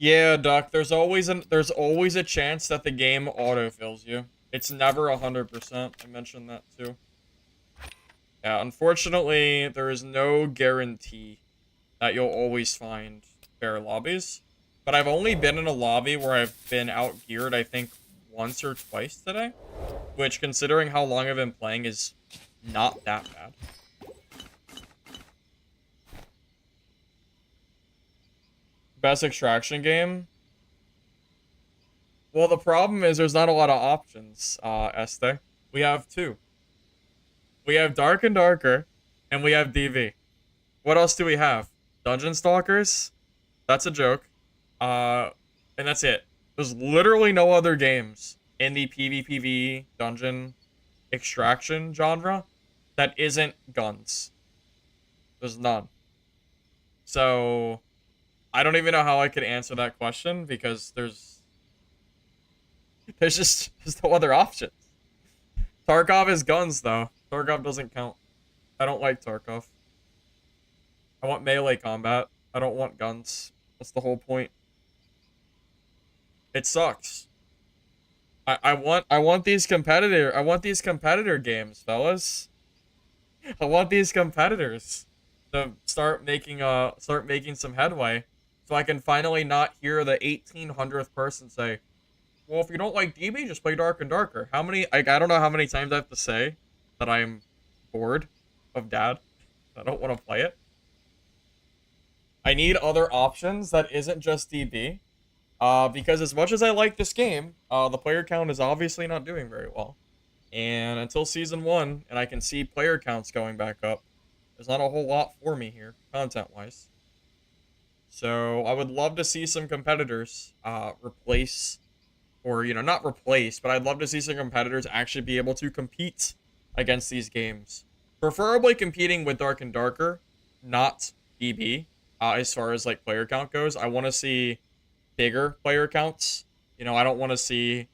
Yeah, Doc, there's always a chance that the game autofills you. It's never 100%. I mentioned that too. Yeah, unfortunately, there is no guarantee that you'll always find fair lobbies. But I've only been in a lobby where I've been out-geared, I think, once or twice today. Which, considering how long I've been playing, is not that bad. Best extraction game? Well, the problem is there's not a lot of options, Este. We have 2. We have Dark and Darker, and we have DV. What else do we have? Dungeon Stalkers? That's a joke. And that's it. There's literally no other games in the PvPv dungeon extraction genre that isn't guns. There's none. So, I don't even know how I could answer that question because there's just no other options. Tarkov is guns, though. Tarkov doesn't count. I don't like Tarkov. I want melee combat. I don't want guns. That's the whole point. It sucks. I want these competitor games, fellas. I want these competitors to start making some headway so I can finally not hear the 1800th person say, well, if you don't like DB, just play Dark and Darker. How many, I don't know how many times I have to say that I'm bored of Dad. I don't want to play it. I need other options that isn't just DB. Because as much as I like this game, the player count is obviously not doing very well. And until season 1, and I can see player counts going back up, there's not a whole lot for me here, content-wise. So I would love to see some competitors replace, or, you know, not replace, but I'd love to see some competitors actually be able to compete against these games. Preferably competing with Dark and Darker, not DB, as far as, like, player count goes. I want to see bigger player counts. You know, I don't want to see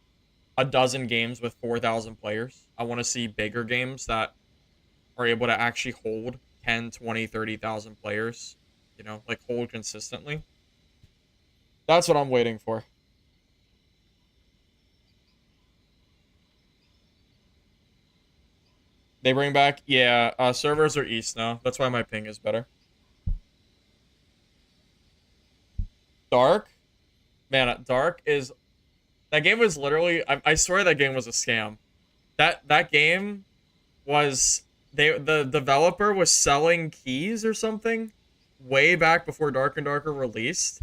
a dozen games with 4,000 players. I want to see bigger games that are able to actually hold 10, 20, 30,000 players, you know, like hold consistently. That's what I'm waiting for. They bring back, yeah, servers are east now. That's why my ping is better. Dark? Man, Dark is, that game was literally, I swear that game was a scam. That game was, the developer was selling keys or something way back before Dark and Darker released,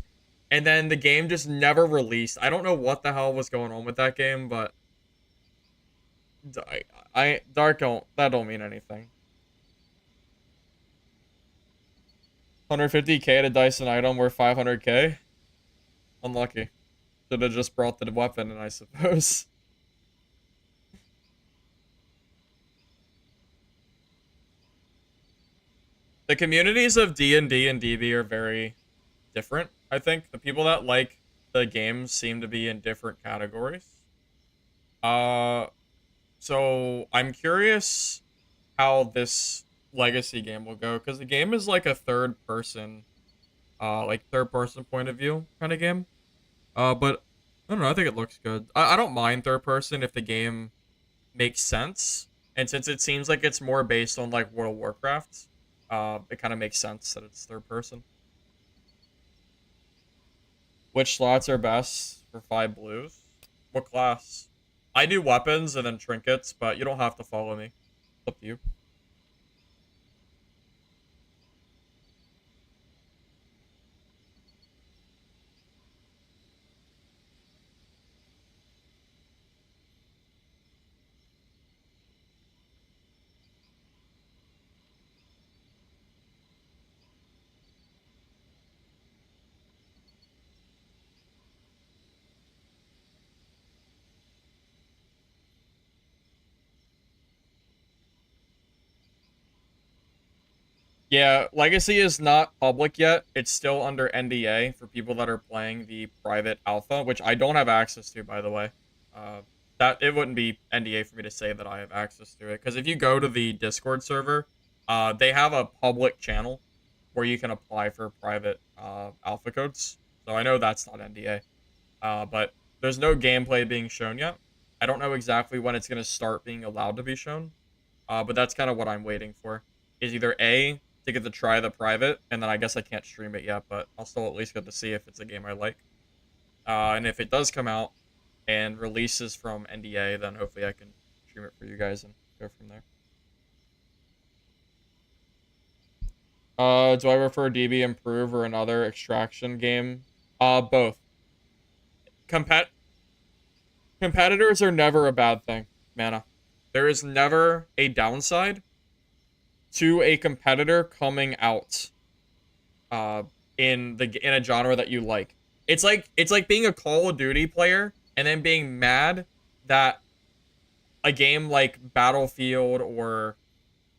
and then the game just never released. I don't know what the hell was going on with that game, but Dark don't, that don't mean anything. 150k to dice an item worth 500k. Unlucky. Should have just brought the weapon in, I suppose. The communities of D&D and DB are very different, I think. The people that like the games seem to be in different categories. So I'm curious how this legacy game will go, because the game is like a third person point of view kind of game. But I don't know, I think it looks good. I don't mind third person if the game makes sense. And since it seems like it's more based on like World of Warcraft, it kind of makes sense that it's third person. Which slots are best for 5 blues? What class? I do weapons and then trinkets, but you don't have to follow me. It's up to you. Yeah, Legacy is not public yet. It's still under NDA for people that are playing the private alpha, which I don't have access to, by the way. That it wouldn't be NDA for me to say that I have access to it, because if you go to the Discord server, they have a public channel where you can apply for private alpha codes. So I know that's not NDA. But there's no gameplay being shown yet. I don't know exactly when it's going to start being allowed to be shown. But that's kind of what I'm waiting for. Is either A, to get to try the private, and then I guess I can't stream it yet, but I'll still at least get to see if it's a game I like. And if it does come out and releases from NDA, then hopefully I can stream it for you guys and go from there. Do I prefer DB Improve or another extraction game? Both. Competitors are never a bad thing, Mana. There is never a downside to a competitor coming out in a genre that you like. It's like being a Call of Duty player and then being mad that a game like Battlefield or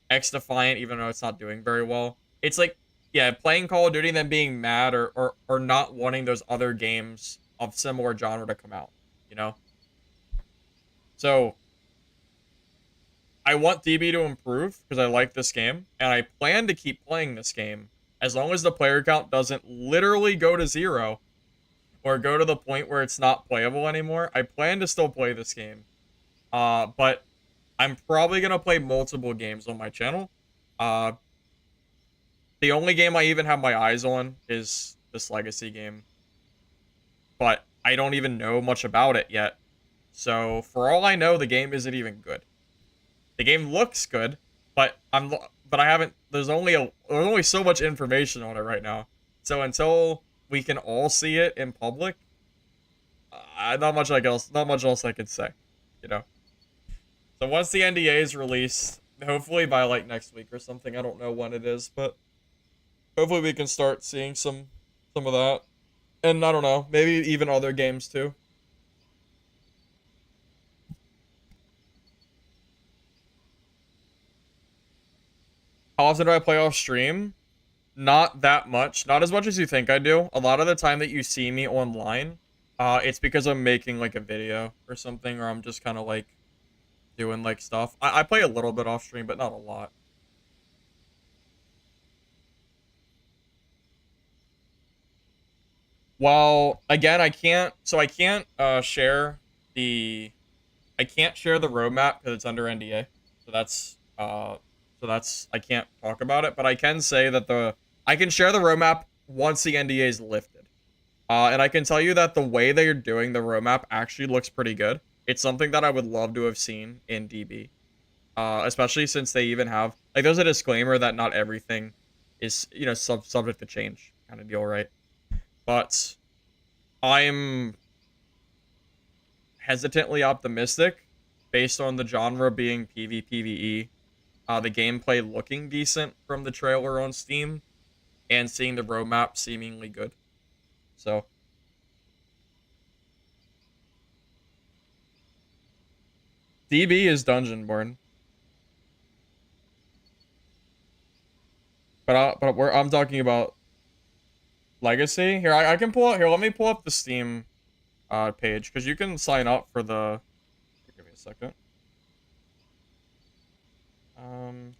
X Defiant, even though it's not doing very well, it's like, yeah, playing Call of Duty and then being mad or not wanting those other games of similar genre to come out, you know? So I want DB to improve because I like this game, and I plan to keep playing this game as long as the player count doesn't literally go to 0 or go to the point where it's not playable anymore. I plan to still play this game, but I'm probably gonna play multiple games on my channel. The only game I even have my eyes on is this Legacy game, but I don't even know much about it yet. So for all I know, the game isn't even good. The game looks good, but I haven't. There's only so much information on it right now. So until we can all see it in public, not much else I could say, you know. So once the NDA is released, hopefully by like next week or something, I don't know when it is, but hopefully we can start seeing some of that. And I don't know, maybe even other games too. How often do I play off stream? Not that much. Not as much as you think I do. A lot of the time that you see me online, it's because I'm making like a video or something, or I'm just kind of like doing like stuff. I play a little bit off stream, but not a lot. Well, again, I can't share the I can't share the roadmap because it's under NDA. So that's I can't talk about it, but I can say that I can share the roadmap once the NDA is lifted. And I can tell you that the way they are doing the roadmap actually looks pretty good. It's something that I would love to have seen in DB. Especially since they even have like there's a disclaimer that not everything is, you know, subject to change kind of deal, right? But I'm hesitantly optimistic based on the genre being PvPvE, the gameplay looking decent from the trailer on Steam, and seeing the roadmap seemingly good. So DB is Dungeonborne, I'm talking about Legacy. Here, I can pull up here. Let me pull up the Steam page because you can sign up for the. Give me a second. Um,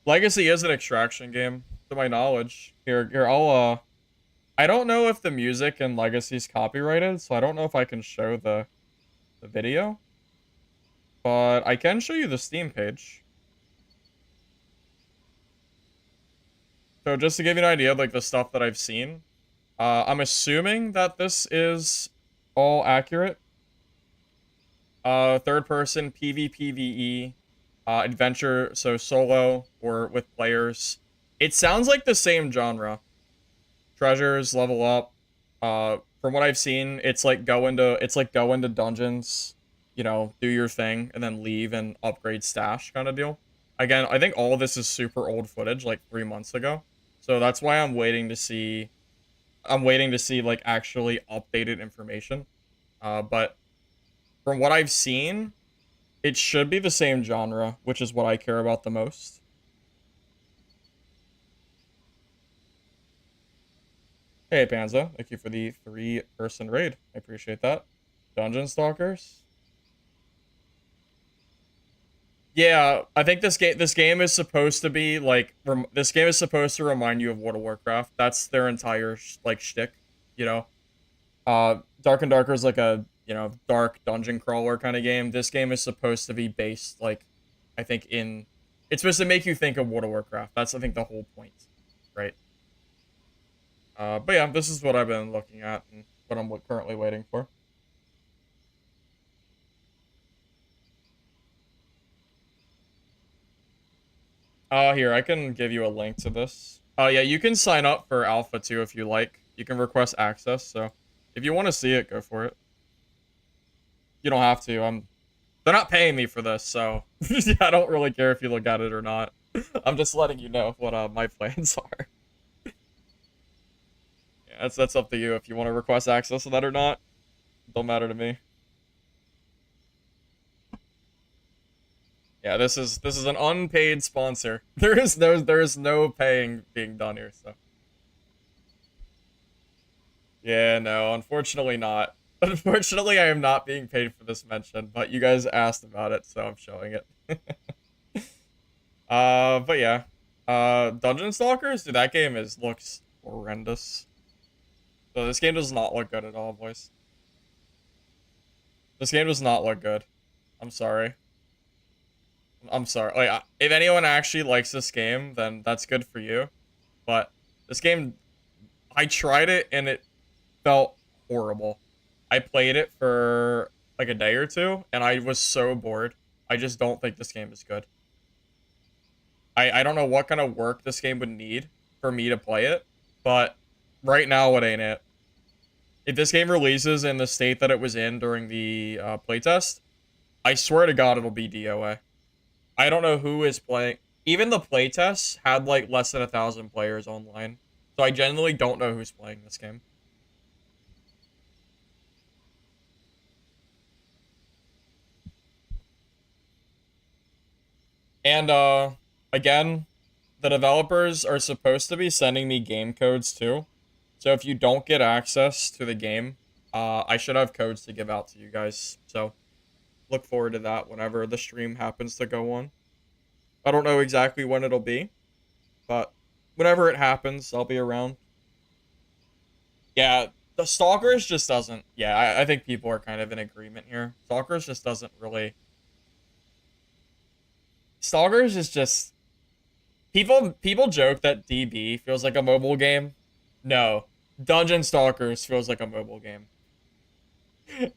Legacy is an extraction game, to my knowledge. Here, I don't know if the music in Legacy's copyrighted, so I don't know if I can show the video, but I can show you the Steam page. So just to give you an idea of like the stuff that I've seen, I'm assuming that this is all accurate. Third person PvPvE, adventure, so solo or with players. It sounds like the same genre. Treasures, level up. From what I've seen, it's like go into dungeons, you know, do your thing, and then leave and upgrade stash kind of deal. Again, I think all of this is super old footage, like 3 months ago. So that's why I'm waiting to see. I'm waiting to see like actually updated information. But from what I've seen, it should be the same genre, which is what I care about the most. Hey, Panza, thank you for the 3-person raid. I appreciate that. Dungeon Stalkers. Yeah, I think this game is supposed to be like this game is supposed to remind you of World of Warcraft. That's their entire like shtick, you know. Dark and Darker is like a, you know, dark dungeon crawler kind of game. This game is supposed to be based like, I think it's supposed to make you think of World of Warcraft. That's, I think, the whole point, right? But yeah, this is what I've been looking at and what I'm currently waiting for. Here, I can give you a link to this. Yeah, you can sign up for Alpha too if you like. You can request access, so if you want to see it, go for it. You don't have to. They're not paying me for this, so I don't really care if you look at it or not. I'm just letting you know what my plans are. Yeah, that's up to you if you want to request access to that or not. Don't matter to me. Yeah, this is an unpaid sponsor. There is no paying being done here, so. Yeah, no, unfortunately not. Unfortunately, I am not being paid for this mention, but you guys asked about it, so I'm showing it. But yeah. Dungeon Stalkers, dude, that game looks horrendous. So this game does not look good at all, boys. This game does not look good. I'm sorry. I'm sorry. Like, if anyone actually likes this game, then that's good for you. But this game, I tried it and it felt horrible. I played it for like a day or two, and I was so bored. I just don't think this game is good. I don't know what kind of work this game would need for me to play it, but right now it ain't it. If this game releases in the state that it was in during the playtest, I swear to God it'll be DOA. I don't know who is playing. Even the playtests had like less than 1,000 players online, so I genuinely don't know who's playing this game. And again, the developers are supposed to be sending me game codes too. So if you don't get access to the game, I should have codes to give out to you guys. So look forward to that whenever the stream happens to go on. I don't know exactly when it'll be, but whenever it happens, I'll be around. Yeah, the Stalkers just doesn't. Yeah, I think people are kind of in agreement here. Stalkers just doesn't really. Stalkers is just people joke that DB feels like a mobile game. No, Dungeon Stalkers feels like a mobile game.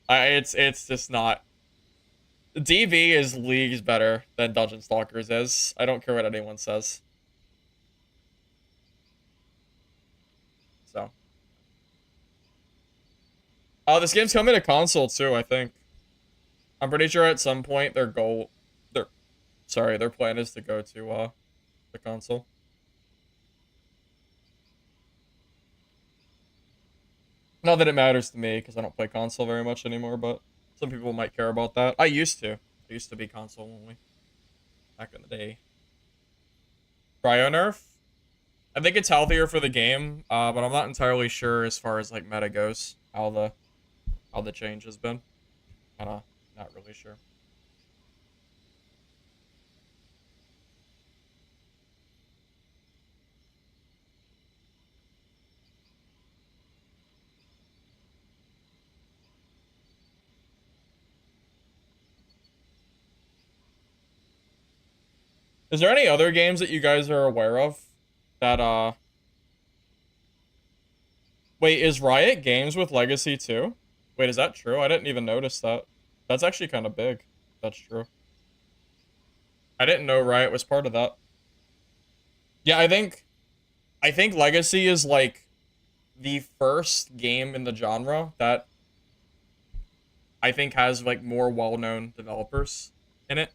It's just not. DB is leagues better than Dungeon Stalkers is. I don't care what anyone says. So, oh, this game's coming to console too. I think. I'm pretty sure at some point their plan is to go to the console. Not that it matters to me because I don't play console very much anymore, but some people might care about that. I used to. I used to be console only back in the day. Cryo nerf. I think it's healthier for the game, but I'm not entirely sure as far as like meta goes how the change has been. Kind of not really sure. Is there any other games that you guys are aware of that wait, is Riot Games with Legacy too? Wait, is that true? I didn't even notice that. That's actually kind of big. That's true. I didn't know Riot was part of that. Yeah, I think Legacy is like the first game in the genre that I think has like more well-known developers in it.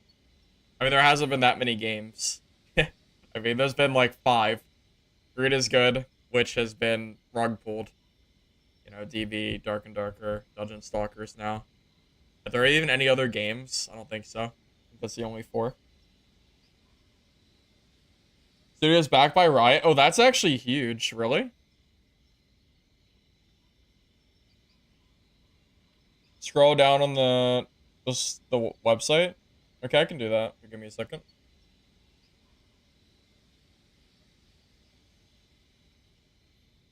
I mean, there hasn't been that many games. I mean, there's been like five. Grid is good, which has been rug pulled. You know, DB, Dark and Darker, Dungeon Stalkers now. Are there even any other games? I don't think so. That's the only four. Studios backed by Riot. Oh, that's actually huge. Really? Scroll down on the website. Okay, I can do that. Give me a second.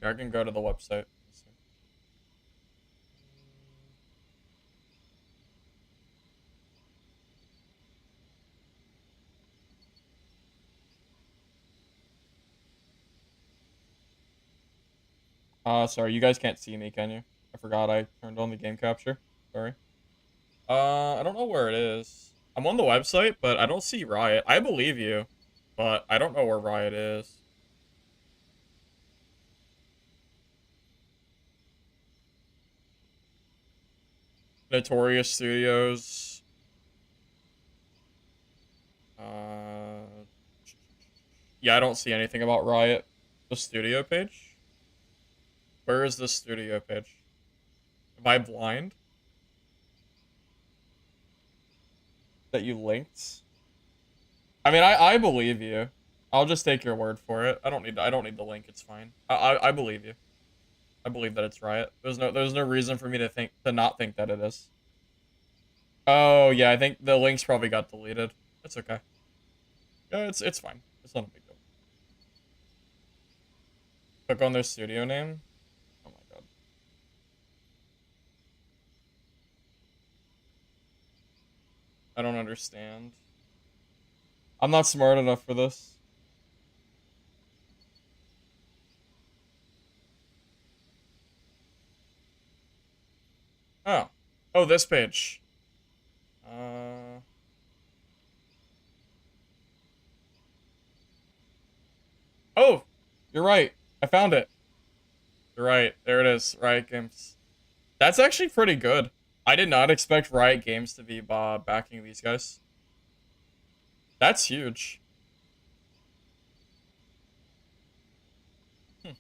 Yeah, I can go to the website. Sorry, you guys can't see me, can you? I forgot I turned on the game capture. Sorry. I don't know where it is. I'm on the website, but I don't see Riot. I believe you, but I don't know where Riot is. Notorious Studios. Uh, yeah, I don't see anything about Riot. The studio page? Where is the studio page? Am I blind? That you linked? I mean, I believe you. I'll just take your word for it. I don't need the link. It's fine. I believe you. I believe that it's Riot. There's no reason for me to not think that it is. Oh yeah, I think the links probably got deleted. It's okay. Yeah, it's fine. It's not a big deal. Click on their studio name. Oh my god. I don't understand. I'm not smart enough for this. Oh. Oh, this page. Uh... Oh! You're right. I found it. You're right. There it is. Riot Games. That's actually pretty good. I did not expect Riot Games to be backing these guys. That's huge. Hmm.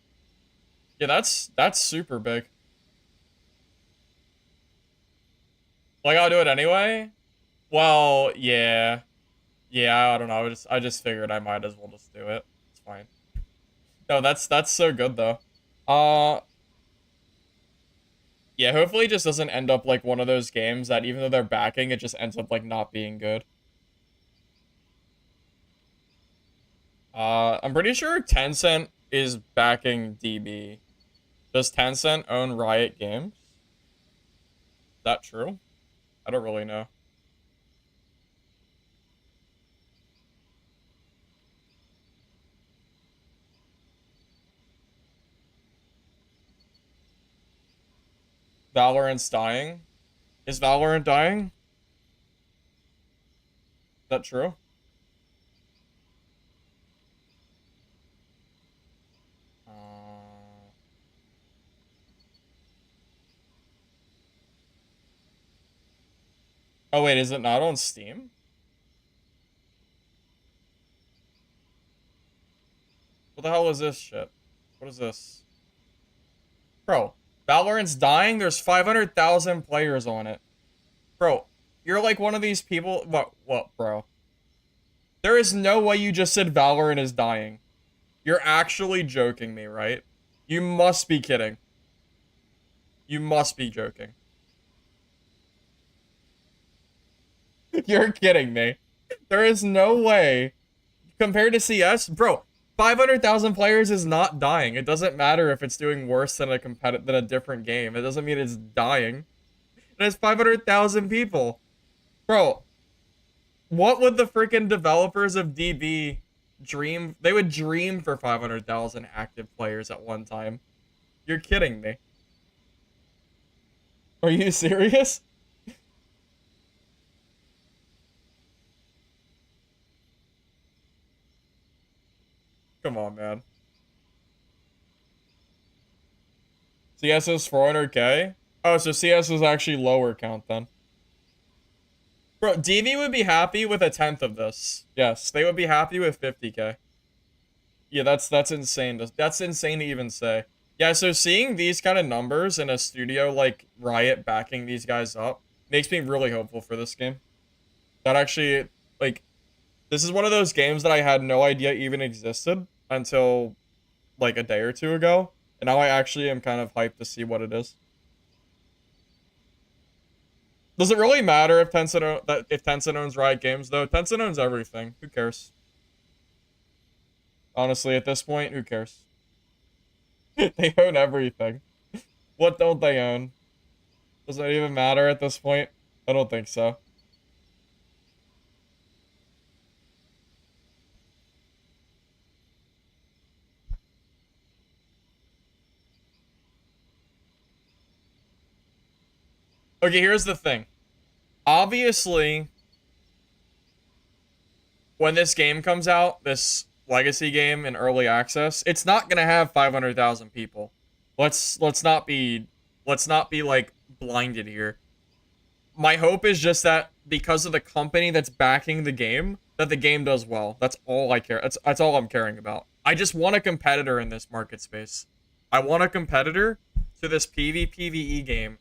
Yeah, that's super big. Like, I'll do it anyway? Well, yeah. Yeah, I don't know. I just figured I might as well just do it. It's fine. No, that's so good though. Uh yeah, hopefully it just doesn't end up like one of those games that even though they're backing, it just ends up like not being good. I'm pretty sure Tencent is backing DB. Does Tencent own Riot Games? Is that true? I don't really know. Valorant's dying? Is Valorant dying? Is that true? Uh, oh wait, is it not on Steam? What the hell is this shit? What is this? Bro, Valorant's dying? There's 500,000 players on it. Bro, you're like one of these people. What, bro? There is no way you just said Valorant is dying. You're actually joking me, right? You must be kidding. You must be joking. You're kidding me. There is no way. Compared to CS, bro, 500,000 players is not dying. It doesn't matter if it's doing worse than a different game. It doesn't mean it's dying. It has 500,000 people. Bro, what would the freaking developers of DB dream? They would dream for 500,000 active players at one time. You're kidding me. Are you serious? Come on, man. CS is 400K? Oh, so CS is actually lower count then. Bro, DB would be happy with a tenth of this. Yes, they would be happy with 50K. Yeah, that's insane. That's insane to even say. Yeah, so seeing these kind of numbers in a studio like Riot backing these guys up makes me really hopeful for this game. That actually, like, this is one of those games that I had no idea even existed until like a day or two ago, and now I actually am kind of hyped to see what it is. Does it really matter if Tencent owns Riot Games though? Tencent owns everything. Who cares? Honestly, at this point, who cares? They own everything. What don't they own? Does it even matter at this point? I don't think so. Okay, here's the thing. Obviously, when this game comes out, this legacy game in early access, it's not gonna have 500,000 people. Let's not be like blinded here. My hope is just that because of the company that's backing the game, that the game does well. That's all I care. That's all I'm caring about. I just want a competitor in this market space. I want a competitor to this PvPvE game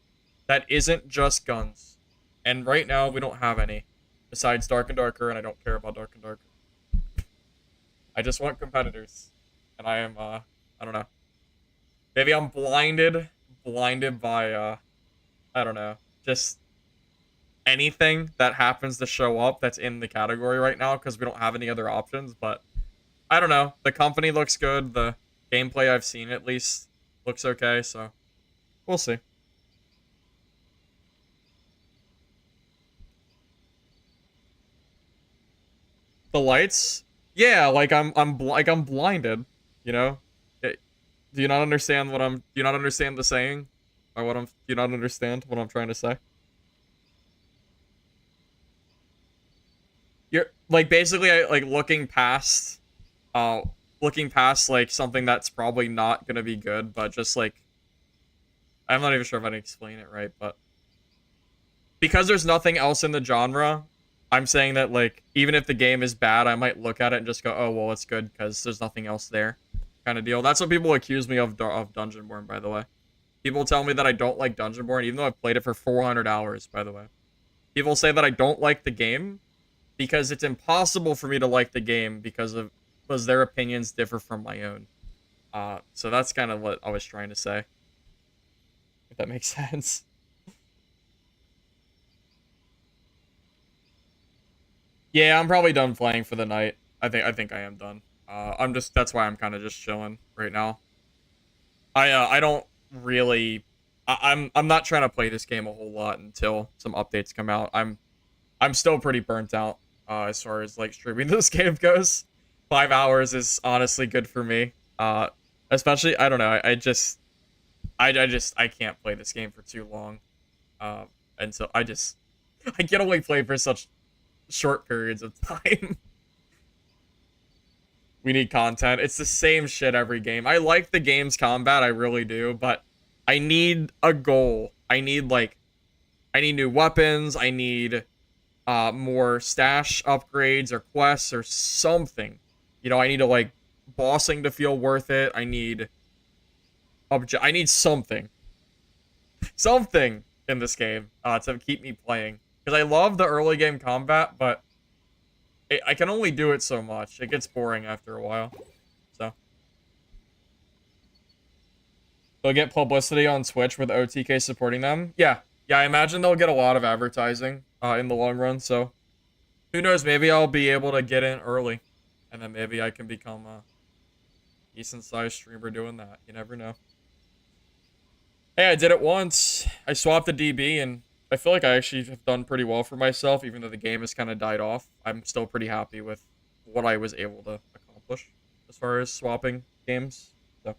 that isn't just guns. And right now we don't have any. Besides Dark and Darker, and I don't care about Dark and Darker. I just want competitors. And I am I don't know. Maybe I'm blinded by I don't know. Just anything that happens to show up that's in the category right now because we don't have any other options. But I don't know. The company looks good. The gameplay I've seen at least looks okay. So we'll see. The lights? Yeah, like I'm blinded, you know? Do you not understand what I'm do you not understand the saying? Or what I'm do you not understand what I'm trying to say? You're like basically like looking past like something that's probably not gonna be good, but just like I'm not even sure if I can explain it right, but because there's nothing else in the genre, I'm saying that like even if the game is bad, I might look at it and just go, "Oh, well, it's good because there's nothing else there." Kind of deal. That's what people accuse me of Dungeonborne, by the way. People tell me that I don't like Dungeonborne, even though I've played it for 400 hours, by the way. People say that I don't like the game because it's impossible for me to like the game because their opinions differ from my own. So that's kind of what I was trying to say, if that makes sense. Yeah, I'm probably done playing for the night. I think I am done. That's why I'm kind of just chilling right now. I don't really I'm not trying to play this game a whole lot until some updates come out. I'm still pretty burnt out as far as like streaming this game goes. 5 hours is honestly good for me. Especially I don't know. I can't play this game for too long. And so I can only play for such short periods of time. We need content. It's the same shit every game. I like the game's combat, I really do, but I need a goal. I need new weapons. I need more stash upgrades or quests or something. You know, I need to like bossing to feel worth it. I need something. Something in this game to keep me playing. Because I love the early game combat, but I can only do it so much. It gets boring after a while. So. They'll get publicity on Twitch with OTK supporting them. Yeah. Yeah, I imagine they'll get a lot of advertising in the long run. So, who knows? Maybe I'll be able to get in early. And then maybe I can become a decent-sized streamer doing that. You never know. Hey, I did it once. I swapped a DB, and I feel like I actually have done pretty well for myself, even though the game has kind of died off. I'm still pretty happy with what I was able to accomplish as far as swapping games. So,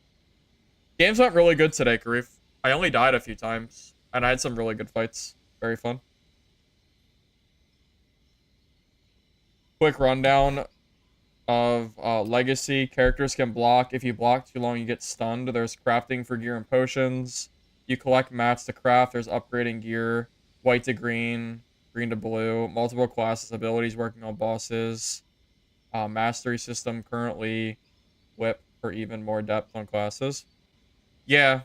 games went really good today, Karif. I only died a few times, and I had some really good fights. Very fun. Quick rundown of Legacy. Characters can block. If you block too long, you get stunned. There's crafting for gear and potions. You collect mats to craft. There's upgrading gear. White to green. Green to blue. Multiple classes. Abilities working on bosses. Mastery system currently. Whip for even more depth on classes. Yeah.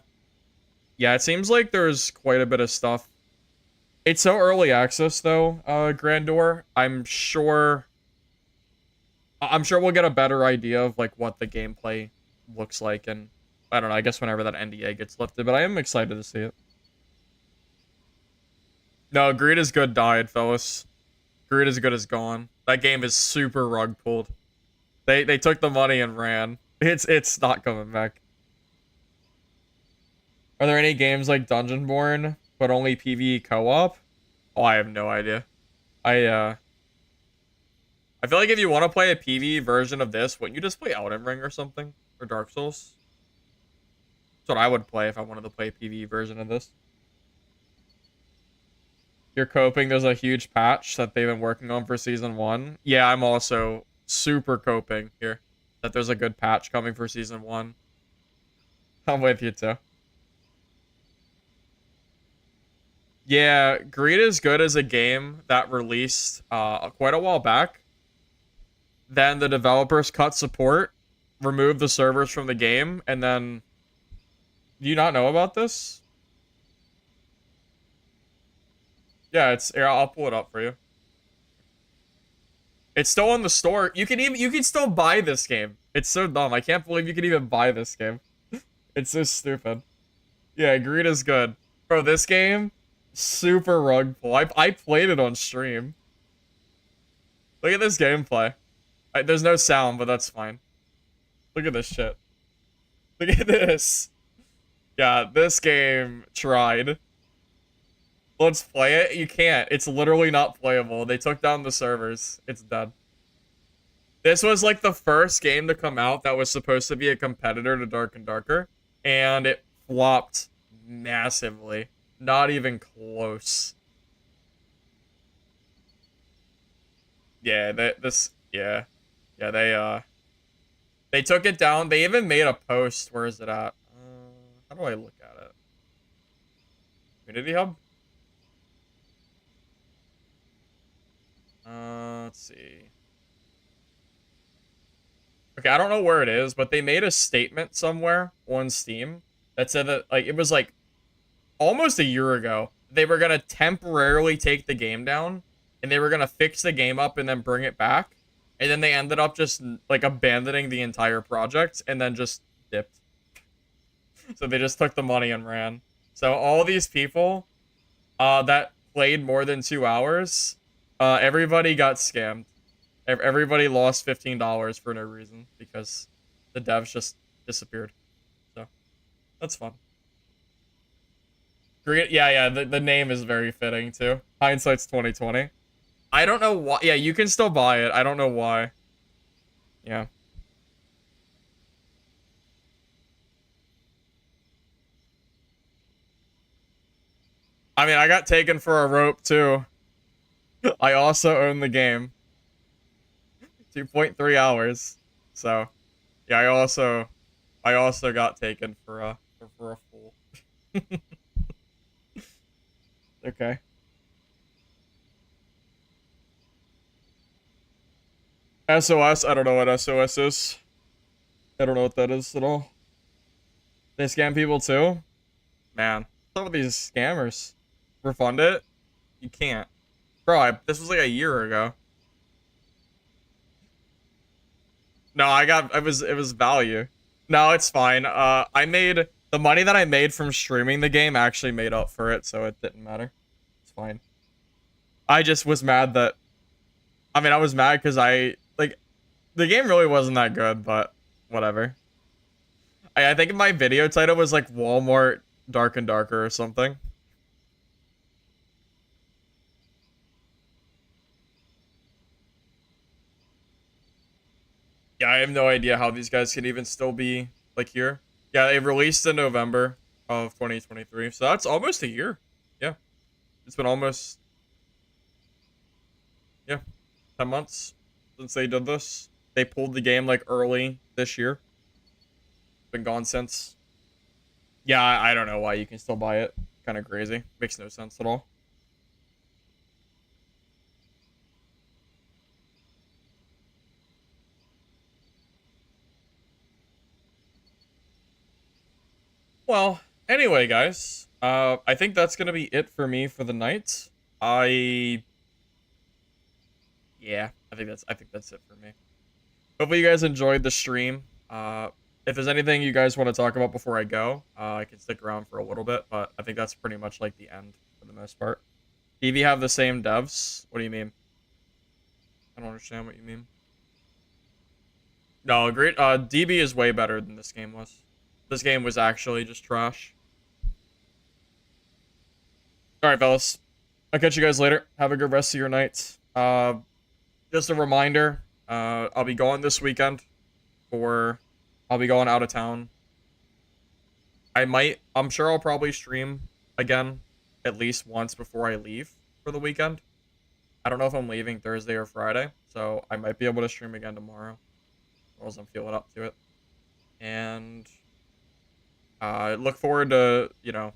Yeah, it seems like there's quite a bit of stuff. It's so early access, though, Grandor. I'm sure we'll get a better idea of like what the gameplay looks like, and I don't know, I guess whenever that NDA gets lifted, but I am excited to see it. No, Greed is Good died, fellas. Greed is Good is gone. That game is super rug pulled. They took the money and ran. It's not coming back. Are there any games like Dungeonborne, but only PvE co-op? Oh, I have no idea. I feel like if you want to play a PvE version of this, wouldn't you just play Elden Ring or something? Or Dark Souls? That's what I would play if I wanted to play a PvE version of this. You're coping there's a huge patch that they've been working on for Season 1. Yeah, I'm also super coping here that there's a good patch coming for Season 1. I'm with you, too. Yeah, Greed is Good as a game that released quite a while back. Then the developers cut support, removed the servers from the game, and then... Do you not know about this? Yeah, here, I'll pull it up for you. It's still in the store. You can still buy this game. It's so dumb. I can't believe you can even buy this game. It's so stupid. Yeah, Greed is Good. Bro, this game, super rug pull. I played it on stream. Look at this gameplay. There's no sound, but that's fine. Look at this shit. Look at this. Yeah, this game tried. Let's play it. You can't. It's literally not playable. They took down the servers. It's dead. This was like the first game to come out that was supposed to be a competitor to Dark and Darker, and it flopped massively. Not even close. Yeah, yeah, they took it down. They even made a post. Where is it at? How do I look at it? Community Hub? Let's see. Okay, I don't know where it is, but they made a statement somewhere on Steam that said that, like, it was like almost a year ago. They were gonna temporarily take the game down, and they were gonna fix the game up and then bring it back. And then they ended up just like abandoning the entire project and then just dipped. So they just took the money and ran. So all these people that played more than 2 hours, everybody got scammed. Everybody lost $15 for no reason because the devs just disappeared. So that's fun. Great. Yeah. The name is very fitting too. Hindsight's 2020. I don't know why. Yeah, you can still buy it. I don't know why. Yeah. I mean, I got taken for a rope too. I also own the game. 2.3 hours. So, yeah, I also got taken for a fool. Okay. SOS, I don't know what SOS is. I don't know what that is at all. They scam people too? Man, some of these scammers. Refund it? You can't. Bro, this was like a year ago. No, it was value. No, it's fine. I made the money that I made from streaming the game actually made up for it, so it didn't matter. It's fine. I just was mad that I was mad because the game really wasn't that good, but whatever. I think my video title was like Walmart Dark and Darker or something. Yeah, I have no idea how these guys can even still be like here. Yeah, they released in November of 2023, so that's almost a year. Yeah, it's been almost 10 months since they did this. They pulled the game like early this year. Been gone since. Yeah, I don't know why you can still buy it. Kind of crazy. Makes no sense at all. Well, anyway, guys, I think that's gonna be it for me for the night. Yeah, I think that's it for me. Hopefully you guys enjoyed the stream. If there's anything you guys want to talk about before I go, I can stick around for a little bit, but I think that's pretty much like the end for the most part. TV have the same devs? What do you mean? I don't understand what you mean. No, agreed. DB is way better than this game was. This game was actually just trash. Alright, fellas. I'll catch you guys later. Have a good rest of your night. Just a reminder, I'll be going this weekend I'll be going out of town. I'm sure I'll probably stream again at least once before I leave for the weekend. I don't know if I'm leaving Thursday or Friday, so I might be able to stream again tomorrow. As I'm feeling up to it. And look forward to,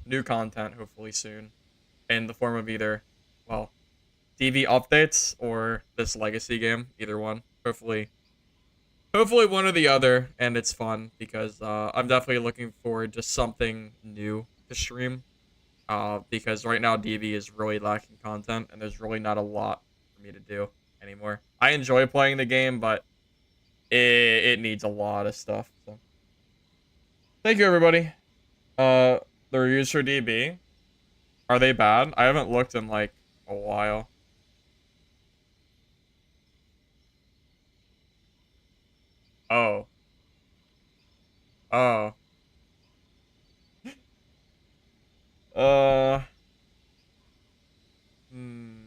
new content hopefully soon in the form of either, well, TV updates or this legacy game, either one. Hopefully one or the other, and it's fun because I'm definitely looking forward to something new to stream. Because right now DB is really lacking content, and there's really not a lot for me to do anymore. I enjoy playing the game, but it needs a lot of stuff. So, thank you, everybody. The reviews for DB, are they bad? I haven't looked in like a while. Oh. Oh. Uh. Hmm.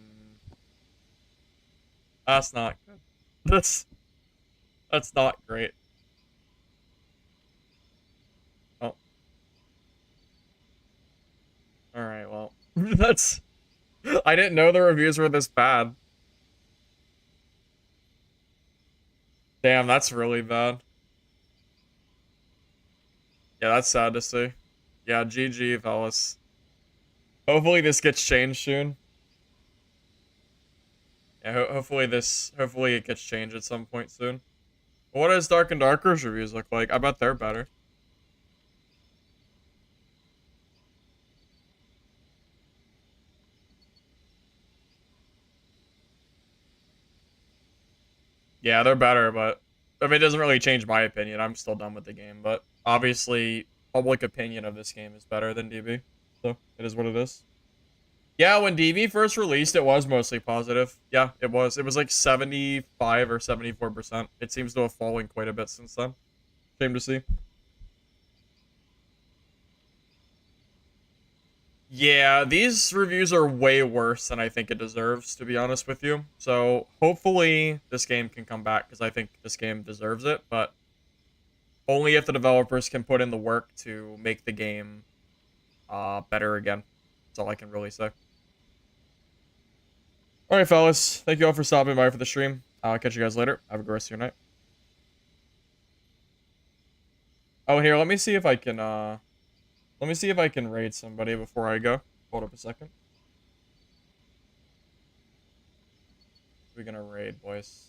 That's not good. This. That's not great. Oh. Alright, well. That's... I didn't know the reviews were this bad. Damn, that's really bad. Yeah, that's sad to see. Yeah, GG, fellas. Hopefully this gets changed soon. Yeah, hopefully it gets changed at some point soon. What does Dark and Darker's reviews look like? I bet they're better. Yeah, they're better, but I mean, it doesn't really change my opinion. I'm still done with the game, but obviously, public opinion of this game is better than DB. So it is what it is. Yeah, when DB first released, it was mostly positive. Yeah, it was. It was like 75 or 74%. It seems to have fallen quite a bit since then. Shame to see. Yeah, these reviews are way worse than I think it deserves, to be honest with you. So hopefully this game can come back, because I think this game deserves it, but only if the developers can put in the work to make the game better again. That's all I can really say. Alright, fellas. Thank you all for stopping by for the stream. I'll catch you guys later. Have a good rest of your night. Oh, here, let me see if I can, raid somebody before I go. Hold up a second. We're gonna raid, boys.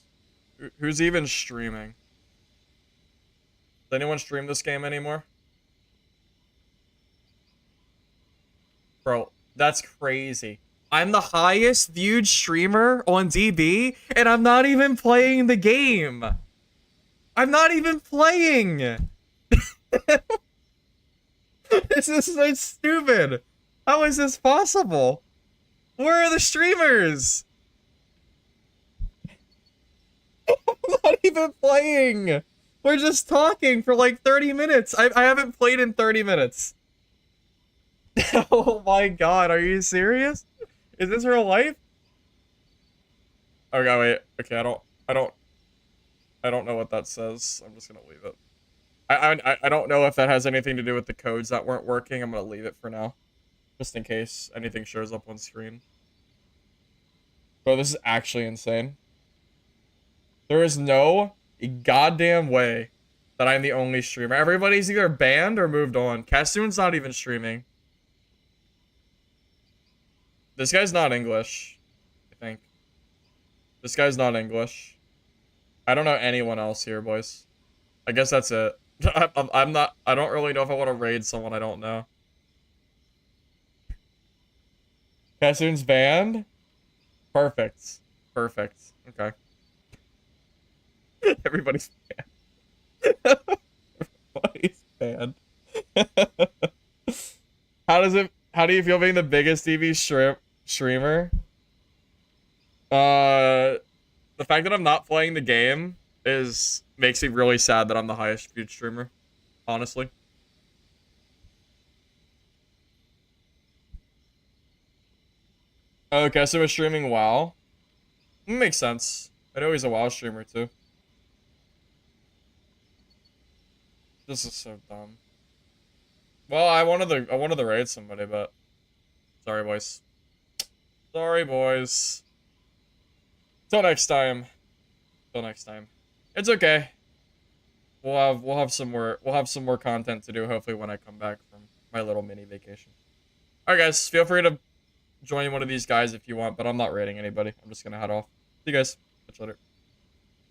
Who's even streaming? Does anyone stream this game anymore? Bro, that's crazy. I'm the highest viewed streamer on DB, and I'm not even playing the game. I'm not even playing. This is so stupid. How is this possible? Where are the streamers? I'm not even playing. We're just talking for like 30 minutes. I haven't played in 30 minutes. Oh my god, are you serious? Is this real life? Okay, wait. Okay, I don't know what that says. I'm just gonna leave it. I don't know if that has anything to do with the codes that weren't working. I'm gonna leave it for now, just in case anything shows up on screen. Bro, this is actually insane. There is no goddamn way that I'm the only streamer. Everybody's either banned or moved on. Castoon's not even streaming. This guy's not English, I think. This guy's not English. I don't know anyone else here, boys. I guess that's it. I'm not... I don't really know if I want to raid someone I don't know. Castoon's banned? Perfect. Perfect. Okay. Everybody's banned. Everybody's banned. How do you feel being the biggest TV streamer? The fact that I'm not playing the game makes me really sad that I'm the highest viewed streamer, honestly. Okay, so we're streaming WoW. Makes sense. I know he's a WoW streamer too. This is so dumb. Well, I wanted to raid somebody, but sorry, boys. Sorry, boys. Till next time. Till next time. It's okay. We'll have some more content to do hopefully when I come back from my little mini vacation. Alright guys, feel free to join one of these guys if you want, but I'm not raiding anybody. I'm just gonna head off. See you guys. Catch you later.